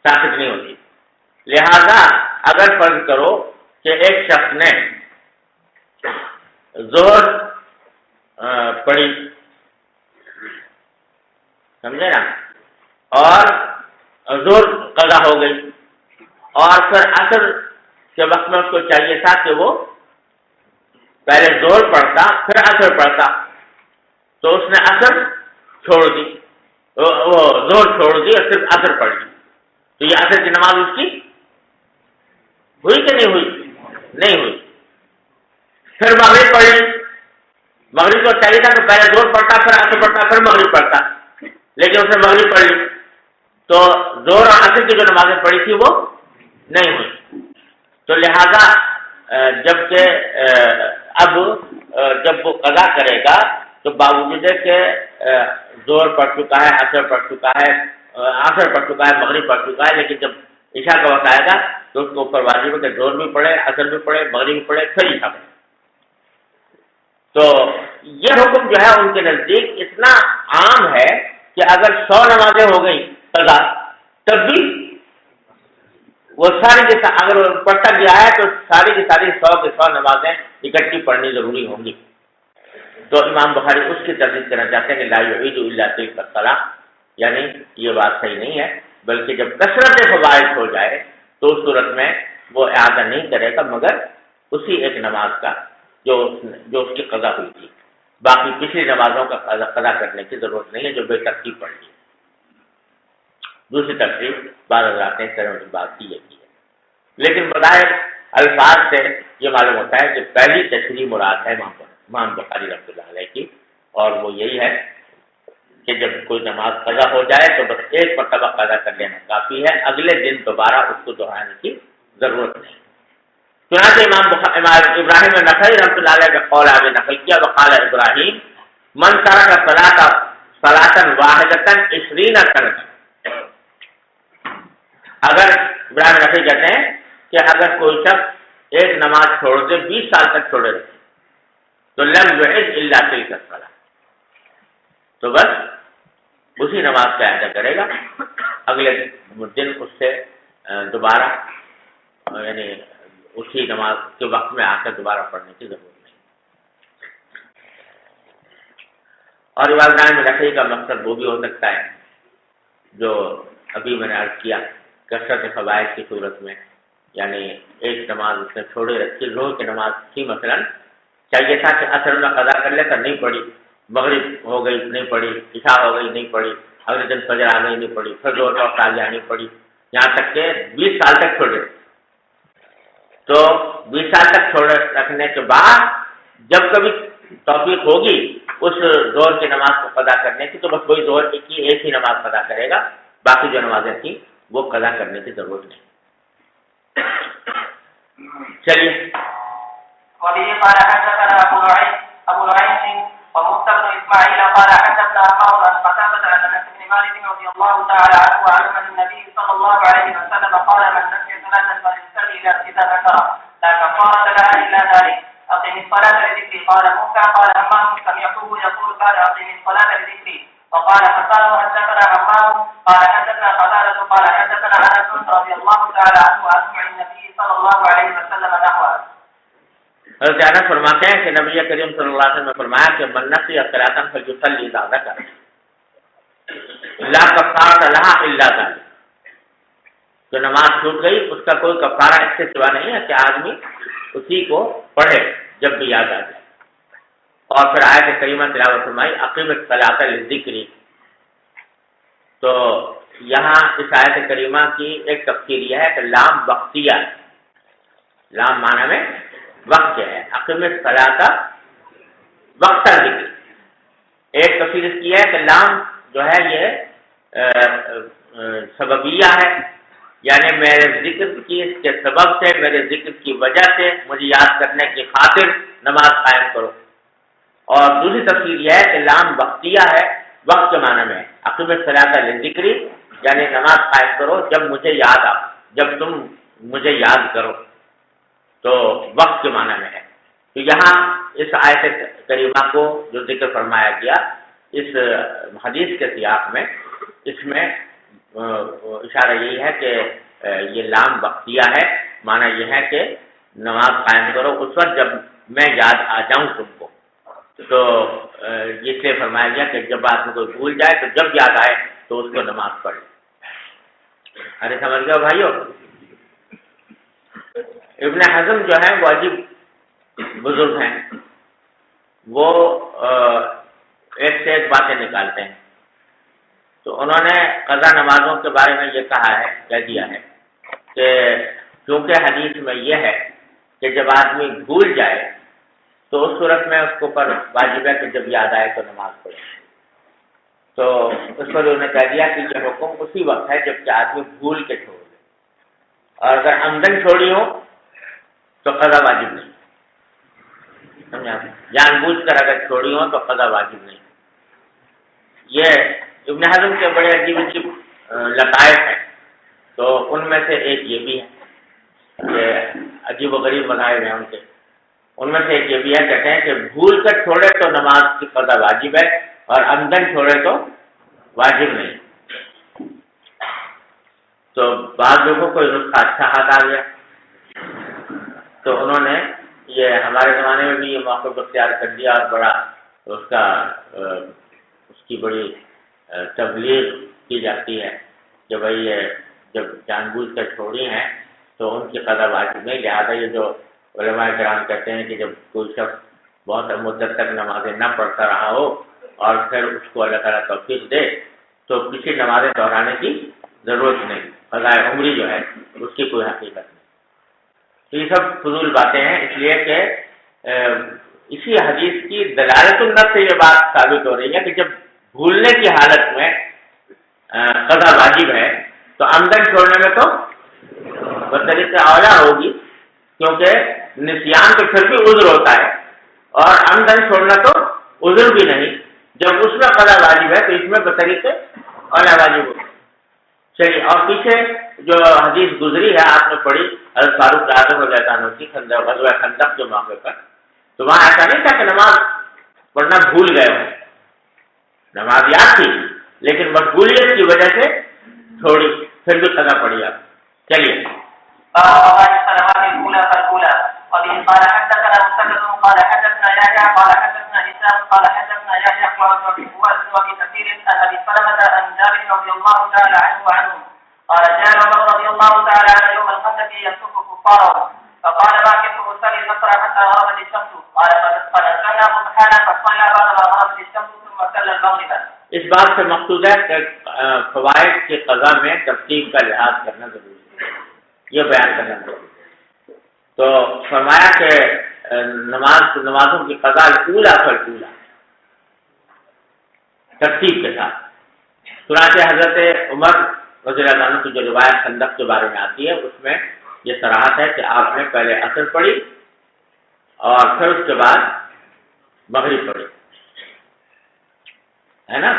ثابت نہیں ہوتی۔ لہذا اگر فرض کرو کہ ایک شخص نے ظہر پڑھی، سمجھے نا، اور ظہر قضا ہو گئی، اور پھر عصر کے وقت میں اس کو چاہیے تھا کہ وہ پہلے ظہر پڑھتا پھر عصر پڑھتا، تو اس نے عصر چھوڑ دی، وہ ظہر چھوڑ دی اور صرف عصر پڑھ لی، تو یہ عصر کی نماز اس کی ہوئی کہ نہیں ہوئی؟ نہیں ہوئی۔ پھر مغرب پڑھی، مغرب کو چاہیے تھا کہ پہلے ظہر پڑھتا پھر عصر پڑھتا پھر مغرب پڑھتا، لیکن اس نے مغرب پڑھ لی، تو ظہر اور عصر کی جو نمازیں پڑھی تھی وہ نہیں ہوئی۔ تو لہذا جب وہ قضا کرے گا تو باوجود کہ ظہر پڑھ چکا ہے، عصر پڑھ چکا ہے، عصر پڑھ چکا ہے، مغرب پڑھ چکا ہے، لیکن جب عشاء کا وقت آئے گا تو اس کو اوپر واجب ہے کہ ظہر بھی پڑھے، عصر بھی پڑھے، مغرب بھی پڑھے، پھر عشاء پڑھے۔ تو یہ حکم جو ہے ان کے نزدیک اتنا عام ہے کہ اگر 100 نمازیں ہو گئی قضا، تب بھی وہ ساری اگر پڑھتا گیا ہے تو ساری کی ساری 100 کی 100 نمازیں اکٹھی پڑھنی ضروری ہوں گی۔ تو امام بخاری اس کی تردید کرنا چاہتے ہیں کہ لا یعید الا تلک الصلاۃ، یعنی یہ بات صحیح نہیں ہے، بلکہ جب کثرت فوائد ہو جائے تو اس صورت میں وہ اعادہ نہیں کرے گا مگر اسی ایک نماز کا جو اس کی قضا ہوئی تھی، باقی پچھلی نمازوں کا قضا کرنے کی ضرورت نہیں ہے جو بے ترتیب پڑھ لی۔ دوسری تفصیل بعض حضرات نے اس بات کی ہے، لیکن بظاہر الفاظ سے یہ معلوم ہوتا ہے کہ پہلی تشریح مراد ہے امام بخاری رحمۃ اللہ علیہ کی، اور وہ یہی ہے کہ جب کوئی نماز قضا ہو جائے تو بس ایک مرتبہ قضا کر لینا کافی ہے، اگلے دن دوبارہ اس کو دہرانے کی ضرورت نہیں۔ چنانچہ امام ابراہیم نخعی رحمۃ اللہ علیہ کا قول آگے نقل کیا، وقال ابراہیم من ترک صلاۃ واحدۃ 20 سنۃ، اگر ابراہیم نخعی کہتے ہیں کہ اگر کوئی شخص ایک نماز چھوڑ دے 20 سال تک چھوڑے رہے تو لم یعد الا تلک الصلاۃ، تو بس اسی نماز کا اعادہ کرے گا، اگلے دن اس سے دوبارہ یعنی اسی نماز کے وقت میں آ کر دوبارہ پڑھنے کی ضرورت نہیں۔ اور ابراہیم نخعی کا مقصد وہ بھی ہو سکتا ہے جو ابھی میں نے عرض کیا، کثرت فوائد کی صورت میں، یعنی ایک نماز اس نے چھوڑے رکھی، ظہر کی نماز تھی مثلا، چاہیے تھا کہ عصر میں قضا کر لیتا، نہیں پڑھی، مغرب ہو گئی نہیں پڑھی، عشاء ہو گئی نہیں پڑھی، اگلے دن فجر آ گئی نہیں پڑھی، پھر ظہر کا وقت آ گیا نہیں پڑھی، یہاں تک کہ 20 سال تک چھوڑے۔ تو 20 سال تک چھوڑے رکھنے کے بعد جب کبھی توفیق ہوگی اس ظہر کی نماز کو قضا کرنے کی تو بس وہی ظہر کی ایک ہی نماز قضا کرے گا، باقی جو نمازیں تھیں وہ قضا کرنے کی ضرورت نہیں۔ چلیے وبه قال حدثنا ابو نعيم وموسى بن اسماعيل قال حدثنا عمار عن قتادة عن انس بن مالك رضي الله تعالى عنه وعن النبي صلى الله عليه وسلم قال من نسي صلاة فليصلي اذا ذكرها لا كفارة لها الا ذلك اقم الصلاة لذكري. قال موسى قال عمار سمعته يقول قال اقم الصلاة لذكري. وقال حسان حدثنا عمار قال حدثنا قتادة قال حدثنا انس رضي الله تعالى عنه عن النبي صلى الله عليه وسلم نحوه. حضرت انس فرماتے ہیں کہ نبی کریم صلی اللہ علیہ وسلم نے فرمایا کہ من نسی صلاۃ فلیصلی اذا ذکر لا کفارۃ لها الا ذلک، جو نماز چھوٹ گئی اس کا کوئی کفارہ اس سے سوا نہیں ہے کہ آدمی اسی کو پڑھے جب بھی یاد آ جائے۔ اور پھر آیت کریمہ تلاوت فرمائی اقیم الصلاۃ للذکر، تو یہاں اس آیت کریمہ کی ایک تفسیر یہ ہے کہ لام وقتیہ، لام معنی میں وقت ہے، اقیم الصلاۃ وقت ذکر۔ ایک تفسیر اس کی ہے کہ لام جو ہے یہ سببیہ ہے، یعنی میرے ذکر کی اس کے سبب سے، میرے ذکر کی وجہ سے مجھے یاد کرنے کی خاطر نماز قائم کرو۔ اور دوسری تفسیر یہ ہے کہ لام وقتیہ ہے، وقت کے معنی میں اقیم الصلاۃ للذکر، یعنی نماز قائم کرو جب مجھے یاد آ، جب تم مجھے یاد کرو۔ تو وقت کے معنی میں ہے. تو یہاں اس آیت کریمہ کو جو ذکر فرمایا گیا اس حدیث کے سیاق میں، اس میں اشارہ یہی ہے کہ یہ لام وقتیہ ہے. معنی یہ ہے کہ نماز قائم کرو اس وقت جب میں یاد آ جاؤں تم کو. تو اس لیے فرمایا گیا کہ جب آدمی کوئی بھول جائے تو جب یاد آئے تو اس کو نماز پڑھ. ارے سمجھ گئے بھائیو؟ ابن حزم جو ہے وہ عجیب بزرگ ہیں، وہ ایک سے ایک باتیں نکالتے ہیں. تو انہوں نے قضا نمازوں کے بارے میں یہ کہہ دیا ہے کہ کیونکہ حدیث میں یہ ہے کہ جب آدمی بھول جائے تو اس صورت میں اس کو پر واجب ہے کہ جب یاد آئے تو نماز پڑھے. تو اس پر انہوں نے کہہ دیا کہ یہ حکم اسی وقت ہے جب کہ آدمی بھول کے چھوڑ دے، اور اگر عمدن چھوڑی ہو تو قضا واجب نہیں. سمجھا؟ جان بوجھ کر اگر چھوڑی ہو تو قضا واجب نہیں. یہ ابن حزم کے بڑے عجیب عجیب لطائف ہیں. تو ان میں سے ایک یہ بھی ہے کہ عجیب و غریب مذاہب ہیں ان کے. ان میں سے ایک یہ بھی ہے، کہتے ہیں کہ بھول کر چھوڑے تو نماز کی قضا واجب ہے اور عمدن چھوڑے تو واجب نہیں. تو بعض لوگوں کو نسخہ اچھا ہاتھ آ گیا تو انہوں نے یہ ہمارے زمانے میں بھی یہ موقف اختیار کر دیا اور بڑا اس کی بڑی تبلیغ کی جاتی ہے کہ بھائی یہ جب جان بوجھ کر چھوڑی ہیں تو ان کی قضا واجب نہیں. لہٰذا یہ جو علماء کرام کہتے ہیں کہ جب کوئی شخص بہت مدت تک نمازیں نہ پڑھتا رہا ہو اور پھر اس کو اللہ تعالیٰ توفیق دے تو کسی نمازیں دہرانے کی ضرورت نہیں. قضاء عمری جو ہے اس کی کوئی حقیقت نہیں. تو یہ سب فضول باتیں ہیں، اس لیے کہ اسی حدیث کی دلالت النص سے یہ بات ثابت ہو رہی ہے کہ جب بھولنے کی حالت میں قضا واجب ہے تو عمدن چھوڑنے میں تو بطریق اولا ہوگی، کیونکہ نسیان تو پھر بھی عذر ہوتا ہے اور عمدن چھوڑنا تو عذر بھی نہیں. جب اس میں قضا واجب ہے تو اس میں بطریق اولا واجب ہوگا. چلیے، اور پیچھے جو حدیث گزری ہے آپ نے پڑھی حضرت فاروق اعظم رضی اللہ عنہ کی غزوہ خندق کے موقع پر، تو وہاں ایسا نہیں تھا کہ نماز پڑھنا بھول گئے ہوں. نماز یاد تھی لیکن مشغولیت کی وجہ سے چھوڑی، پھر بھی قضا پڑی آپ. چلیے. قال حدثنا مسدد قال حدثنا يحيى قال حدثنا هشام قال حدثنا يحيى قال وابي كثير عن ابي سلمة عن جابر رضي الله تعالى عنه قال جاء عمر رضي الله تعالى عنه يوم الخندق يسب كفاره فقال ما كنت اصلي المطر حتى غربت الشمس قال فنزلنا سبحانه فصلى بعد ما غربت الشمس ثم صلى المغرب. اس بات سے مقصود ہے کہ فوائد کی قضا میں ترتیب کا لحاظ کرنا ضروری ہے، یہ بیان کرنا ضروری ہے. تو فرمایا کہ نمازوں کی قضا اولا فالاولا ترتیب کے ساتھ. چنانچہ حضرت عمر رضی اللہ عنہ کی جو روایت خندق کے بارے میں آتی ہے اس میں یہ صراحت ہے کہ آپ نے پہلے عصر پڑھی اور پھر اس کے بعد مغرب پڑھی، ہے نا.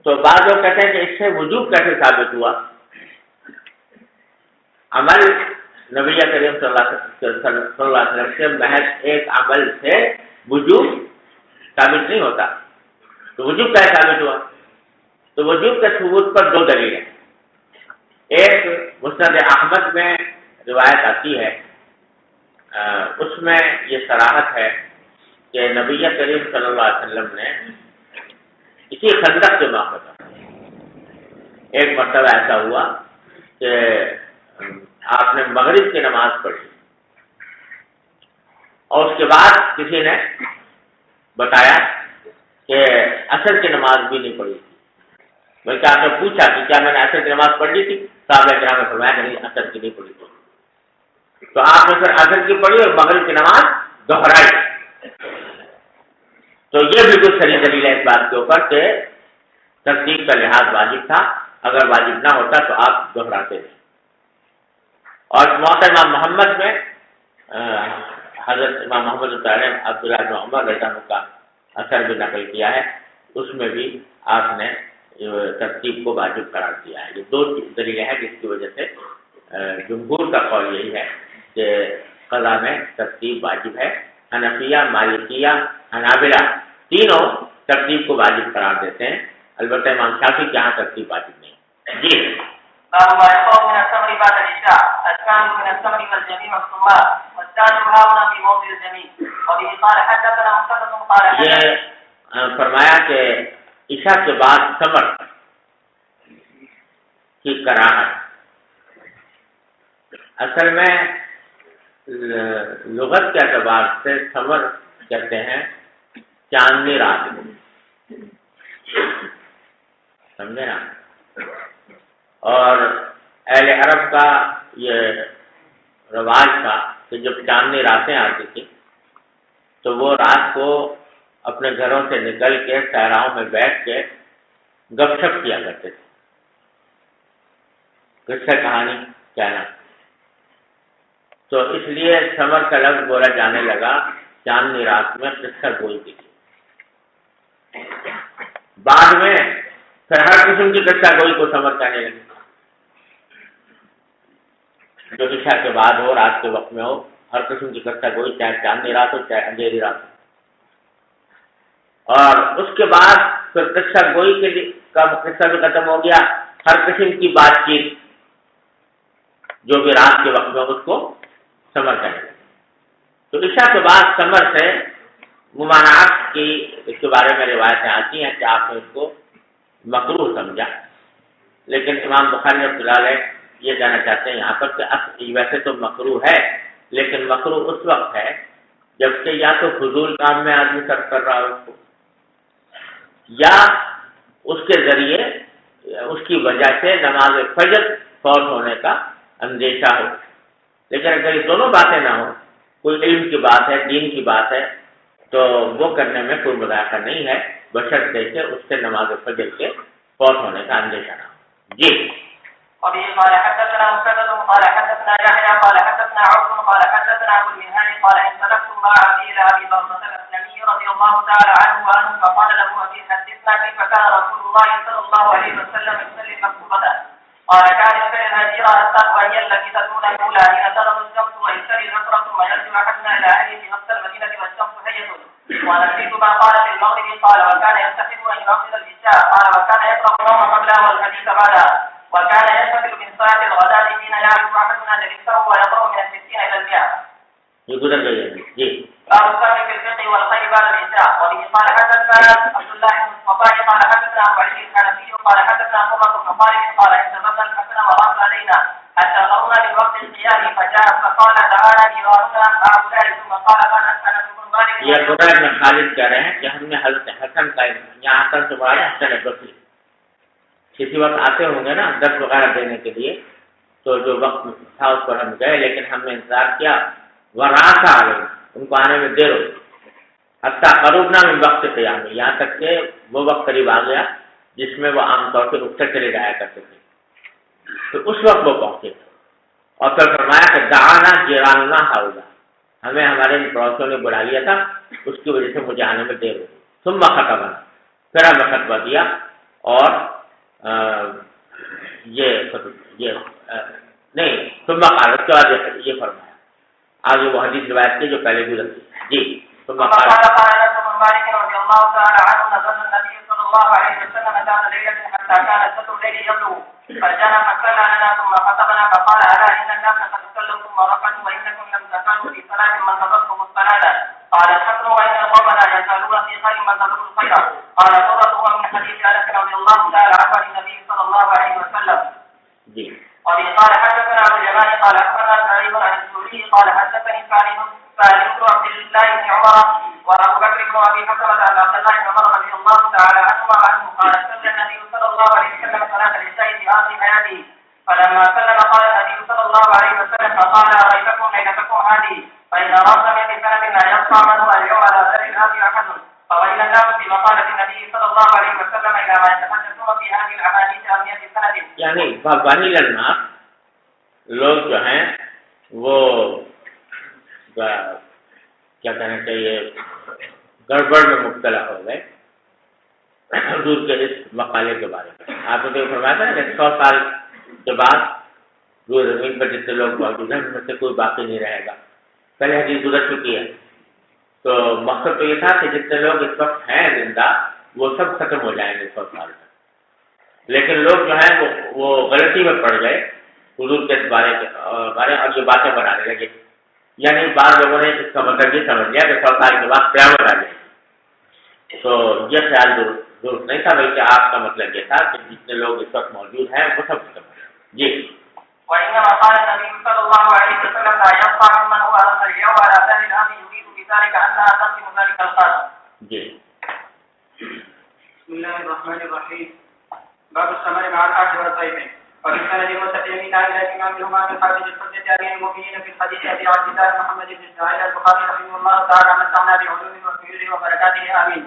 تو بعض لوگ کہتے ہیں کہ اس سے وجوب کیسے ثابت ہوا؟ عمل نبی کریم صلی اللہ علیہ وسلم سے محض ایک عمل سے وجوب ثابت نہیں ہوتا. تو وجوب کیسے ثابت ہوا؟ تو وجوب کے ثبوت پر دو دلیلیں. ایک مسند احمد میں روایت آتی ہے، اس میں یہ صراحت ہے کہ نبی کریم صلی اللہ علیہ وسلم نے اسی خندق کے موقع پر ایک مرتبہ ایسا ہوا کہ آپ نے مغرب کی نماز پڑھی اور اس کے بعد کسی نے بتایا کہ عصر کی نماز بھی نہیں پڑھی تھی، بلکہ آپ نے پوچھا کہ کیا میں نے عصر کی نماز پڑھ لی تھی؟ صحابہ کرام نے فرمایا کہ نہیں، عصر کی نہیں پڑھی تھی. تو آپ نے پھر عصر کی پڑھی اور مغرب کی نماز دہرائی. تو یہ بالکل صحیح دلیل ہے اس بات کے اوپر کہ ترتیب کا لحاظ واجب تھا، اگر واجب نہ ہوتا تو آپ دہراتے تھے. اور موقع امام محمد میں حضرت امام محمد عبداللہ بن عمر رضی اللہ عنہ کا اثر بھی نقل کیا ہے، اس میں بھی آپ نے ترتیب کو واجب قرار دیا ہے. یہ دو دلیلیں ہیں جس کی وجہ سے جمہور کا قول یہی ہے کہ قضا میں ترتیب واجب ہے. حنفیہ، مالکیہ، حنابلہ تینوں ترتیب کو واجب قرار دیتے ہیں، البتہ امام شافعی کے یہاں ترتیب واجب نہیں. جی. باب ما يقوم من الثمر بعد العشاء، الثاني من الثمر والجميع والثمار، والثالث هاهنا في موضع الجميع. وبه قال حدثنا مسدد قال یہ فرمایا کہ عشاء کے بعد ثمر کی کراہت اصل میں لغت کے اعتبار سے ثمر کہتے ہیں چاندنی رات کو، سمجھے نا. اور اہل عرب کا یہ رواج تھا کہ جب چاندنی راتیں آتی تھی تو وہ رات کو اپنے گھروں سے نکل کے صحراؤں میں بیٹھ کے گپ شپ کیا کرتے تھے، قصہ کہانی کہنا. تو اس لیے ثمر کا لفظ بولا جانے لگا چاندنی رات میں قصہ گوئی کے لیے. بعد میں پھر ہر قسم کی قصہ گوئی کو ثمر کہنے لگے، جو عشاء کے بعد ہو، رات کے وقت میں ہو، ہر قسم کی قصہ گوئی، چاہے چاندنی رات ہو چاہے اندھیری رات ہو. اور اس کے بعد پھر قصہ گوئی کے لیے کا قصہ بھی ختم ہو گیا، ہر قسم کی بات چیت جو بھی رات کے وقت میں اس کو ثمر کہنے لگے. تو عشاء کے بعد ثمر سے ممانعت کی اس کے بارے میں روایتیں آتی ہیں کہ آپ نے اس کو مکروہ سمجھا، لیکن امام بخاری رحمۃ اللہ علیہ یہ کہنا چاہتے ہیں یہاں پر کہ ویسے تو مکروہ ہے، لیکن مکروہ اس وقت ہے جبکہ یا تو فضول کام میں آدمی صرف کر رہا ہو اس کو، یا اس کے ذریعے اس کی وجہ سے نماز فجر فوت ہونے کا اندیشہ ہو. لیکن اگر یہ دونوں باتیں نہ ہوں، کوئی علم کی بات ہے، دین کی بات ہے، تو وہ کرنے میں کوئی مذاکرہ نہیں ہے، بشرطے کہ اس سے نماز فجر کے فوت ہونے کا اندیشہ نہ ہو. جی. وبه قال حدثنا مسدد قال حدثنا يحيى قال حدثنا عوف قال حدثنا ابو المنهال قال انطلقت مع ابي الى ابي بكر الاسلمي رضي الله تعالى عنه وعنه فقال له ابي حدثنا كيف كان رسول الله صلى الله عليه وسلم يصلي مكتوبة. قال كان يصلي الهجير حتى وهي التي تكون الاولى حين تغرب الشمس ويصلي النصر ثم يرجع حتى الى اهله في وسط المدينه والشمس حيه. ونسيت ما قال في المغرب قال وكان يستحب ان يؤخر العشاء قال وكان يقرا النوم قبلها والحديث بعدها وكان يشتغل من صلاة الغداء حين يعرف أحدنا جلسه ويقرأ من 60 إلى 100. يقول لك جي. باب الصبر في الفقه والخير بعد العشاء. وبه قال حدثنا عبد الله بن مصطفى قال حدثنا أبو علي الحنفي قال حدثنا قرة بن خالد قال انتظرنا الحسن مرات علينا حتى قرنا لوقت القيام فجاء فقال تعالى جيراننا هؤلاء ثم قال أنا بن مالك. یہ قرة بن خالد کہہ رہے ہیں کہ ہم نے حضرت حسن کا یہاں حسن سے مراد حسن بصری کسی وقت آتے ہوں گے نا درس وغیرہ دینے کے لیے، تو جو وقت تھا اس پر ہم گئے، لیکن ہم نے انتظار کیا، ورات آ گئی، ان کو آنے میں دیر ہو، حتیٰ قربنا من وقت قیام، یہاں تک کہ وہ وقت قریب آ گیا جس میں وہ عام طور پہ اٹھتے چلے جایا کرتے تھے. تو اس وقت وہ پہنچے اور پھر فرمایا کہ دعانا جیراننا ہاؤلا، ہمیں ہمارے پڑوسیوں نے بلا لیا تھا، اس کی وجہ سے مجھے آنے میں دیر ہو. ثم خطبنا، پھر ہمیں خطبہ دیا اور نہیں ثم قال، اس کے بعد یہ فرمایا. آگے وہ حدیث روایت کی جو پہلے گزر گئی. جی. ثم قال انس بن مالك رضي الله تعالى عنه نزل النبي صلى الله عليه وسلم ذات ليله حتى كان شطر الليل يبلغ فجاء فصلى لنا ثم خطبنا فقال الا ان الناس قد صلوا ثم ركعوا وانكم لم تكونوا في صلاه من نظرتم الصلاه. قال الحسن وان القوم لا يزالون في خير من نظروا الخير. قال قرة من حديث انس رضي الله تعالى عنه عن النبي صلى الله عليه وسلم. جی. وبه قال حدثنا ابو اليمان قال اخبرنا سعيد عن الزهري قال حدثني سالم بن عبد الله بن عمر وابو بكر بن ابي حكمة عن عبد الله بن عمر رضي الله تعالى عنهما عنه قال صلى النبي صلى الله عليه وسلم صلاة العشاء في اخر حياته فلما سلم قال النبي صلى الله عليه وسلم فقال اريتكم ليلتكم هذه فان راس من سنة لا يبقى منه اليوم على ذر الارض احد فويل الناس في مقالة النبي صلى الله عليه وسلم الى ما يتحدثون في هذه الاحاديث عن 100 سنة. یعنی بانی لڑنا لوگ جو ہیں وہ کیا کہنا چاہیے گڑبڑ میں مبتلا ہو گئے حضور کے اس مقالے کے بارے میں. آپ نے فرمایا تھا نا کہ 100 سال کے بعد روئے زمین پر جتنے لوگ موجود ہیں ان میں سے کوئی باقی نہیں رہے گا. پہلے حدیث گزر چکی ہے. تو مقصد تو یہ تھا کہ جتنے لوگ اس وقت ہیں زندہ وہ سب ختم ہو جائیں گے 100 سال میں. لیکن لوگ جو ہیں وہ غلطی میں پڑ گئے حضور کے اس بارے اور یہ باتیں بنانے لگے. یعنی بعض لوگوں نے اس کا مطلب یہ سمجھ لیا کہ 100 سال کے بعد قیامت آ جائے. تو یہ خیال درست نہیں تھا، بلکہ آپ کا مطلب یہ تھا کہ جتنے لوگ اس وقت موجود ہیں وہ سب ختم ہو جائیں. جی. وإنما قال النبي صلى الله عليه وسلم لا يبقى ممن هو على اليوم على ثاني الأمر يريد بذلك أنها تنقم ذلك القلب. جی. بسم الله الرحمن الرحيم. باب السمر مع الحاج والطيب. وفي السند والتقييم إلى الإمام بهما من حديث الحجة أبي المؤمنين في الحديث أبي عبد الله محمد بن إسماعيل البخاري رحمه الله تعالى متعنا بعلوم وفيوله وبركاته آمين.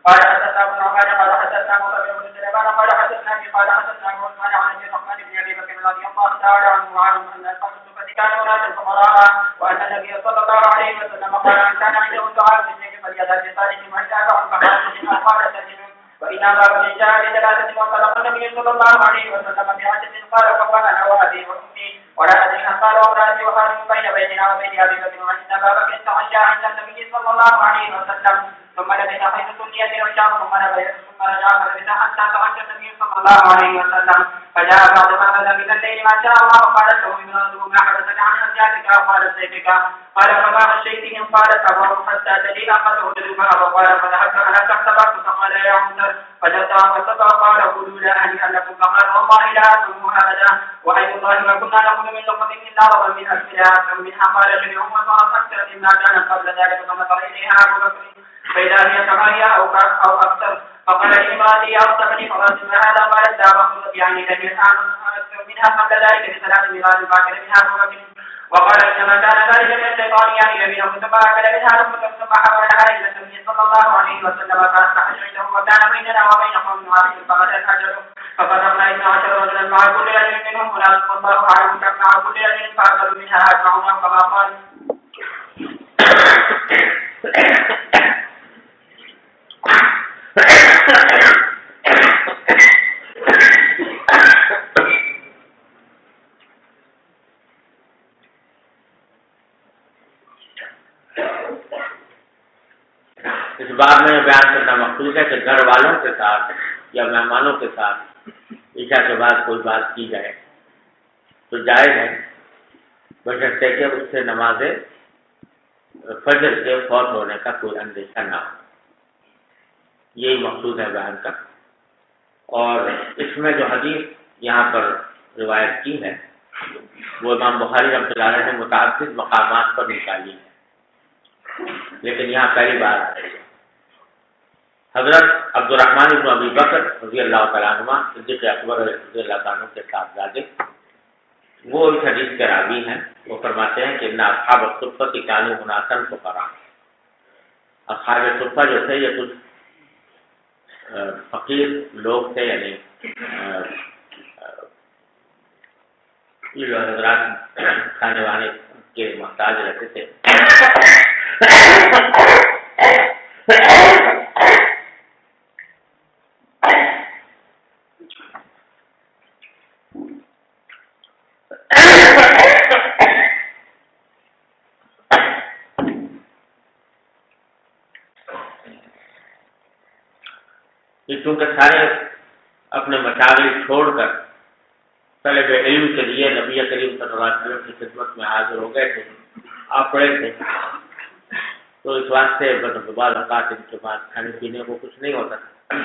قال حدثنا ابن عباد قال حدثنا مقبل بن سليمان قال حدثنا ابي قال حدثنا عثمان عن ابي الرحمن بن ابي بكر رضي الله تعالى عنه وعنه ان الصحابه كانوا ولاة الفقراء وان النبي صلى الله عليه وسلم قال من كان عنده دعاء بالشيء فليدع بصالح ما شاء فقال قال سلم وإن باب جاء لثلاثة وطلق النبي صلى الله عليه وسلم بحاجة قال فقال أنا وأبي وأمي ولا أدري أن قال وامرأتي وخادم بين بيننا وبين أبي بكر وإن بابك استعشى عند النبي صلى الله عليه وسلم ثم لبث حيث سنيت العشاء ثم رجع فلبث حتى تعشى النبي صلى الله عليه وسلم فجاء بعد ما بدا من الليل ما شاء الله وقال له امرأته ما حدثك عن أزيادك وقال سيفك قال فما خشيتهم قالت أبوه حتى تليل قد أدركها وقال فذهبت أنا تحتبرت فقال يا عمر فجدتها فسبع قال قولوا لا أهنئا لكم فقال والله لا أسموها أبدا وأي الله ما كنا نقول من لقب إلا رضا من أسفلها منها قال شبعهم وصارت أكثر مما كانت قبل ذلك فنظر إليها أبو بكر فإذا هي كما هي أو أكثر فقال لامرأتي يا أصطبني فرأت ما هذا قالت لا بخلت يعني لم يسعى أكثر منها قبل ذلك بثلاث مرات باكر منها أبو بكر وقال إنما كان ذلك من الشيطان يعني لم يكن فأكل منها نفسا ثم حولها إلى النبي صلى الله عليه وسلم فأصبح عنده وكان بيننا وبينهم عظيم فمات الحجر ففتحنا 12 رجلا مع كل رجل منهم منافق والله أعلم كم مع كل رجل فأكلوا منها أجمعون كما قال. اس بات میں بیان کرنا مقصود ہے کہ گھر والوں کے ساتھ یا مہمانوں کے ساتھ عشاء کے بعد کوئی بات کی جائے تو جائز ہے، بشرطے کہ اس سے نماز فجر کے فوت ہونے کا کوئی اندیشہ نہ ہو. یہی مقصود ہے بیان کا. اور اس میں جو حدیث یہاں پر روایت کی ہے وہ امام بخاری رحمۃ اللہ علیہ نے متعدد مقامات پر نکالی ہے، لیکن یہاں پہلی بار حضرت عبد الرحمن بن ابی بکر رضی اللہ تعالیٰ عنہ صدیق اکبر رضی اللہ تعالیٰ عنہ کے صاحبزادے وہ اس حدیث کے راوی ہیں. وہ فرماتے ہیں کہ اصحاب الصفہ کانوا اناسا فقراء. اصحاب صفہ جو تھے یہ کچھ فقیر لوگ تھے، یعنی یہ لوگ حضرات کھانے وانے کے محتاج رہتے تھے. کیونکہ سارے اپنے مشاغل چھوڑ کر طلب علم کے لیے نبی کریم صلی اللہ علیہ وسلم کی خدمت میں حاضر ہو گئے تھے، آپ پڑے تھے. تو اس واسطے بعض اوقات ان کے بعد کھانے پینے کو کچھ نہیں ہوتا تھا.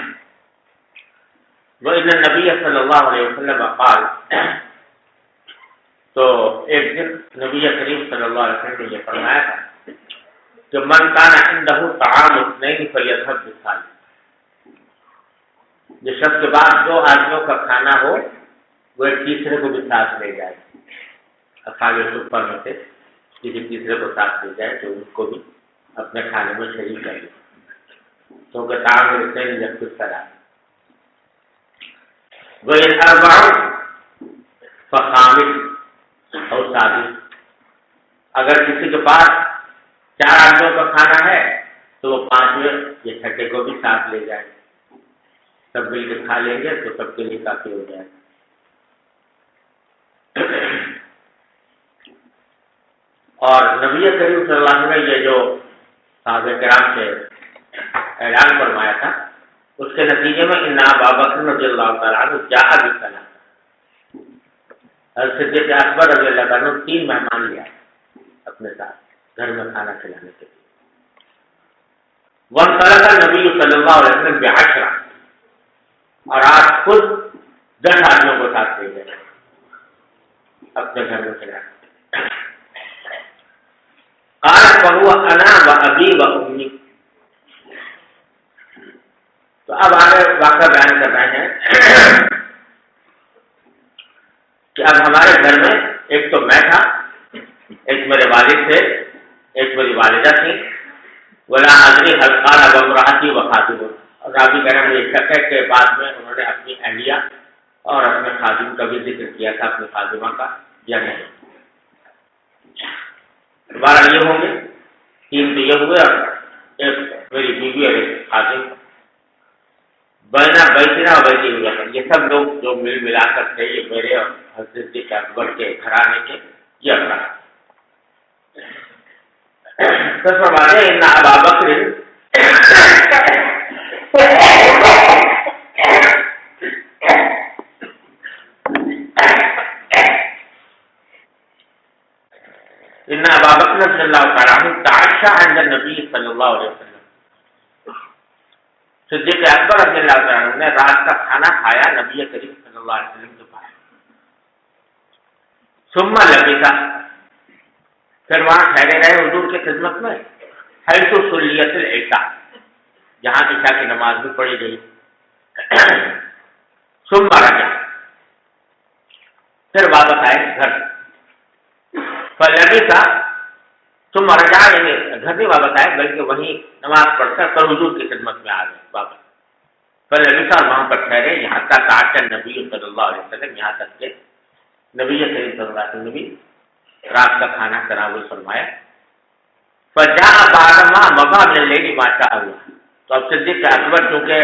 وَإِنَّ النَّبِيَّ صلی اللہ علیہ وسلم قال، تو ایک دن نبی کریم صلی اللہ علیہ وسلم نے یہ فرمایا تھا کہ من کان عنده طعام اثنین فلیذهب بالثالث. جس شخص کے بعد 2 آدمیوں کا کھانا ہو وہ ایک تیسرے کو بھی ساتھ لے جائے. اصحاب صفہ میں سے کسی تیسرے کو ساتھ لے جائے تو ان کو بھی اپنے کھانے میں شریک کر لے. تو کہ تعامل اثنین یکفی الصلاۃ. وَإِنْ أَرْبَعٌ فَخَامِسٌ أَوْ سَادِسٌ. اگر کسی کے پاس 4 آدمیوں کا کھانا ہے تو وہ 5ویں یا 6ٹھے کو بھی ساتھ لے جائے. سب مل کے کھا لیں گے تو سب کے لیے کافی ہو جائے گا. اور نبی کریم صلی اللہ علیہ وسلم نے یہ جو صحابہ کرام سے اعلان فرمایا تھا، اس کے نتیجے میں ان ابا بکر رضی اللہ تعالیٰ عنہ جاء بسلام، صدیق اکبر رضی اللہ تعالیٰ عنہ 3 مہمان لے آئے اپنے ساتھ گھر میں کھانا کھلانے کے لیے۔ وانطلق النبی صلی اللہ علیہ وسلم بعشرہ، اور آپ خود 10 آدمیوں کو ساتھ لے گئے اپنے گھر میں کھلانے۔ قال فهو انا وابي وامي، تو اب آگے واقعہ بیان کر رہے ہیں کہ اب ہمارے گھر میں ایک تو میں تھا، ایک میرے والد تھے، ایک میری والدہ تھی، ولا ادری هل قال وامرأتي وخادم، اور راوی کہہ رہے ہیں یہ شک ہے کہ بعد میں انہوں نے اپنی اہلیہ اور اپنے خادم کا بھی ذکر کیا تھا، اپنے خادمہ کا یا نہیں۔ دوبارہ یہ ہوں گے 3 تو یہ ہوئے، اور ایک میری بیوی اور ایک خادم، بینا بیتنا اور بیتی ہوئی، یہ سب لوگ جو مل ملا کر تھے یہ میرے اور حضرت اکبر کے گھرانے کے یہ افراد۔ تو فرماتے ہیں ان ابا بکر ان ابا بکر رضی اللہ تعالیٰ عنہ تعشى عند النبی صلی اللہ علیہ وسلم، صدیق اکبر رضی اللہ تعالیٰ عنہ نے رات کا کھانا کھایا نبی کریم صلی اللہ علیہ وسلم کے پاس۔ ثم لبث، پھر وہاں ٹھہرے رہے حضور کی خدمت میں، حیث صلیت العشاء، جہاں عشاء کی نماز بھی پڑھی گئی۔ ثم رجع، پھر واپس آئے گھر۔ فلبث ثم رجع، یعنی گھر نہیں واپس آئے بلکہ وہیں نماز پڑھ کر پھر حضور کی خدمت میں آ گئے واپس۔ فلبث، اور وہاں پر ٹھہرے یہاں تک آتا نبی صلی اللہ علیہ وسلم، یہاں تک کہ نبی کریم صلی اللہ علیہ وسلم نے بھی رات کا کھانا تناول فرمایا۔ فجاء بعد ما مضى من الليل ما شاء الله، تو اب صدیق اکبر چونکہ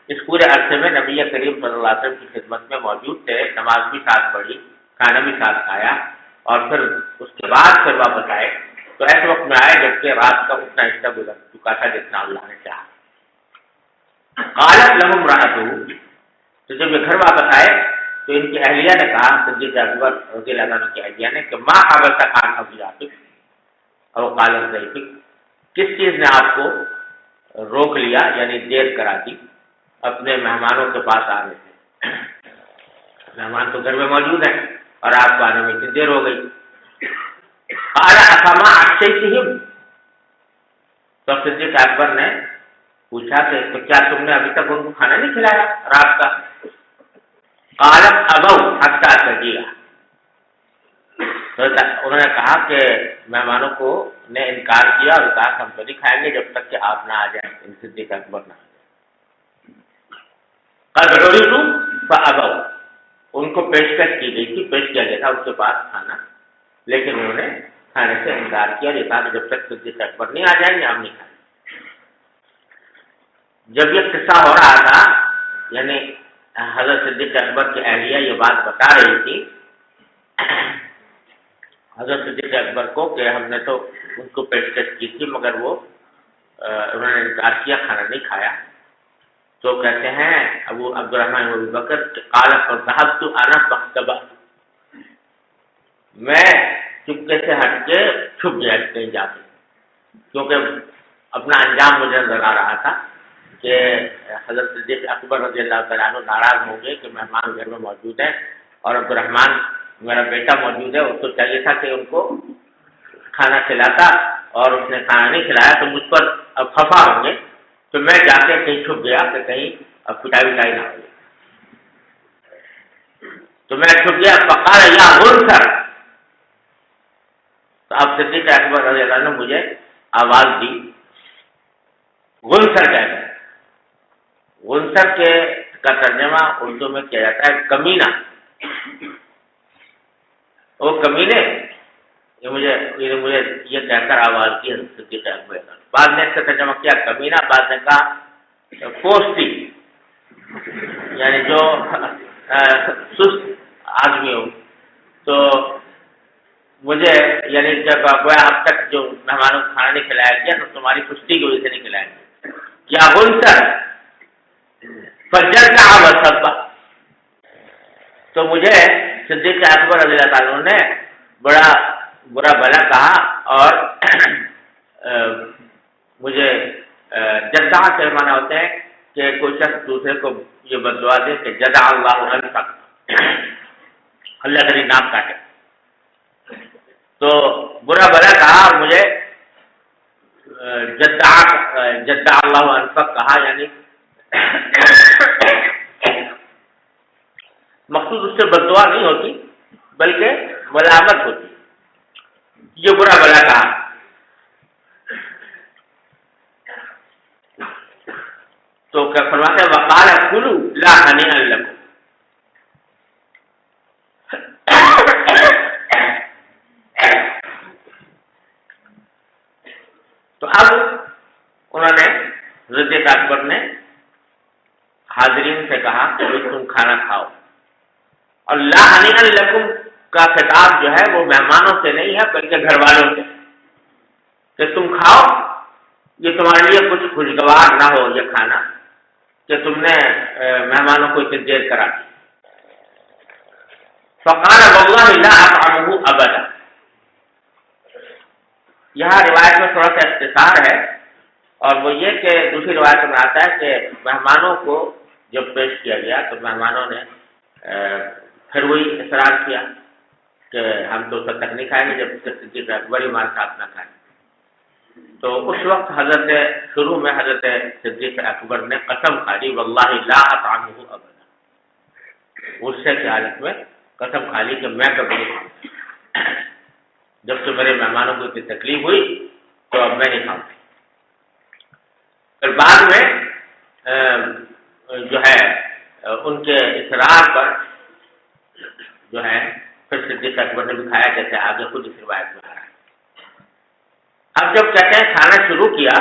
اس پورے عرصے میں نبی کریم صلی اللہ علیہ وسلم کی خدمت میں موجود تھے، نماز بھی ساتھ پڑھی، کھانا بھی ساتھ کھایا، اور پھر اس کے بعد پھر واپس آئے، تو ایسے وقت میں آئے جبکہ رات کا اتنا حصہ گزر چکا تھا جتنا اللہ نے چاہا۔ قالت له امرأته، تو جب یہ گھر واپس آئے تو ان کی اہلیہ نے کہا، صدیق اکبر رضی اللہ عنہ کی اہلیہ نے، کہ ما حبسك عن ابياتك اور قالت ضيفك، کس چیز نے آپ کو روک لیا، یعنی دیر کرا دی اپنے مہمانوں کے پاس آنے سے؟ مہمان تو گھر میں موجود ہیں اور آپ کو آنے میں اتنی دیر ہو گئی۔ قال افما عشيتهم، تو صدیق اکبر نے پوچھا کہ تو کیا تم نے ابھی تک ان کو کھانا نہیں کھلایا رات کا؟ قالت ابوا حتى تجيء، تو انہوں نے کہا کہ مہمانوں کو نے انکار کیا اور کہا ہم تو نہیں کھائیں گے جب تک کہ آپ نہ آ جائیں، ان صدیق اکبر نہ آ جائیں۔ قد عرضوا فابوا، ان کو پیشکش کی گئی تھی، پیش کیا گیا تھا اس کے پاس کھانا، لیکن انہوں نے کھانے سے انکار کیا، یہ کہا کہ جب تک صدیق اکبر نہیں آ جائیں گے ہم نہیں کھائیں گے۔ جب یہ قصہ ہو رہا تھا، یعنی حضرت صدیق اکبر کی اہلیہ یہ بات بتا رہی تھی حضرت صدیق اکبر کو کہ ہم نے تو ان کو پیشکش کی تھی مگر وہ انہوں نے انکار کیا، کھانا نہیں کھایا، تو کہتے ہیں ابو عبدالرحمن ابو بکر قال فذهبت انا فاحتبأت، میں چپکے سے ہٹ کے چھپ گیا کہیں جا کے، کیونکہ اپنا انجام مجھے نظر آ رہا تھا کہ حضرت صدیق اکبر رضی اللہ تعالیٰ عنہ ناراض ہوں گے کہ مہمان گھر میں موجود ہیں اور عبدالرحمن میرا بیٹا موجود ہے، اس کو چاہیے تھا کہ ان کو کھانا کھلاتا اور اس نے کھانا نہیں کھلایا تو مجھ پر اب خفا ہوں گے، تو میں جا کے کہیں چھپ گیا کہ کہیں اب پٹائی وٹائی نہ ہو، تو میں چھپ گیا۔ فقال یا غنثر، تو اب صدیق اکبر رضی اللہ عنہ نے مجھے آواز دی، غنثر کہتے ہیں، غنثر کے کا ترجمہ اردو میں کیا جاتا ہے کمینہ، وہ کمینے، یہ مجھے یہ کہہ کر آواز دی حضرت صدیق اکبر، بعد نے اس کا ترجمہ کیا کمینہ، بعد نے کہا پوستی، یعنی جو سست آدمی ہو، تو مجھے یعنی جب اب تک جو مہمانوں کو کھانا نہیں کھلایا گیا تو تمہاری پشتی کی وجہ سے نہیں کھلایا گیا کیا غنسر فجر کا وسط تو مجھے صدیق اکبر رضی اللہ تعالیٰ عنہ نے بڑا برا بلا کہا اور مجھے جدہ سے مانا ہوتے ہیں کہ کوئی شخص دوسرے کو یہ بددعا دے کہ جزا اللہ عنک، اللہ کا نام کاٹے، تو برا بلا کہا اور مجھے جدہ اللہ عنک کہا، یعنی مقصود اس سے بددعا نہیں ہوتی بلکہ ملامت ہوتی، یہ برا بلا کہا۔ تو کیا فرماتے ہیں وقال کلوا لا ہنیئا لکم، تو اب انہوں نے صدیق اکبر نے حاضرین سے کہا کہ تم کھانا کھاؤ، اور لا ہنیئا لکم کا خطاب جو ہے وہ مہمانوں سے نہیں ہے بلکہ گھر والوں سے، کہ تم کھاؤ، یہ تمہارے لیے کچھ خوشگوار نہ ہو یہ کھانا کہ تم نے مہمانوں کو اتنی دیر کرا دی۔ فقال واللہ لا اطعمہ ابدا، یہاں روایت میں تھوڑا سا اختصار ہے، اور وہ یہ کہ دوسری روایت میں آتا ہے کہ مہمانوں کو جب پیش کیا گیا تو مہمانوں نے پھر وہی اصرار کیا کہ ہم تو تب تک نہیں کھائیں گے جب تک صدیق اکبر ہمارے ساتھ نہ کھائیں۔ تو اس وقت شروع میں حضرت صدیق اکبر نے قسم کھا لی واللہ لا اطعمہ ابدا، غصے کی حالت میں قسم کھا لی کہ میں کبھی نہیں کھاؤں، جب سے میرے مہمانوں کو اتنی تکلیف ہوئی تو اب میں نہیں کھاؤں۔ پھر بعد میں جو ہے ان کے اصرار پر جو ہے پھر صدیق اکبر نے بھی کھایا، جیسے آگے خود اس روایت میں آ رہا ہے۔ اب جب کہتے ہیں کھانا شروع کیا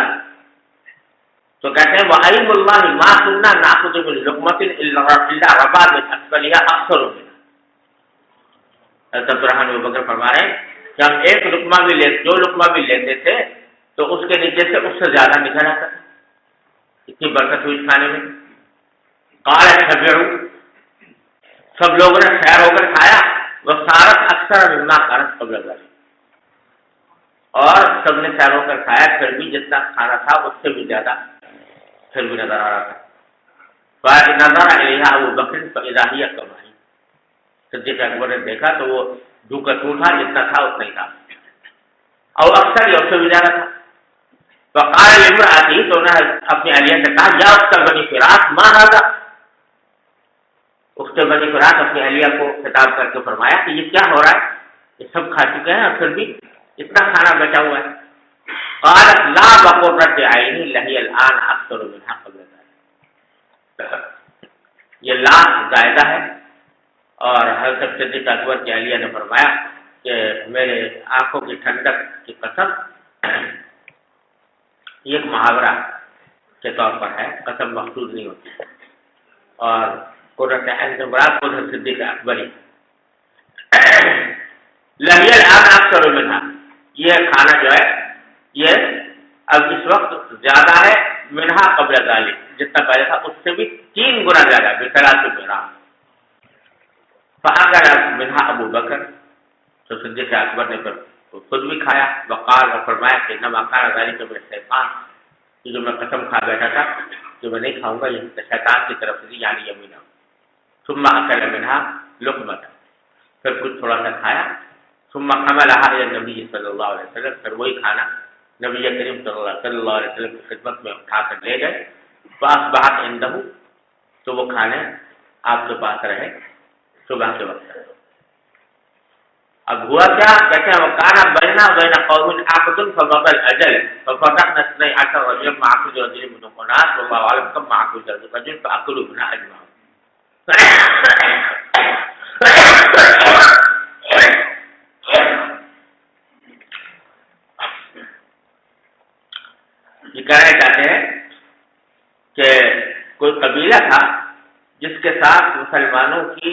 تو کہتے ہیں وَأَيْمُ اللَّهِ مَا كُنَّا نَأْخُذُ مِن لُقْمَةٍ إِلَّا رَبَا مِنْ أَسْفَلِهَا أَكْثَرُ مِنْهَا، حضرت عبدالرحمن بن بکر فرما رہے ہیں کہ ہم ایک لقمہ بھی جو لقمہ بھی لیتے تھے تو اس کے نیچے سے اس سے زیادہ نکل آتا، اتنی برکت ہوئی کھانے میں۔ قال اتبعوا، سب لوگوں نے خیر ہو کر کھایا، وصارت اکثر مما كانت قبل ذلك، اور سب نے سیر ہو کر کھایا، پھر بھی جتنا کھانا تھا اس سے بھی زیادہ پھر بھی نظر آ رہا تھا۔ فَنَظَرَ إِلَيْهَا أَبُو بَكْرٍ فَإِذَا هِيَ كَمَا هِيَ، صدیق اکبر نے دیکھا تو وہ جو کا تو تھا، جتنا تھا اتنا ہی تھا، اور اکثر یا اس سے بھی زیادہ تھا۔ فقال لامرأته، تو انہوں نے اپنی اہلیہ سے کہا یا اخت بنی فراس ما هذا، اخت بنی فراس اپنی اہلیہ کو خطاب کر کے فرمایا کہ یہ کیا ہو رہا ہے، یہ سب کھا چکے ہیں اور پھر بھی اتنا کھانا بچا ہوا ہے۔ قالت لا بقرۃ عینی لہی الآن اکثر منها قبل ذلك، یہ لا زائدہ ہے، اور حضرت صدیق اکبر کی اہلیہ نے فرمایا کہ میرے آنکھوں کی ٹھنڈک کی قسم، یہ ایک محاورہ کے طور پر ہے، قسم مقصود نہیں ہوتی، اور قرۃ عین سے مراد خود صدیق اکبری۔ لہی الآن اکثر منها، یہ کھانا جو ہے یہ اب اس وقت زیادہ ہے، منہا قبل ذالک، جتنا پہلے تھا اس سے بھی 3 گنا زیادہ، بثلاث گنا۔ فاکل منہا ابو بکر، تو صدیق اکبر نے پھر خود بھی کھایا، وقال، اور فرمایا کہ انما کان ذلک من الشیطان، یہ جو میں قسم کھا بیٹھا تھا کہ میں نہیں کھاؤں گا، یہ شیطان کی طرف سے یعنی یمینہ۔ ثم اکل منہا لقمۃ، پھر کچھ تھوڑا سا کھایا، ثم حملها الى النبی صلی اللہ علیہ وسلم، پھر وہی کھانا نبی کریم صلی اللہ علیہ وسلم کی خدمت میں اٹھا کر لے گئے۔ فاصبحت عنده، تو وہ کھانے آپ کے پاس رہے صبح کے وقت۔ اب ہوا کیا، کہتے ہیں وکان بینا بین قوم عقد فمضى الاجل ففتحنا 12 رجلا معه رجل من الناس والله اعلم كم معه رجل فاكلوا منها اجمعون۔ یہ کہنا چاہتے ہیں کہ کوئی قبیلہ تھا جس کے ساتھ مسلمانوں کی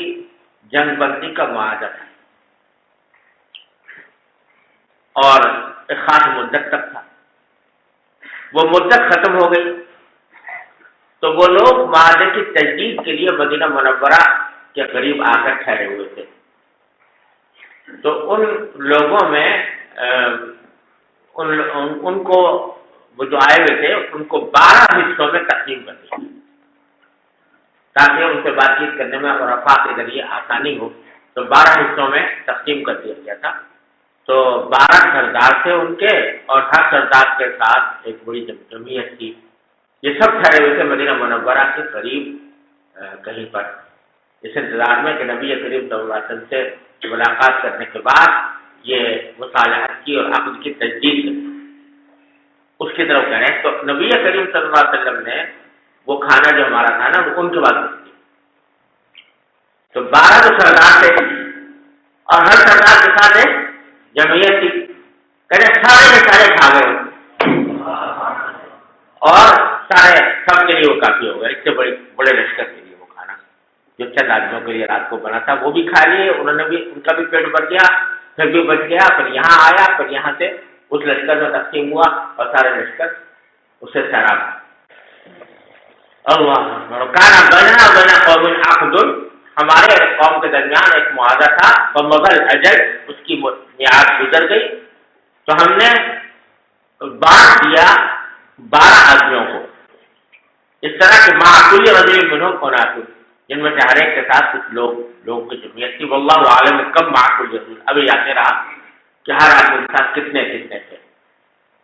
جنگ بندی کا معاہدہ تھا، اور ایک خاص مدت تک تھا. وہ مدت ختم ہو گئی تو وہ لوگ معاہدے کی تجدید کے لیے مدینہ منورہ کے قریب آ کر ٹھہرے ہوئے تھے. تو ان لوگوں میں ان کو وہ جو آئے ہوئے تھے ان کو 12 حصوں میں تقسیم کر دیا تاکہ ان سے بات چیت کرنے میں اور رفاق کے ذریعے آسانی ہو. تو 12 حصوں میں تقسیم کر دیا گیا تھا. تو 12 سردار تھے ان کے، اور ہر سردار کے ساتھ ایک بڑی جمعیت تھی. یہ سب ٹھہرے ہوئے تھے مدینہ منورہ کے قریب کہیں پر، اس انتظار میں کہ نبی کریم صلی اللہ علیہ وسلم سے ملاقات کرنے کے بعد یہ مصالحت کی اور عقد کی تجدید کی، اس کی طرف کہہ رہے ہیں. تو نبی کریم صلی اللہ علیہ وسلم نے وہ کھانا جو ہمارا تھا نا وہ ان کے بعد دیا. تو 12 تو سردار تھے اور ہر سردار کے ساتھ ایک جمعیت تھی. کہتے سارے کے سارے کھا گئے اور سارے سب کے لیے وہ کافی ہو گیا. اس سے بڑے لشکر کے لیے وہ کھانا جو چند آدمیوں کے لیے رات کو بنا تھا وہ بھی کھا لیے. انہوں نے بھی، ان کا بھی پیٹ بھر گیا، پھر بھی بچ گیا. پھر یہاں آیا، پھر یہاں سے اس لشکر میں تقسیم ہوا اور سارے لشکر اسے سراب. اللہ کانا بنا بنا قوم عقد، ہمارے قوم کے درمیان ایک معاہدہ تھا. فمضل اجل، اس کی میعاد گزر گئی تو ہم نے بانٹ دیا 12 آدمیوں کو اس طرح کہ مع کل رجل منهم اناس، جن میں سے ہر ایک کے ساتھ کچھ لوگ کی جمعیت تھی. واللہ عالم کم مع کل رجل، ابھی یاد رہا کہ ہر آدمی کے ساتھ کتنے تھے،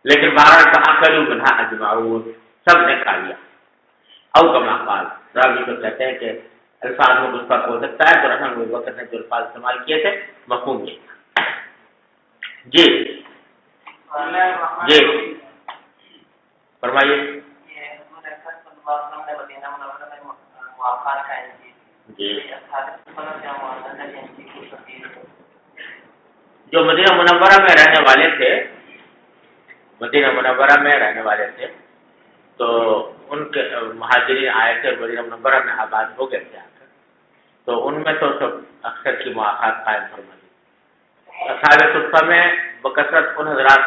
لیکن 12 کا اکلوا منها اجمعون، سب نے کھا لیا. او کما قال، راوی تو کہتے ہیں کہ الفاظ میں کچھ فرق ہو سکتا ہے. تو رحمۃ اللہ وقت نے جو الفاظ استعمال کیے تھے مفہوم یہ. جی جی فرمائیے. جی جو مدینہ منورہ میں رہنے والے تھے، مدینہ منورہ میں رہنے والے تھے تو ان کے مہاجرین آئے تھے اور مدینہ منورہ میں آباد ہو گئے تھے. تو ان میں تو سب اکثر کی مواقعات قائم فرما دی. اصحاب صفہ میں بکثرت ان حضرات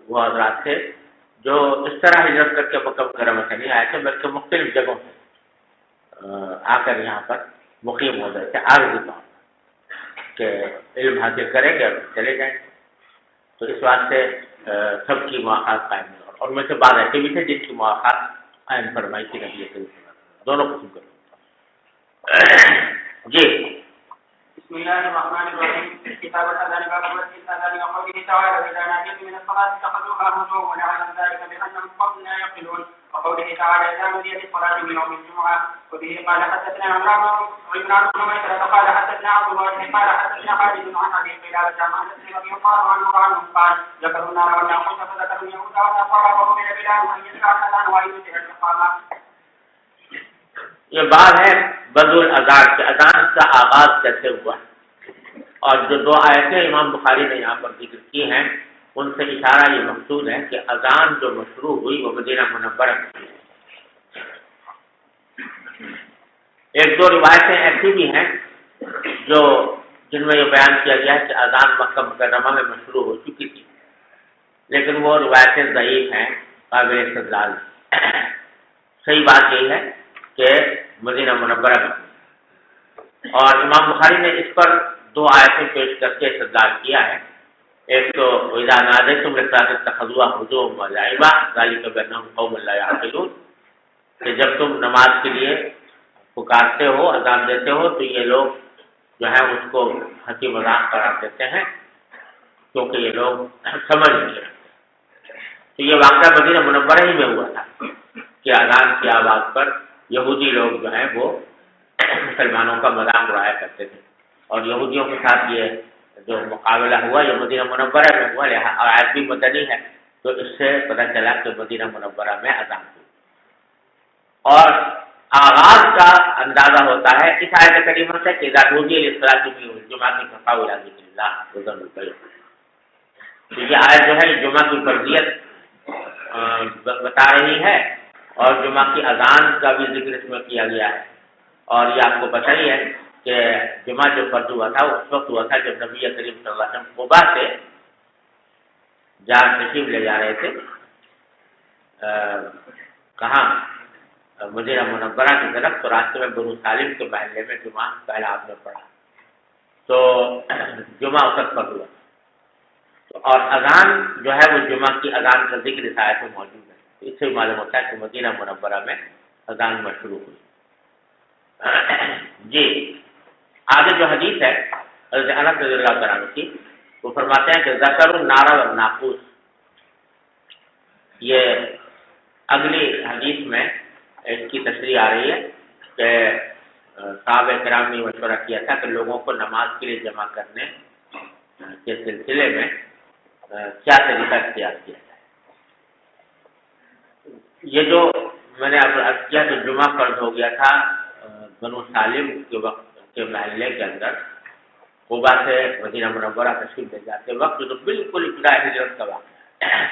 وہ حضرات تھے جو اس طرح ہجرت کر کے مکہ مکرمہ سے نہیں آئے تھے، بلکہ مختلف جگہوں سے آ کر یہاں پر مقیم ہو گئے تھے عارضی طور پر کہ علم حاصل کریں گے اور چلے جائیں. تو اس واسطے سب کی مواقعات قائم ہوئی، اور ان میں سے بعض ایسے بھی تھے جن کی مواقعات قائم فرمائی تھی نبی کریم صلی اللہ علیہ وسلم. دونوں قسم کے. جی بسم الله الرحمن الرحيم. كتاب الأذان باب وجه الأذان وقوله تعالى إذا ناديت من الصلاة اتخذوها هزوا ونعلم ذلك بأنهم قوم لا يعقلون. وقوله تعالى إذا نودي للصلاة من يوم الجمعة. وبه قال حدثنا عمران بن ميسرة قال حدثنا عبد الله قال حدثنا خالد عن أبي قلابة عن أنس رضي الله عنه قال ذكروا النار والناقوس فذكروا اليهود والنصارى وهم من بلاد أن يسمع الأذان ويؤتي الإقامة. یہ بات ہے بدء الاذان کہ اذان کا آغاز کیسے ہوا، اور جو 2 آیتیں امام بخاری نے یہاں پر ذکر کی ہیں ان سے اشارہ یہ مقصود ہے کہ اذان جو مشروع ہوئی وہ مدینہ منورہ میں ہوئی. 1-2 روایتیں ایسی بھی ہیں جن میں یہ بیان کیا گیا ہے کہ اذان مکہ مکرمہ میں مشروع ہو چکی تھی، لیکن وہ روایتیں ضعیف ہیں، قابل استدلال. صحیح بات یہی ہے کہ مدینہ منورہ میں، اور امام بخاری نے اس پر 2 آیتیں پیش کر کے استدلال کیا ہے. ایک تو اذا نادیتم للصلاۃ اتخذوها هزوا ولعبا ذلك بانهم قوم لا يعقلون، کہ جب تم نماز کے لیے پکارتے ہو، اذان دیتے ہو تو یہ لوگ جو ہے اس کو ہنسی مذاق قرار دیتے ہیں کیونکہ یہ لوگ سمجھ نہیں رکھتے. تو یہ واقعہ مدینہ منورہ ہی میں ہوا تھا کہ اذان کی آواز پر یہودی لوگ جو ہیں وہ مسلمانوں کا مذاق اڑایا کرتے تھے، اور یہودیوں کے ساتھ یہ جو مقابلہ ہوا یہ مدینہ منورہ میں ہوا. اور آیت بھی مدنی ہے تو اس سے پتہ چلا کہ مدینہ منورہ میں اذان ہوئی. اور آغاز کا اندازہ ہوتا ہے اس آیت کریمہ سے کہ اذا نودی للصلاۃ من یوم الجمعۃ فاسعوا الی ذکر اللہ وذروا البیع. تو یہ آیت جو ہے جمعہ کی فرضیت بتا رہی ہے، اور جمعہ کی اذان کا بھی ذکر اس میں کیا گیا ہے. اور یہ آپ کو پتہ ہی ہے کہ جمعہ جو فرض ہوا تھا اس وقت ہوا تھا جب نبی کریم صلی اللہ علیہ وسلم قباء سے جہاں تشریف لے جا رہے تھے کہاں مدینہ منورہ کی طرف، تو راستے میں بنو سالم کے محلے میں جمعہ پہلا آپ نے پڑھا، تو جمعہ وقت پر ہوا، اور اذان جو ہے وہ جمعہ کی اذان کا ذکر اس آیت میں موجود ہے، اس سے معلوم ہوتا ہے کہ مدینہ منورہ میں اذان مشروع ہوئی۔ جی آگے جو حدیث ہے حضرت انس رضی اللہ تعالیٰ عنہ کی، وہ فرماتے ہیں کہ ذکر النار والناقوس، یہ اگلی حدیث میں اس کی تشریح آ رہی ہے کہ صحابہ کرام نے مشورہ کیا تھا کہ لوگوں کو نماز کے لیے جمع کرنے کے سلسلے میں کیا طریقہ اختیار کیا جائے۔ یہ جو میں نے اب عرض کیا کہ جمعہ فرض ہو گیا تھا بنو سالم کے وقت کے محلے کے اندر، قبا سے مدینہ منورہ تشریف لے جاتے وقت، تو بالکل ابتدا ہجرت کا واقعہ ہے،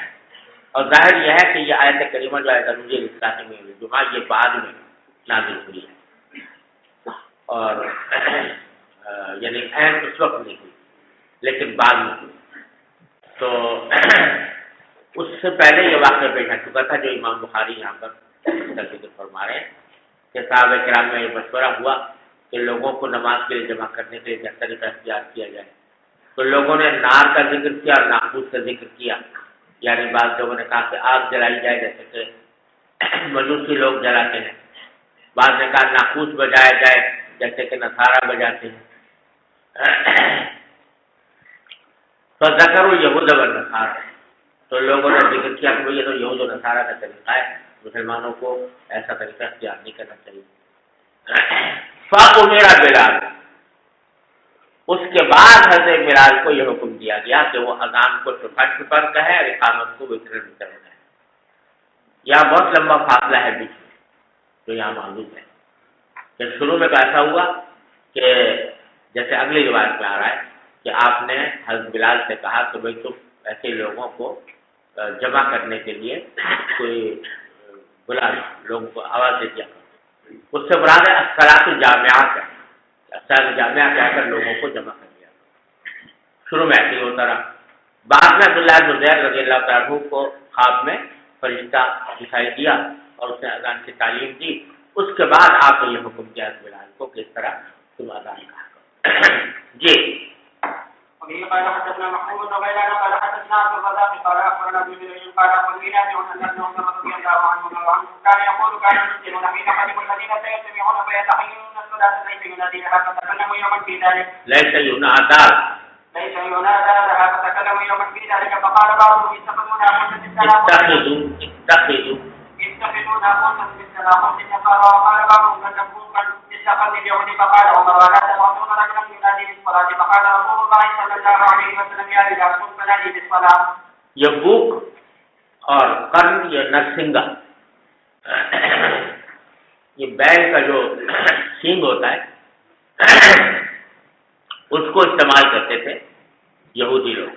اور ظاہر یہ ہے کہ یہ آیت کریمہ جو آیت مجھے اسلامی میں جمعہ یہ بعد میں نازل ہوئی ہے، اور یعنی عین اس وقت نہیں ہوئی لیکن بعد میں ہوئی، تو اس سے پہلے یہ واقعہ پیش آ چکا تھا جو امام بخاری یہاں پر ذکر فرما رہے ہیں کہ صحابہ کرام میں یہ مشورہ ہوا کہ لوگوں کو نماز کے لیے جمع کرنے کے لیے کیا طریقہ اختیار کیا جائے، تو لوگوں نے نار کا ذکر کیا اور ناقوس کا ذکر کیا، یعنی بعض لوگوں نے کہا کہ آگ جلائی جائے جیسے کہ مجوسی لوگ جلاتے ہیں، بعض نے کہا ناقوس بجایا جائے جیسے کہ نصارہ بجاتے ہیں، تو ذکر یہود و نصارہ، تو لوگوں نے ذکر کیا کہ یہ تو یہود و نصارہ کا طریقہ ہے، مسلمانوں کو ایسا طریقہ اختیار نہیں کرنا چاہیے۔ فَأُمِرَ بِلَالٌ، اس کے بعد حضرت بلال کو یہ حکم دیا گیا کہ وہ اذان کو چھپا چھپا کہے اور اقامت کو وتر وتر کہے۔ یہاں بہت لمبا فاصلہ ہے بیچ میں جو یہاں موجود ہے، کہ شروع میں تو ایسا ہوا کہ جیسے اگلی روایت میں آ رہا ہے کہ آپ نے حضرت بلال سے کہا کہ بھائی تم ایسے لوگوں کو جمع کرنے کے لیے کوئی بلا لوگوں کو آواز دے دیا، اس سے مراد ہے الصلاۃ الجامعہ ہے، الصلاۃ الجامعہ کہہ کر لوگوں کو جمع کر دیا۔ شروع میں ایسے ہی ہوتا رہا، بعد میں عبداللہ بن زبیر رضی اللہ تعالیٰ عنہ کو خواب میں فرشتہ دکھائی دیا اور اس نے اذان کی تعلیم دی، اس کے بعد آپ نے یہ حکم کیا بلال کو کہ اس طرح تم اذان کہا کرو۔ جی وبه قال حدثنا محمود بن غيلان قال حدثنا عبد الرزاق قال اخبرنا ابن جرير قال اخبرني نافع عن ابن عمر رضي الله عنه كان يقول كان المسلمون حين قدموا المدينه يجتمعون فيتحيون الصلاه ليس يناديها فتكلموا يوما في ذلك ليس ينادى لها فتكلموا يوما في ذلك فقال بعضهم اتخذونا قوتا بالسلام اتخذونا قوتا بالسلام قال بعضهم قد اتخذ اليهود فقال عمر ولا تبعثون رجلا ينادي بالصلاه فقال رسول الله صلى الله عليه وسلم يا رجال قم فنادي بالصلاه۔ یبوک اور قرن یا نرسنگا، یہ بیل کا جو سینگ ہوتا ہے اس کو استعمال کرتے تھے یہودی لوگ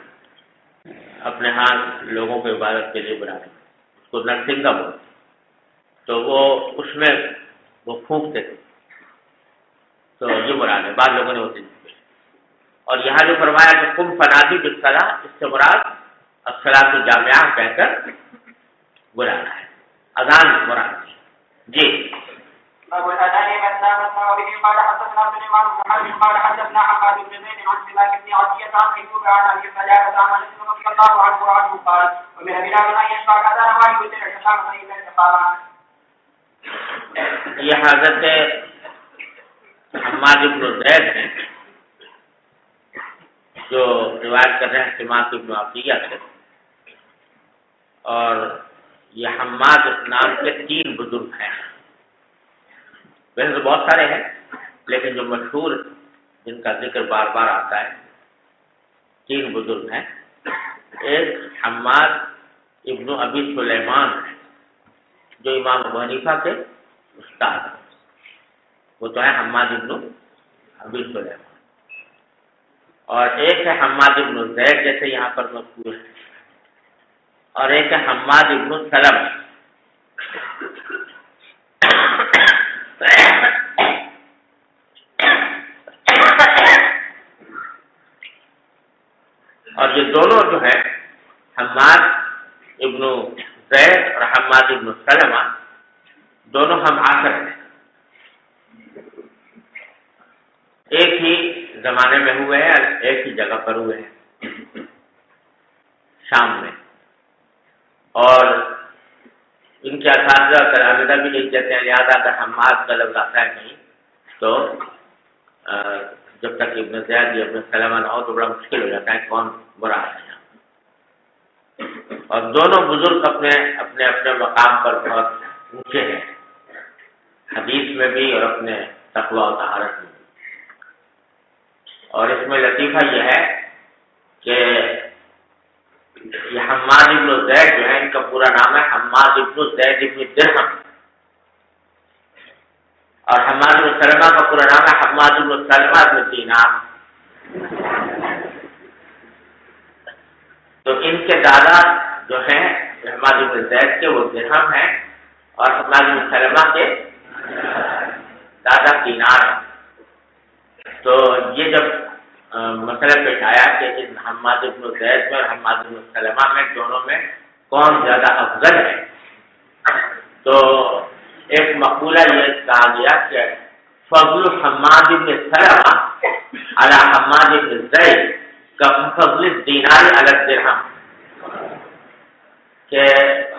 اپنے ہاں لوگوں کو عبادت کے لیے بلانے، اس کو نرسنگا بولتے، تو وہ اس میں وہ پھونکتے تھے، تو یہ مراد ہے، بعض لوگوں نے وہ دن، اور یہاں جو فرمایا کہ قم فنادی بالصلاۃ، اس سے مراد الصلاۃ الجامعہ کہہ کر بلانا ہے، اذان مراد ہے۔ جی ابو الهداني مثنى وبه قال حدثنا سليمان بن حرب قال حدثنا حماد بن زيد عن سماك بن عطية عن ايوب عن ابي قلابة عن انس رضي الله عنه قال ومن بلال ان يشفع اذان ويوتر الشام فإذا استقام۔ یہ حضرت حماد بن زید ہیں جو روایت کر رہے ہیں سماک بن عطیہ سے، اور یہ حماد نام کے 3 بزرگ ہیں، ویسے تو بہت سارے ہیں لیکن جو مشہور جن کا ذکر بار بار آتا ہے 3 بزرگ ہیں۔ ایک حماد ابن ابی سلیمان ہے جو امام ابو حنیفہ کے استاد ہیں، وہ تو ہے حماد ابن ابی سلیمان، اور ایک ہے حماد ابن زید جیسے یہاں پر مذکور ہے، اور ایک ہے حماد ابن سلم، اور یہ دونوں جو ہیں حماد ابن زید اور حماد ابن سلمہ دونوں ہم عصر ہیں، ایک ہی زمانے میں ہوئے ہیں، ایک ہی جگہ پر ہوئے ہیں شام میں، اور ان کے اساتذہ کلامدہ بھی نہیں کہتے ہیں، لہٰذا اگر حماد کا لفظ آتا ہے کہیں تو جب تک ابن زید یا ابن سلمہ نہ ہو تو بڑا مشکل ہو جاتا ہے کون برا ہے یہاں۔ اور دونوں بزرگ اپنے اپنے اپنے مقام پر بہت اونچے ہیں، حدیث میں بھی اور اپنے تقویٰ و طہارت میں بھی۔ اور اس میں لطیفہ یہ ہے کہ یہ حماد ابن زید جو ہے ان کا پورا نام ہے حماد ابن زید ابن درہم، اور حماد ابن سلمہ کا پورا نام ہے حماد ابن سلمہ ابن دینار۔ تو ان کے دادا جو ہیں حماد ابن زید کے وہ درہم ہیں، اور حماد ابن سلمہ کے دادا دینار ہیں۔ تو یہ جب مسئلہ پیش آیا کہ ان حماد ابن زید میں اور حماد ابن سلمہ میں دونوں میں کون زیادہ افضل ہے، تو ایک مقولہ یہ کہا گیا کہ فضل حماد ابن سلمہ علی حماد ابن زید کا فضل الدینار علی الدرہم، کہ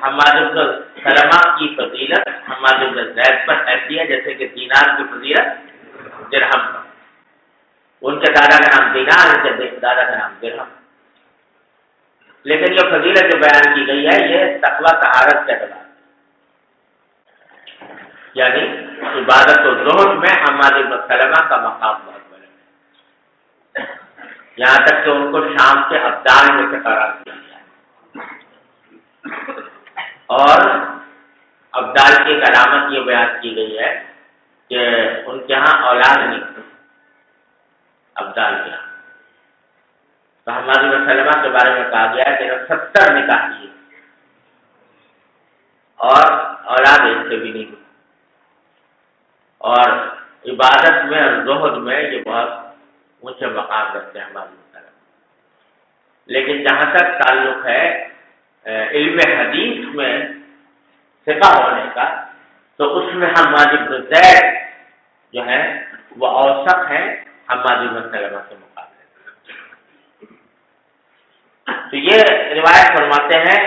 حماد ابن سلمہ کی فضیلت حماد ابن زید پر ایسی ہے جیسے کہ دینار کی فضیلت درہم پر۔ ان کے دادا کا نام دینار، ان کے دادا کا نام درہم۔ لیکن یہ فضیلت جو بیان کی گئی ہے یہ تقویٰ طہارت کے اعتبار، یعنی عبادت و زہد میں حماد ابن سلمہ کا مقام بہت بڑا ہے، یہاں تک کہ ان کو شام کے ابدال میں سے قرار دیا گیا ہے۔ اور ابدال کی ایک علامت یہ بیان کی گئی ہے کہ ان کے ہاں اولاد نہیں ابدال کے ہاں۔ تو حماد بن سلمہ کے بارے میں کہا گیا ہے کہ 70 نکاح کیے اور اولاد اس سے بھی نہیں ہوئی، اور عبادت میں اور زہد میں یہ بہت اونچے مقام رکھتے ہیں حماد بن سلمہ۔ لیکن جہاں تک تعلق ہے علم حدیث میں ثقہ ہونے کا، تو اس میں حماد بن زید جو ہے وہ اوثق ہیں حماد بن سلمہ کے مقابلے۔ تو یہ روایت فرماتے ہیں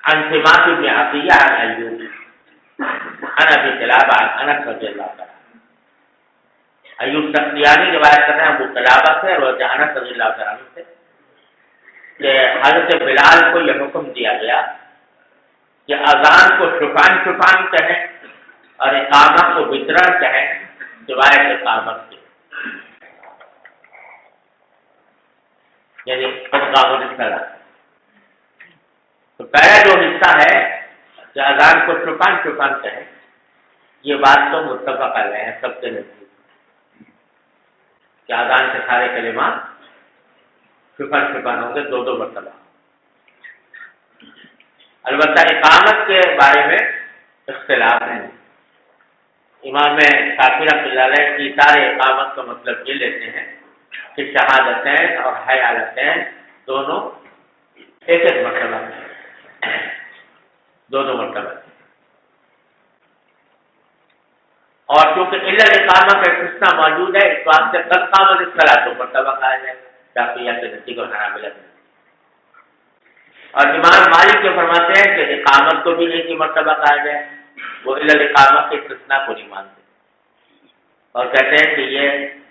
عن سماک بن عطیہ عن ایوب عن ابی قلابہ عن انس رضی اللہ تعالیٰ۔ ایوب سختیانی روایت کرتے ہیں ابو قلابہ سے اور انس رضی اللہ تعالیٰ سے کہ حضرت بلال کو یہ حکم دیا گیا کہ اذان کو شفان شفان کہیں اور اقامت کو وطرن کہیں سوائے اقامت کے، یعنی قامت الصلاۃ۔ تو پہلا جو حصہ ہے کہ اذان کو شفان شفان کہیں، یہ بات تو متفق علیہ ہے سب کے نزدیک کہ اذان کے سارے کلمات شفان شفان ہوں گے، دو دو مرتبہ۔ البتہ اقامت کے بارے میں اختلاف ہے۔ امام شافعی رحمۃ اللہ علیہ کی سارے اقامت کا مطلب یہ لیتے ہیں کہ شہادتین اور حیالتین دونوں ایک ایک مرتبہ دو دو مرتبہ، اور چونکہ الا الاقامہ کا استثناء موجود ہے اس بات سے قد قامت الصلاۃ دو مرتبہ کہا جائے شافعیہ کے نزدیک اور حنابلہ کے نزدیک۔ اور امام مالک جو فرماتے ہیں کہ اقامت کو بھی ایک ہی مرتبہ کہا جائے، وہ الا الاقامہ کے استثناء کو نہیں مانتے اور کہتے ہیں کہ یہ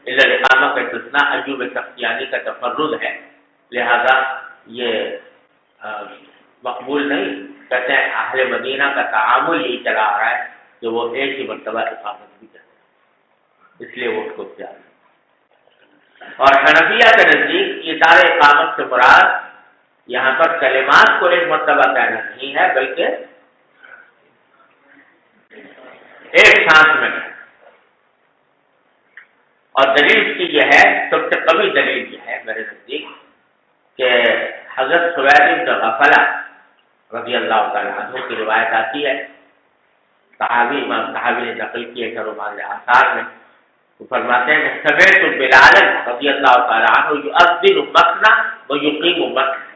الا الاقامہ کا استثناء ایوب سختیانی کا تفرد ہے، لہذا یہ مقبول نہیں۔ کہتے ہیں اہل مدینہ کا تعامل یہی چلا آ رہا ہے کہ وہ ایک ہی مرتبہ اقامت بھی کرتے ہیں، اس لیے وہ اس کو اختیار ہے۔ اور حنفیہ کے نزدیک یہ سارے اقامت سے مراد یہاں پر کلمات کو ایک مرتبہ کہنا نہیں ہے بلکہ ایک سانس میں، اور دلیل اس کی یہ ہے، سب سے قوی دلیل یہ ہے میرے نزدیک کہ حضرت سوید بن غفلہ رضی اللہ تعالیٰ عنہ کی روایت آتی ہے، صحابی امام صحابی نے نقل کی ہے شرح آثار میں تو فرماتے ہیں سمعت بلال رضی اللہ تعالیٰ عنہ یؤذن مثنى ویقیم مثنى،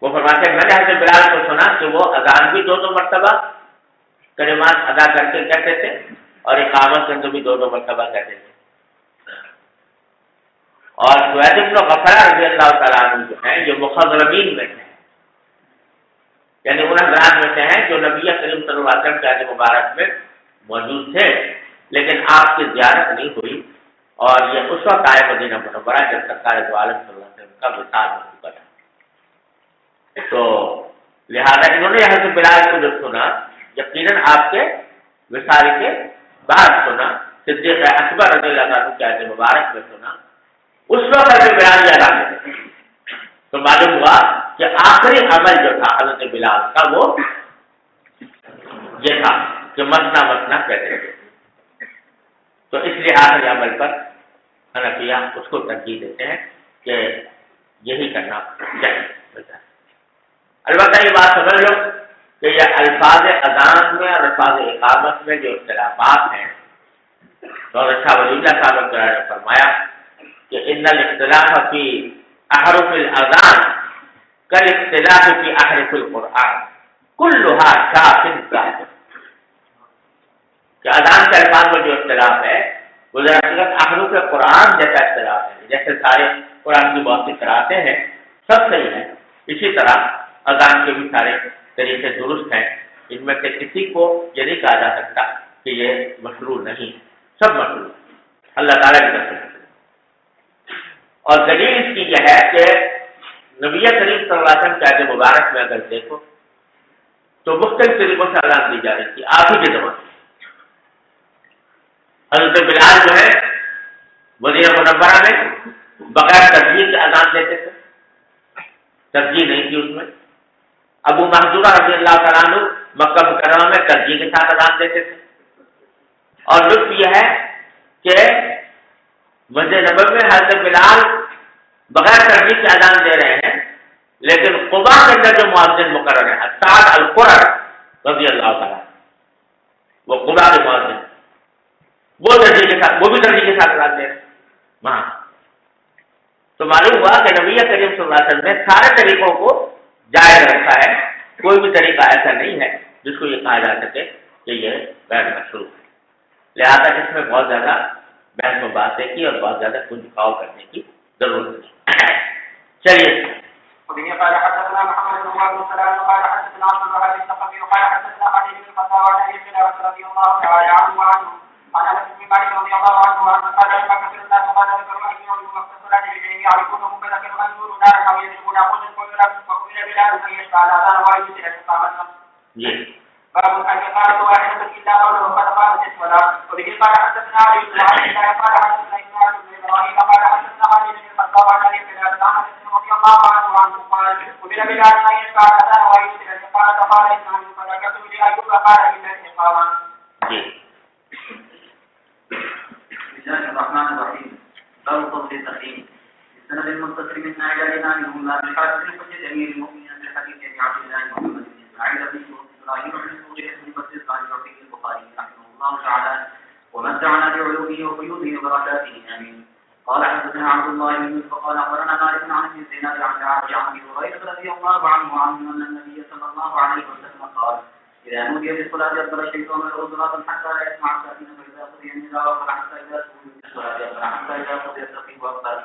وہ فرماتے ہیں میں نے حضرت بلال کو سنا کہ وہ اذان بھی دو مرتبہ کلمات ادا کر کے کہتے تھے اور اقامت کے اندر بھی دو مرتبہ کہتے تھے. اور سوید بن غفرہ رضی اللہ تعالیٰ عنہ جو ہیں یہ مخضرمین میں ہیں، یعنی ان حضرات میں سے ہیں جو نبی کریم صلی اللہ علیہ وسلم کے عہد مبارک میں موجود تھے لیکن آپ کی زیارت نہیں ہوئی، اور یہ اس وقت آئے مدینہ منورہ جب سرکار دو عالم صلی اللہ علیہ وسلم کا وصال ہو چکا تھا. تو لہذا انہوں نے حضرت بلال کو جب سنا یقیناً آپ کے وصال کے بعد سنا، صدیق اکبر رضی اللہ عنہ کے عہد مبارک میں سنا، اس وقت حضرت بلال یہ اعلان کرتے تو معلوم ہوا کہ آخری عمل جو تھا حضرت بلال کا وہ یہ تھا کہ مسنا مسنا کہتے تھے. تو اس لیے آخری عمل پر حنفیہ اس کو ترجیح دیتے ہیں کہ یہی کرنا چاہیے. البتہ یہ بات سمجھ لو کہ یہ الفاظ اذان میں اور الفاظ اقامت میں جو اختلافات ہیں تو اچھا ولی اللہ صاحب نے فرمایا کہ ان الاختلاف فی احرف الاذان کالاختلاف فی احرف القرآن كلها شاف ظاہر، کہ اذان کے الفاظ میں جو اختلاف ہے وہ دراصل احرف قرآن جیسا اختلاف ہے، جیسے سارے قرآن کی بہت سی قراءتیں ہیں سب صحیح ہیں، اسی طرح اذان کے بھی سارے طریقے درست ہیں، ان میں سے کسی کو یہ نہیں کہا جا سکتا کہ یہ مشروع نہیں، سب مشروع اللہ تعالیٰ کی طرف سے. اور دلیل اس کی یہ ہے کہ نبی کریم صلی اللہ علیہ وسلم کے عہد مبارک میں اگر دیکھو تو مختلف طریقوں سے اذان دی جا رہی تھی آپ ہی کے زمانے. حضرت بلال جو ہے مدینہ منورہ میں بغیر ترجیح کے اذان دیتے تھے، ترجیح نہیں تھی اس میں. ابو محذورہ رضی اللہ تعالیٰ عنہ مکہ مکرمہ میں ترجیح کے ساتھ اذان دیتے تھے. اور لطف یہ ہے کہ مسجد نبوی میں حضرت بلال بغیر ترجیح کے اذان دے رہے ہیں، لیکن قباء کے اندر جو مؤذن مقرر ہے سعد القرر رضی اللہ تعالیٰ وہ قباء کے مؤذن وہ بھی ترجیح کے ساتھ اذان دے رہے ہیں وہاں. تو معلوم ہوا کہ نبی کریم صلی اللہ علیہ وسلم نے سارے طریقوں کو جائز رکھا ہے، کوئی بھی طریقہ ایسا نہیں ہے جس کو یہ کہا جا سکے کہ یہ غیر مشروع ہے. لہذا اس میں بہت زیادہ بحث و باتیں کی اور بہت زیادہ کچھ دکھاؤ کرنے کی ضرورت نہیں. چلیے. قال حدثنا محمد بن عبد السلام قال حدثنا عبد الوهاب الثقفي قال حدثنا علي بن الخطاب عن ابي هريره رضي الله تعالى عنه عن انس بن مالك رضي الله عنه ان قال لما كثر الناس قال ذكروا ان يوم مقتصرات بجميع يعرفونهم بذكر منزور نارا او يجربون قلت فقبل بلال ان يشفع الاذان ويجزي الاقامه. باب ان قالت واحده الا قوله قد قامت الصلاه. وبه قال حدثنا علي بن عبد قال حدثنا اسماعيل بن ابراهيم قال حدثنا علي بن الخطاب عن ابي هريره عن انس رضي الله عنه قال قبل بلال ان يشفع الاذان ويجزي الاقامه. قال اسماعيل فذكرت لايوب قال ان الاقامه. بسم الله الرحمن الرحيم. باب فضل التقييم. السند المتصل من عجلنا منهم لا بحاجة لحجة أمير المؤمنين في الحديث أبي عبد الله محمد بن إسماعيل بن إبراهيم بن سورية بن بكر قال فيه البخاري رحمه الله تعالى ومتعنا بعلومه وقيوده وبركاته آمين. قال حدثنا عبد الله بن يوسف قال أخبرنا مالك عن ابن زينب عن أبي هريرة رضي الله عنه أن النبي صلى الله عليه وسلم قال إذا نودي بالصلاة أدبر الشيطان له صلاة حتى لا يسمع الساكن فإذا قضي النداء حتى إذا سئل بالصلاة حتى إذا قضي التقي وأقبل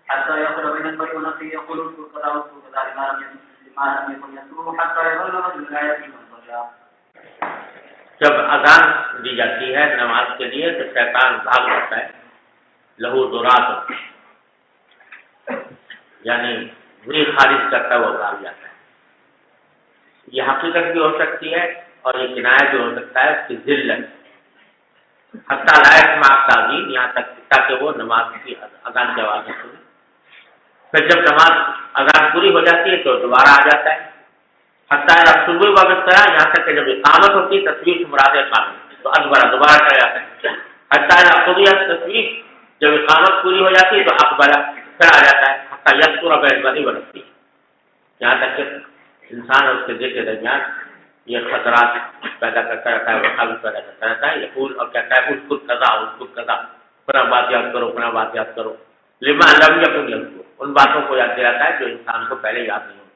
حتى يقول بين المرء ونفسه يقول اذكر كذا واذكر كذا لما لم يكن يذكره حتى يظل رجل لا يأتي من صلاة. جب اذان دی جاتی ہے نماز کے لیے تو شیطان بھاگ جاتا ہے، لہو درات یعنی وہی خارج کرتا ہوا بھاگ جاتا ہے. یہ حقیقت بھی ہو سکتی ہے اور یہ کنایہ بھی ہو سکتا ہے اس کی ذلت، حتیٰ لا يسمع التاذین، یہاں تک تاکہ وہ نماز کی اذان کی آواز نہ سنے. پھر جب نماز اذان پوری ہو جاتی ہے تو دوبارہ آ جاتا ہے. حتیٰ صبح وقت طرح یہاں تک کہ جب اقامت ہوتی ہے تصویر سے مراد اقامت تو اکبرہ دوبارہ چلا جاتا ہے. حتیٰ خودیت تصویر جب اقامت پوری ہو جاتی ہے تو اکبرہ پھر آ جاتا ہے. حتیٰ یسکر بین بنی برتی، یہاں تک کہ انسان اور اس کے دل کے درمیان یہ خطرات پیدا کرتا رہتا ہے، وقابل پیدا کرتا رہتا ہے. یقول اور کہتا ہے اس خود قضا اپنا بات یاد کرو، اپنا بات یاد کرو. لما لم یکن یذکر، ان باتوں کو یاد دلاتا ہے جو انسان کو پہلے یاد نہیں ہوتی.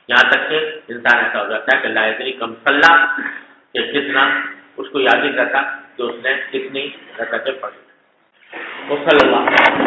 یہاں تک کہ انسان ایسا ہو جاتا ہے کہ لا یدری کم صلی، کہ کتنا اس کو یاد نہیں رہتا کہ اس نے کتنی رکعتیں پڑھی. وصلی اللہ